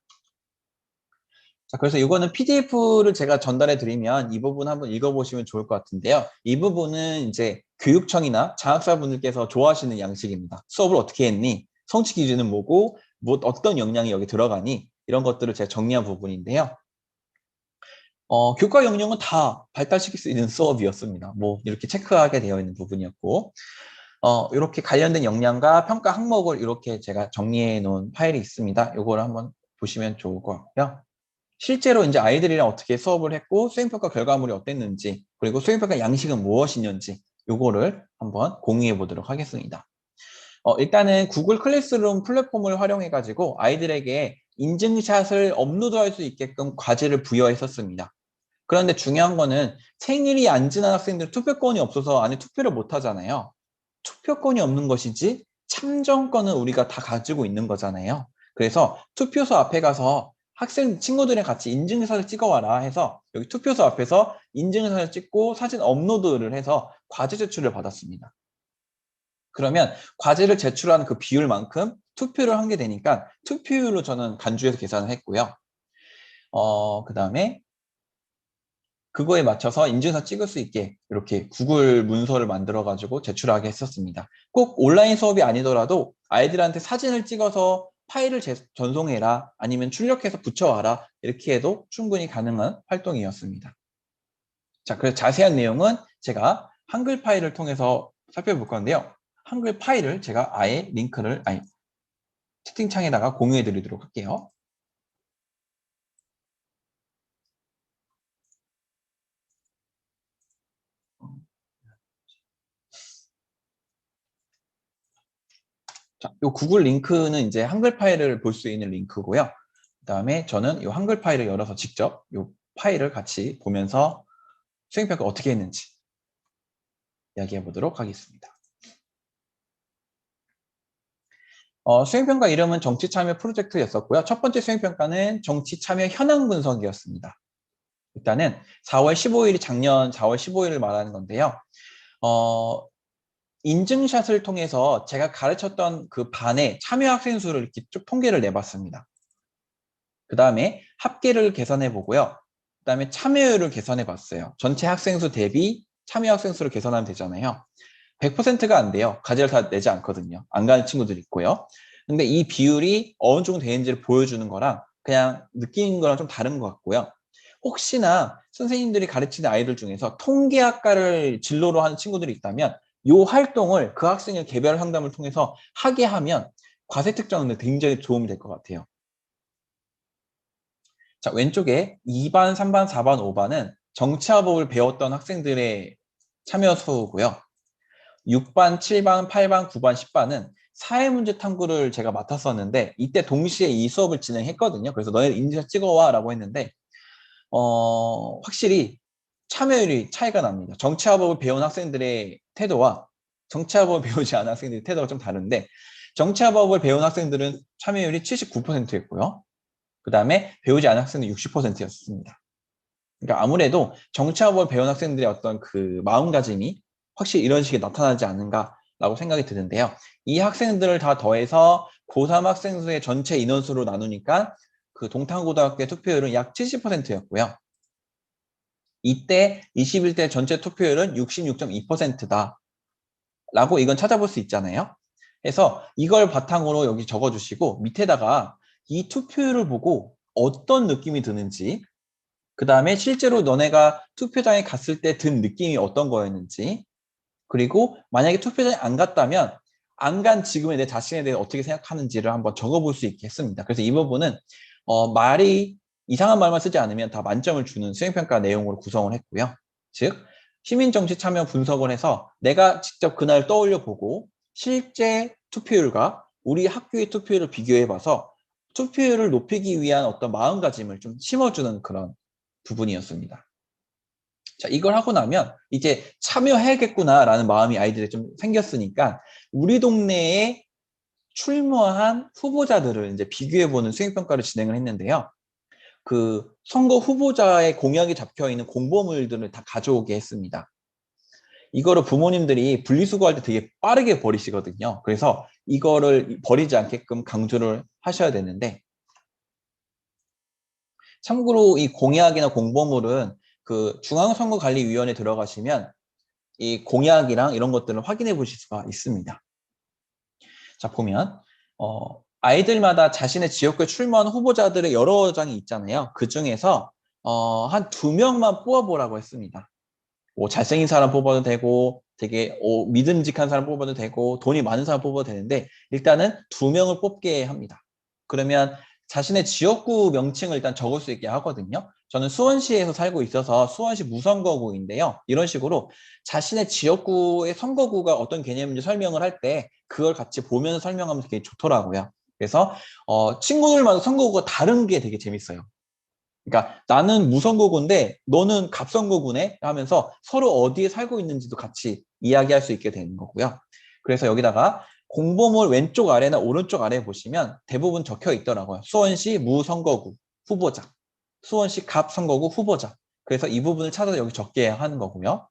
자, 그래서 이거는 PDF를 제가 전달해 드리면 이 부분 한번 읽어보시면 좋을 것 같은데요. 이 부분은 이제 교육청이나 장학사분들께서 좋아하시는 양식입니다. 수업을 어떻게 했니? 성취 기준은 뭐고, 어떤 역량이 여기 들어가니? 이런 것들을 제가 정리한 부분인데요. 교과 역량은 다 발달시킬 수 있는 수업이었습니다. 뭐 이렇게 체크하게 되어 있는 부분이었고, 이렇게 관련된 역량과 평가 항목을 이렇게 제가 정리해 놓은 파일이 있습니다. 이거를 한번 보시면 좋을 것 같고요. 실제로 이제 아이들이랑 어떻게 수업을 했고 수행평가 결과물이 어땠는지 그리고 수행평가 양식은 무엇이었는지 요거를 한번 공유해 보도록 하겠습니다. 일단은 구글 클래스룸 플랫폼을 활용해 가지고 아이들에게 인증샷을 업로드할 수 있게끔 과제를 부여했었습니다. 그런데 중요한 거는 생일이 안 지난 학생들은 투표권이 없어서 안에 투표를 못 하잖아요. 투표권이 없는 것이지 참정권은 우리가 다 가지고 있는 거잖아요. 그래서 투표소 앞에 가서 학생 친구들이랑 같이 인증샷을 찍어와라 해서 여기 투표소 앞에서 인증샷을 찍고 사진 업로드를 해서 과제 제출을 받았습니다. 그러면 과제를 제출하는 그 비율만큼 투표를 한 게 되니까 투표율로 저는 간주해서 계산을 했고요. 그 다음에 그거에 맞춰서 인증샷 찍을 수 있게 이렇게 구글 문서를 만들어 가지고 제출하게 했었습니다. 꼭 온라인 수업이 아니더라도 아이들한테 사진을 찍어서 파일을 전송해라 아니면 출력해서 붙여와라 이렇게 해도 충분히 가능한 활동이었습니다. 자, 그래서 자세한 내용은 제가 한글 파일을 통해서 살펴볼 건데요. 한글 파일을 제가 아예 링크를 채팅창에다가 공유해 드리도록 할게요. 자, 이 구글 링크는 이제 한글 파일을 볼 수 있는 링크고요. 그 다음에 저는 이 한글 파일을 열어서 직접 이 파일을 같이 보면서 수행평가 어떻게 했는지 이야기해 보도록 하겠습니다. 수행평가 이름은 정치참여 프로젝트였었고요. 첫 번째 수행평가는 정치참여 현황 분석이었습니다. 일단은 4월 15일이 작년 4월 15일을 말하는 건데요. 인증샷을 통해서 제가 가르쳤던 그 반의 참여 학생 수를 이렇게 쭉 통계를 내봤습니다. 그 다음에 합계를 계산해 보고요. 그 다음에 참여율을 계산해 봤어요. 전체 학생 수 대비 참여 학생 수를 계산하면 되잖아요. 100%가 안 돼요. 과제를 다 내지 않거든요. 안 가는 친구들이 있고요. 근데 이 비율이 어느 정도 되는지를 보여주는 거랑 그냥 느끼는 거랑 좀 다른 것 같고요. 혹시나 선생님들이 가르치는 아이들 중에서 통계학과를 진로로 하는 친구들이 있다면 이 활동을 그 학생의 개별 상담을 통해서 하게 하면 과세 특정에 굉장히 도움이 될 것 같아요. 자, 왼쪽에 2반, 3반, 4반, 5반은 정치화법을 배웠던 학생들의 참여 수고요. 6반, 7반, 8반, 9반, 10반은 사회문제 탐구를 제가 맡았었는데 이때 동시에 이 수업을 진행했거든요. 그래서 너네 인증샷 찍어와 라고 했는데 확실히 참여율이 차이가 납니다. 정치화법을 배운 학생들의 태도와 정치화법을 배우지 않은 학생들의 태도가 좀 다른데 정치화법을 배운 학생들은 참여율이 79%였고요. 그 다음에 배우지 않은 학생들은 60%였습니다. 그러니까 아무래도 정치화법을 배운 학생들의 어떤 그 마음가짐이 확실히 이런 식의 나타나지 않는가라고 생각이 드는데요. 이 학생들을 다 더해서 고3 학생 수의 전체 인원수로 나누니까 그 동탄고등학교의 투표율은 약 70%였고요. 이때 21대 전체 투표율은 66.2%다. 라고 이건 찾아볼 수 있잖아요. 그래서 이걸 바탕으로 여기 적어주시고 밑에다가 이 투표율을 보고 어떤 느낌이 드는지 그 다음에 실제로 너네가 투표장에 갔을 때 든 느낌이 어떤 거였는지 그리고 만약에 투표장에 안 갔다면 안 간 지금의 내 자신에 대해 어떻게 생각하는지를 한번 적어볼 수 있게 했습니다. 그래서 이 부분은 말이 이상한 말만 쓰지 않으면 다 만점을 주는 수행평가 내용으로 구성을 했고요. 즉 시민정치 참여 분석을 해서 내가 직접 그날 떠올려 보고 실제 투표율과 우리 학교의 투표율을 비교해봐서 투표율을 높이기 위한 어떤 마음가짐을 좀 심어주는 그런 부분이었습니다. 자, 이걸 하고 나면 이제 참여해야겠구나라는 마음이 아이들에 좀 생겼으니까 우리 동네에 출마한 후보자들을 이제 비교해보는 수행평가를 진행을 했는데요. 그 선거 후보자의 공약이 잡혀있는 공보물들을 다 가져오게 했습니다. 이거를 부모님들이 분리수거할 때 되게 빠르게 버리시거든요. 그래서 이거를 버리지 않게끔 강조를 하셔야 되는데, 참고로 이 공약이나 공보물은 그 중앙선거관리위원회 들어가시면 이 공약이랑 이런 것들을 확인해 보실 수가 있습니다. 자, 보면 아이들마다 자신의 지역구에 출마한 후보자들의 여러 장이 있잖아요. 그 중에서 한 2명만 뽑아보라고 했습니다. 뭐 잘생긴 사람 뽑아도 되고 되게 믿음직한 사람 뽑아도 되고 돈이 많은 사람 뽑아도 되는데 일단은 2명을 뽑게 합니다. 그러면 자신의 지역구 명칭을 일단 적을 수 있게 하거든요. 저는 수원시에서 살고 있어서 수원시 무선거구인데요. 이런 식으로 자신의 지역구의 선거구가 어떤 개념인지 설명을 할 때 그걸 같이 보면서 설명하면 되게 좋더라고요. 그래서 친구들마다 선거구가 다른 게 되게 재밌어요. 그러니까 나는 무선거구인데 너는 갑선거구네 하면서 서로 어디에 살고 있는지도 같이 이야기할 수 있게 되는 거고요. 그래서 여기다가 공보물 왼쪽 아래나 오른쪽 아래에 보시면 대부분 적혀 있더라고요. 수원시 무선거구 후보자, 수원시 갑선거구 후보자. 그래서 이 부분을 찾아서 여기 적게 하는 거고요.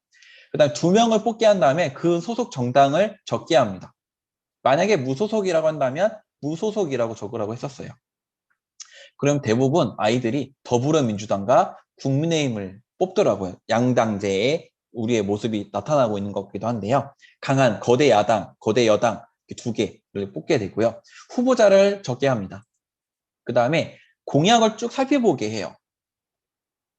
그 다음에 2명을 뽑게 한 다음에 그 소속 정당을 적게 합니다. 만약에 무소속이라고 한다면 무소속이라고 적으라고 했었어요. 그럼 대부분 아이들이 더불어민주당과 국민의힘을 뽑더라고요. 양당제의 우리의 모습이 나타나고 있는 것 같기도 한데요. 강한 거대 야당, 거대 여당 두 개를 뽑게 되고요. 후보자를 적게 합니다. 그 다음에 공약을 쭉 살펴보게 해요.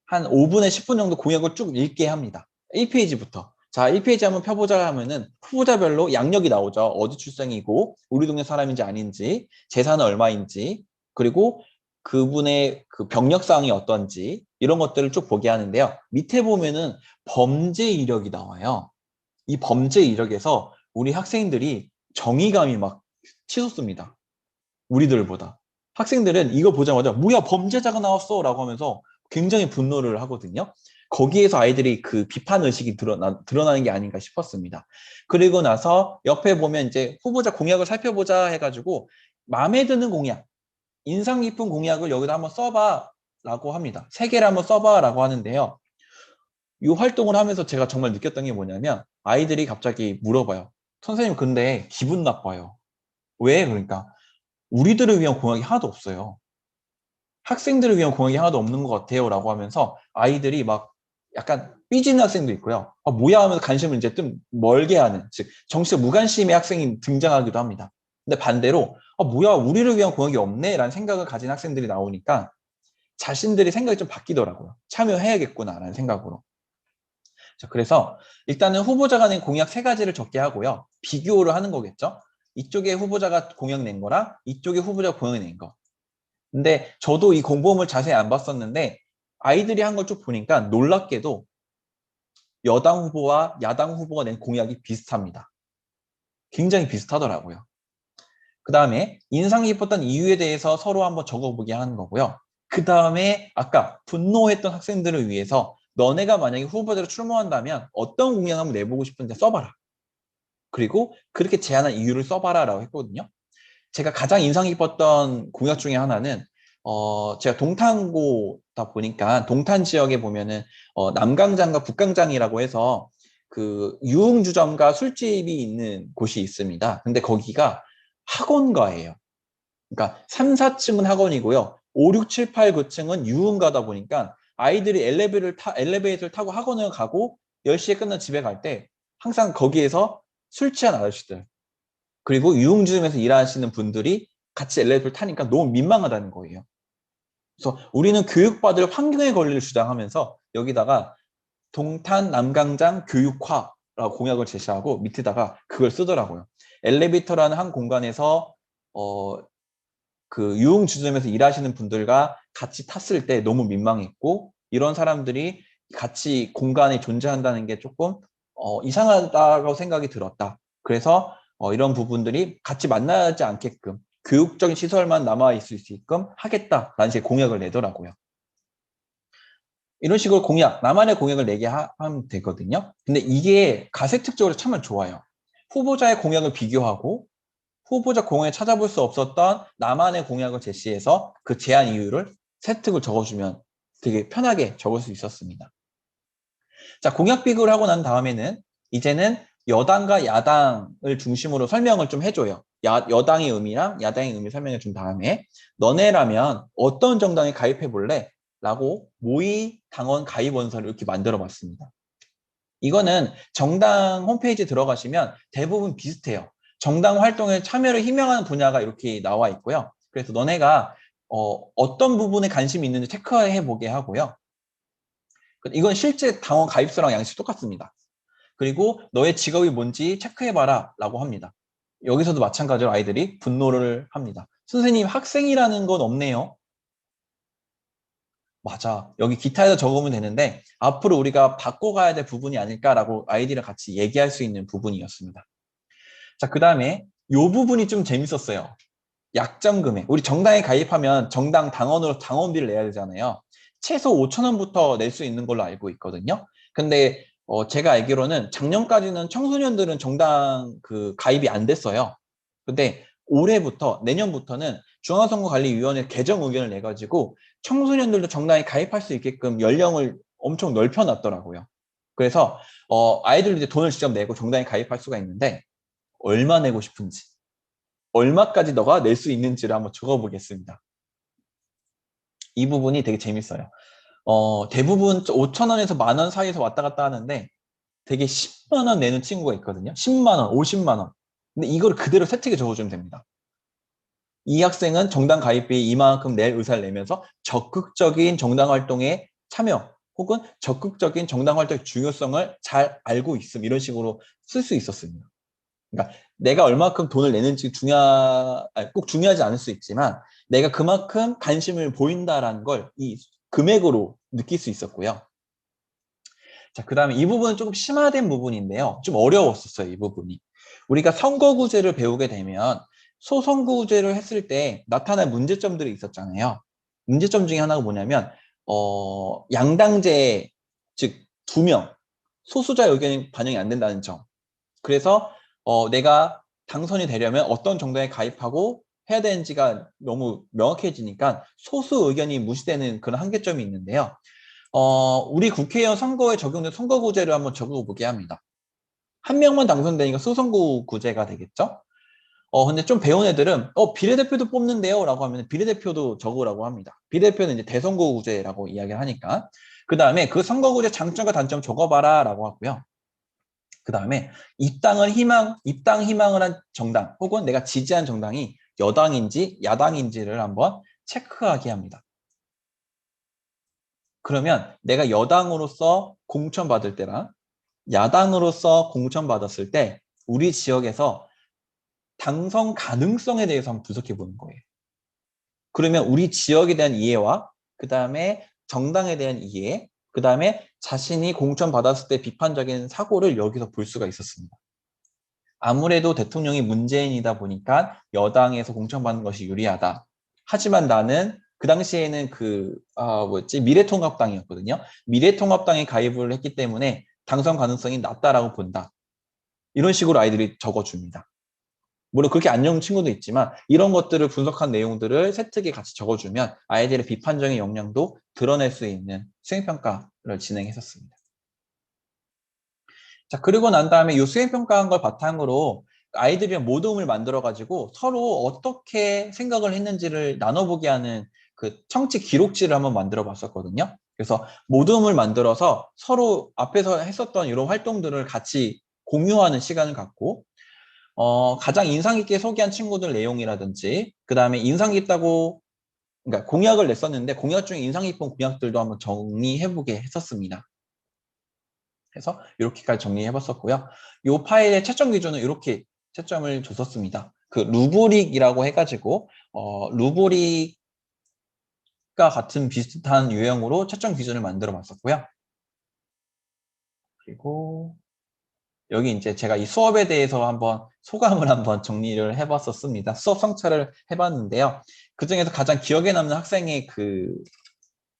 한 5분에 10분 정도 공약을 쭉 읽게 합니다. 1페이지부터. 자, 1페이지 한번 펴보자 하면은 후보자별로 양력이 나오죠. 어디 출생이고 우리 동네 사람인지 아닌지, 재산은 얼마인지, 그리고 그분의 그 병력사항이 어떤지 이런 것들을 쭉 보게 하는데요. 밑에 보면은 범죄 이력이 나와요. 이 범죄 이력에서 우리 학생들이 정의감이 막 치솟습니다. 우리들보다. 학생들은 이거 보자마자 뭐야 범죄자가 나왔어 라고 하면서 굉장히 분노를 하거든요. 거기에서 아이들이 그 비판 의식이 드러나는 게 아닌가 싶었습니다. 그리고 나서 옆에 보면 이제 후보자 공약을 살펴보자 해가지고 마음에 드는 공약, 인상 깊은 공약을 여기다 한번 써봐 라고 합니다. 3개를 한번 써봐 라고 하는데요. 이 활동을 하면서 제가 정말 느꼈던 게 뭐냐면 아이들이 갑자기 물어봐요. 선생님 근데 기분 나빠요. 왜? 그러니까 우리들을 위한 공약이 하나도 없어요. 학생들을 위한 공약이 하나도 없는 것 같아요 라고 하면서 아이들이 막 약간 삐지는 학생도 있고요. 아, 뭐야 하면서 관심을 이제 좀 멀게 하는, 즉 정치적 무관심의 학생이 등장하기도 합니다. 근데 반대로 아, 뭐야 우리를 위한 공약이 없네 라는 생각을 가진 학생들이 나오니까 자신들이 생각이 좀 바뀌더라고요. 참여해야겠구나 라는 생각으로. 자, 그래서 일단은 후보자가 낸 공약 3가지를 적게 하고요. 비교를 하는 거겠죠. 이쪽에 후보자가 공약 낸 거랑 이쪽에 후보자가 공약 낸 거. 근데 저도 이 공보물 자세히 안 봤었는데 아이들이 한 걸 쭉 보니까 놀랍게도 여당 후보와 야당 후보가 낸 공약이 비슷합니다. 굉장히 비슷하더라고요. 그 다음에 인상 깊었던 이유에 대해서 서로 한번 적어보게 하는 거고요. 그 다음에 아까 분노했던 학생들을 위해서 너네가 만약에 후보자로 출마한다면 어떤 공약 한번 내보고 싶은지 써봐라. 그리고 그렇게 제안한 이유를 써봐라 라고 했거든요. 제가 가장 인상 깊었던 공약 중에 하나는 제가 동탄고다 보니까 동탄 지역에 보면은 남강장과 북강장이라고 해서 그 유흥주점과 술집이 있는 곳이 있습니다. 근데 거기가 학원가예요. 그러니까 3, 4층은 학원이고요. 5, 6, 7, 8, 9층은 유흥가다 보니까 아이들이 엘리베이터를 타고 학원을 가고 10시에 끝난 집에 갈 때 항상 거기에서 술 취한 아저씨들 그리고 유흥주점에서 일하시는 분들이 같이 엘리베이터를 타니까 너무 민망하다는 거예요. 그래서 우리는 교육받을 환경의 권리를 주장하면서 여기다가 동탄 남강장 교육화라고 공약을 제시하고 밑에다가 그걸 쓰더라고요. 엘리베이터라는 한 공간에서 그 유흥주점에서 일하시는 분들과 같이 탔을 때 너무 민망했고 이런 사람들이 같이 공간에 존재한다는 게 조금 이상하다고 생각이 들었다. 그래서 이런 부분들이 같이 만나지 않게끔 교육적인 시설만 남아있을 수 있게끔 하겠다라는 식의 공약을 내더라고요. 이런 식으로 나만의 공약을 내게 하면 되거든요. 근데 이게 가세특적으로 참 좋아요. 후보자의 공약을 비교하고 후보자 공약에 찾아볼 수 없었던 나만의 공약을 제시해서 그 제안 이유를 세특을 적어주면 되게 편하게 적을 수 있었습니다. 자, 공약 비교를 하고 난 다음에는 이제는 여당과 야당을 중심으로 설명을 좀 해줘요. 여당의 의미랑 야당의 의미 설명해 준 다음에 너네라면 어떤 정당에 가입해 볼래? 라고 모의 당원 가입 원서를 이렇게 만들어 봤습니다. 이거는 정당 홈페이지에 들어가시면 대부분 비슷해요. 정당 활동에 참여를 희망하는 분야가 이렇게 나와 있고요. 그래서 너네가 어떤 부분에 관심이 있는지 체크해 보게 하고요. 이건 실제 당원 가입서랑 양식 똑같습니다. 그리고 너의 직업이 뭔지 체크해봐라 라고 합니다. 여기서도 마찬가지로 아이들이 분노를 합니다. 선생님, 학생이라는 건 없네요. 맞아. 여기 기타에다 적으면 되는데 앞으로 우리가 바꿔가야 될 부분이 아닐까라고 아이들이랑 같이 얘기할 수 있는 부분이었습니다. 자, 그 다음에 이 부분이 좀 재밌었어요. 약정 금액. 우리 정당에 가입하면 정당 당원으로 당원비를 내야 되잖아요. 최소 5,000원부터 낼 수 있는 걸로 알고 있거든요. 근데 제가 알기로는 작년까지는 청소년들은 정당 가입이 안 됐어요. 근데 올해부터 내년부터는 중앙선거관리위원회 개정 의견을 내가지고 청소년들도 정당에 가입할 수 있게끔 연령을 엄청 넓혀놨더라고요. 그래서 아이들도 이제 돈을 직접 내고 정당에 가입할 수가 있는데 얼마 내고 싶은지, 얼마까지 너가 낼 수 있는지를 한번 적어보겠습니다. 이 부분이 되게 재밌어요. 대부분 5,000원에서 10,000원 사이에서 왔다 갔다 하는데 되게 10만 원 내는 친구가 있거든요. 10만 원, 50만 원. 근데 이걸 그대로 세특에 적어주면 됩니다. 이 학생은 정당 가입비 이만큼 낼 의사를 내면서 적극적인 정당 활동에 참여 혹은 적극적인 정당 활동의 중요성을 잘 알고 있음 이런 식으로 쓸 수 있었습니다. 그러니까 내가 얼마큼 돈을 내는지 꼭 중요하지 않을 수 있지만 내가 그만큼 관심을 보인다라는 걸 이 금액으로 느낄 수 있었고요. 자, 그 다음에 이 부분은 조금 심화된 부분인데요. 좀 어려웠었어요, 이 부분이. 우리가 선거구제를 배우게 되면 소선거구제를 했을 때 나타난 문제점들이 있었잖아요. 문제점 중에 하나가 뭐냐면 양당제, 즉 2명, 소수자 의견이 반영이 안 된다는 점. 그래서 내가 당선이 되려면 어떤 정당에 가입하고 해야 되는지가 너무 명확해지니까 소수 의견이 무시되는 그런 한계점이 있는데요. 우리 국회의원 선거에 적용된 선거구제를 한번 적어보게 합니다. 한 명만 당선되니까 소선거구제가 되겠죠? 근데 좀 배운 애들은 비례대표도 뽑는데요 라고 하면 비례대표도 적으라고 합니다. 비례대표는 이제 대선거구제라고 이야기를 하니까. 그 다음에 그 선거구제 장점과 단점 적어봐라 라고 하고요. 그 다음에 입당 희망을 한 정당 혹은 내가 지지한 정당이 여당인지 야당인지를 한번 체크하게 합니다. 그러면 내가 여당으로서 공천받을 때랑 야당으로서 공천받았을 때 우리 지역에서 당선 가능성에 대해서 한번 분석해 보는 거예요. 그러면 우리 지역에 대한 이해와 그 다음에 정당에 대한 이해, 그 다음에 자신이 공천받았을 때 비판적인 사고를 여기서 볼 수가 있었습니다. 아무래도 대통령이 문재인이다 보니까 여당에서 공천받는 것이 유리하다. 하지만 나는 그 당시에는 미래통합당이었거든요. 미래통합당에 가입을 했기 때문에 당선 가능성이 낮다라고 본다. 이런 식으로 아이들이 적어줍니다. 물론 그렇게 안 적는 친구도 있지만 이런 것들을 분석한 내용들을 세특에 같이 적어주면 아이들의 비판적인 역량도 드러낼 수 있는 수행평가를 진행했었습니다. 자, 그리고 난 다음에 이 수행평가한 걸 바탕으로 아이들이랑 모둠을 만들어가지고 서로 어떻게 생각을 했는지를 나눠보게 하는 그 청취 기록지를 한번 만들어 봤었거든요. 그래서 모둠을 만들어서 서로 앞에서 했었던 이런 활동들을 같이 공유하는 시간을 갖고 가장 인상 깊게 소개한 친구들 내용이라든지 그 다음에 인상 깊다고 그러니까 공약을 냈었는데 공약 중에 인상 깊은 공약들도 한번 정리해보게 했었습니다. 그래서 이렇게까지 정리해봤었고요. 이 파일의 채점 기준은 이렇게 채점을 줬었습니다. 그 루브릭이라고 해가지고 루브릭과 같은 비슷한 유형으로 채점 기준을 만들어 봤었고요. 그리고 여기 이제 제가 이 수업에 대해서 한번 소감을 한번 정리를 해봤었습니다. 수업 성찰을 해봤는데요. 그 중에서 가장 기억에 남는 학생의 그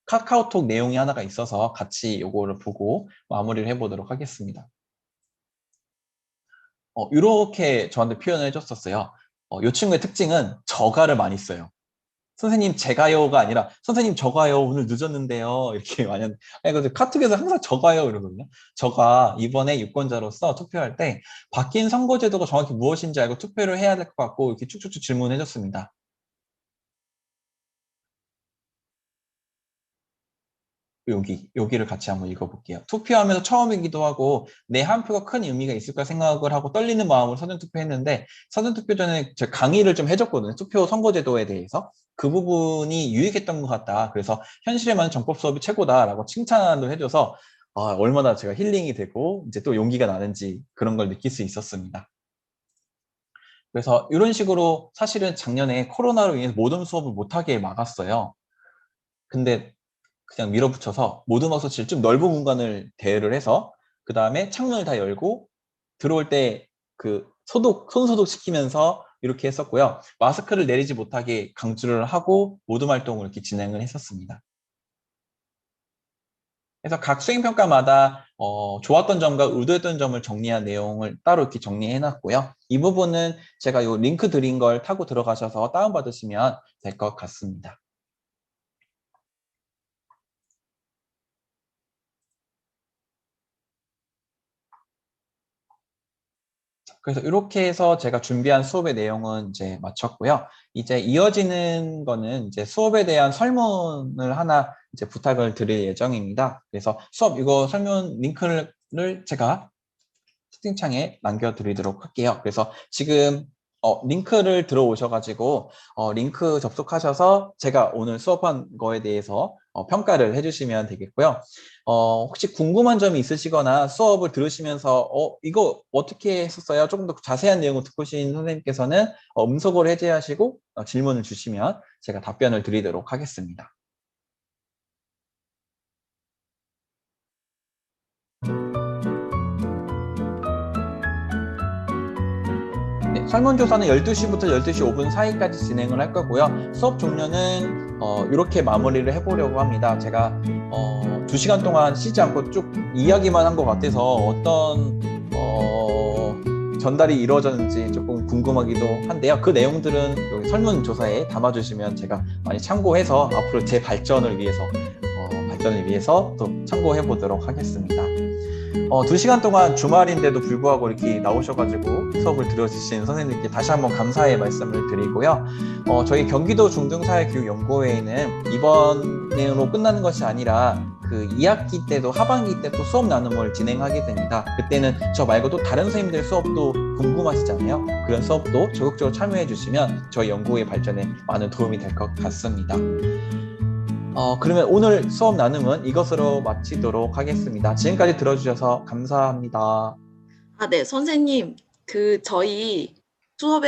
카카오톡 내용이 하나가 있어서 같이 요거를 보고 마무리를 해보도록 하겠습니다. 이렇게 저한테 표현을 해줬었어요. 이 친구의 특징은 저가를 많이 써요. 선생님 제가요가 아니라 선생님 저가요 오늘 늦었는데요 이렇게 만약 그래서 카톡에서 항상 저가요 이러거든요. 저가 이번에 유권자로서 투표할 때 바뀐 선거제도가 정확히 무엇인지 알고 투표를 해야 될 것 같고 이렇게 쭉쭉쭉 질문해 줬습니다. 여기를 같이 한번 읽어볼게요. 투표하면서 처음이기도 하고 내 한 표가 큰 의미가 있을까 생각을 하고 떨리는 마음으로 사전투표했는데 사전투표 전에 제가 강의를 좀 해줬거든요. 투표 선거제도에 대해서. 그 부분이 유익했던 것 같다. 그래서 현실에만 정법 수업이 최고다라고 칭찬을 해줘서 얼마나 제가 힐링이 되고 이제 또 용기가 나는지 그런 걸 느낄 수 있었습니다. 그래서 이런 식으로 사실은 작년에 코로나로 인해서 모든 수업을 못하게 막았어요. 근데 그냥 밀어붙여서 모든 워크실을 좀 넓은 공간을 대여를 해서 그 다음에 창문을 다 열고 들어올 때 그 손 소독 시키면서 이렇게 했었고요. 마스크를 내리지 못하게 강조를 하고 모든 활동을 이렇게 진행을 했었습니다. 그래서 각 수행평가마다 좋았던 점과 의도했던 점을 정리한 내용을 따로 이렇게 정리해 놨고요. 이 부분은 제가 요 링크 드린 걸 타고 들어가셔서 다운받으시면 될 것 같습니다. 그래서 이렇게 해서 제가 준비한 수업의 내용은 이제 마쳤고요. 이제 이어지는 거는 이제 수업에 대한 설문을 하나 이제 부탁을 드릴 예정입니다. 그래서 수업 이거 설문 링크를 제가 채팅창에 남겨드리도록 할게요. 그래서 지금 링크를 들어오셔가지고 링크 접속하셔서 제가 오늘 수업한 거에 대해서 평가를 해주시면 되겠고요. 혹시 궁금한 점이 있으시거나 수업을 들으시면서 이거 어떻게 했었어요? 조금 더 자세한 내용을 듣고 계신 선생님께서는 음성으로 해제하시고 질문을 주시면 제가 답변을 드리도록 하겠습니다. 네, 설문조사는 12시부터 12시 5분 사이까지 진행을 할 거고요. 수업 종료는 이렇게 마무리를 해보려고 합니다. 제가 2시간 동안 쉬지 않고 쭉 이야기만 한 것 같아서 어떤 전달이 이루어졌는지 조금 궁금하기도 한데요. 그 내용들은 여기 설문조사에 담아주시면 제가 많이 참고해서 앞으로 제 발전을 위해서 또 참고해 보도록 하겠습니다. 2시간 동안 주말인데도 불구하고 이렇게 나오셔가지고 수업을 들어주신 선생님께 다시 한번 감사의 말씀을 드리고요. 저희 경기도 중등사회교육연구회에는 이번으로 끝나는 것이 아니라 그 2학기 때도 하반기 때 또 수업 나눔을 진행하게 됩니다. 그때는 저 말고도 다른 선생님들 수업도 궁금하시잖아요. 그런 수업도 적극적으로 참여해 주시면 저희 연구회 발전에 많은 도움이 될 것 같습니다. 그러면 오늘 수업 나눔은 이것으로 마치도록 하겠습니다. 지금까지 들어주셔서 감사합니다. 네, 선생님, 저희 수업에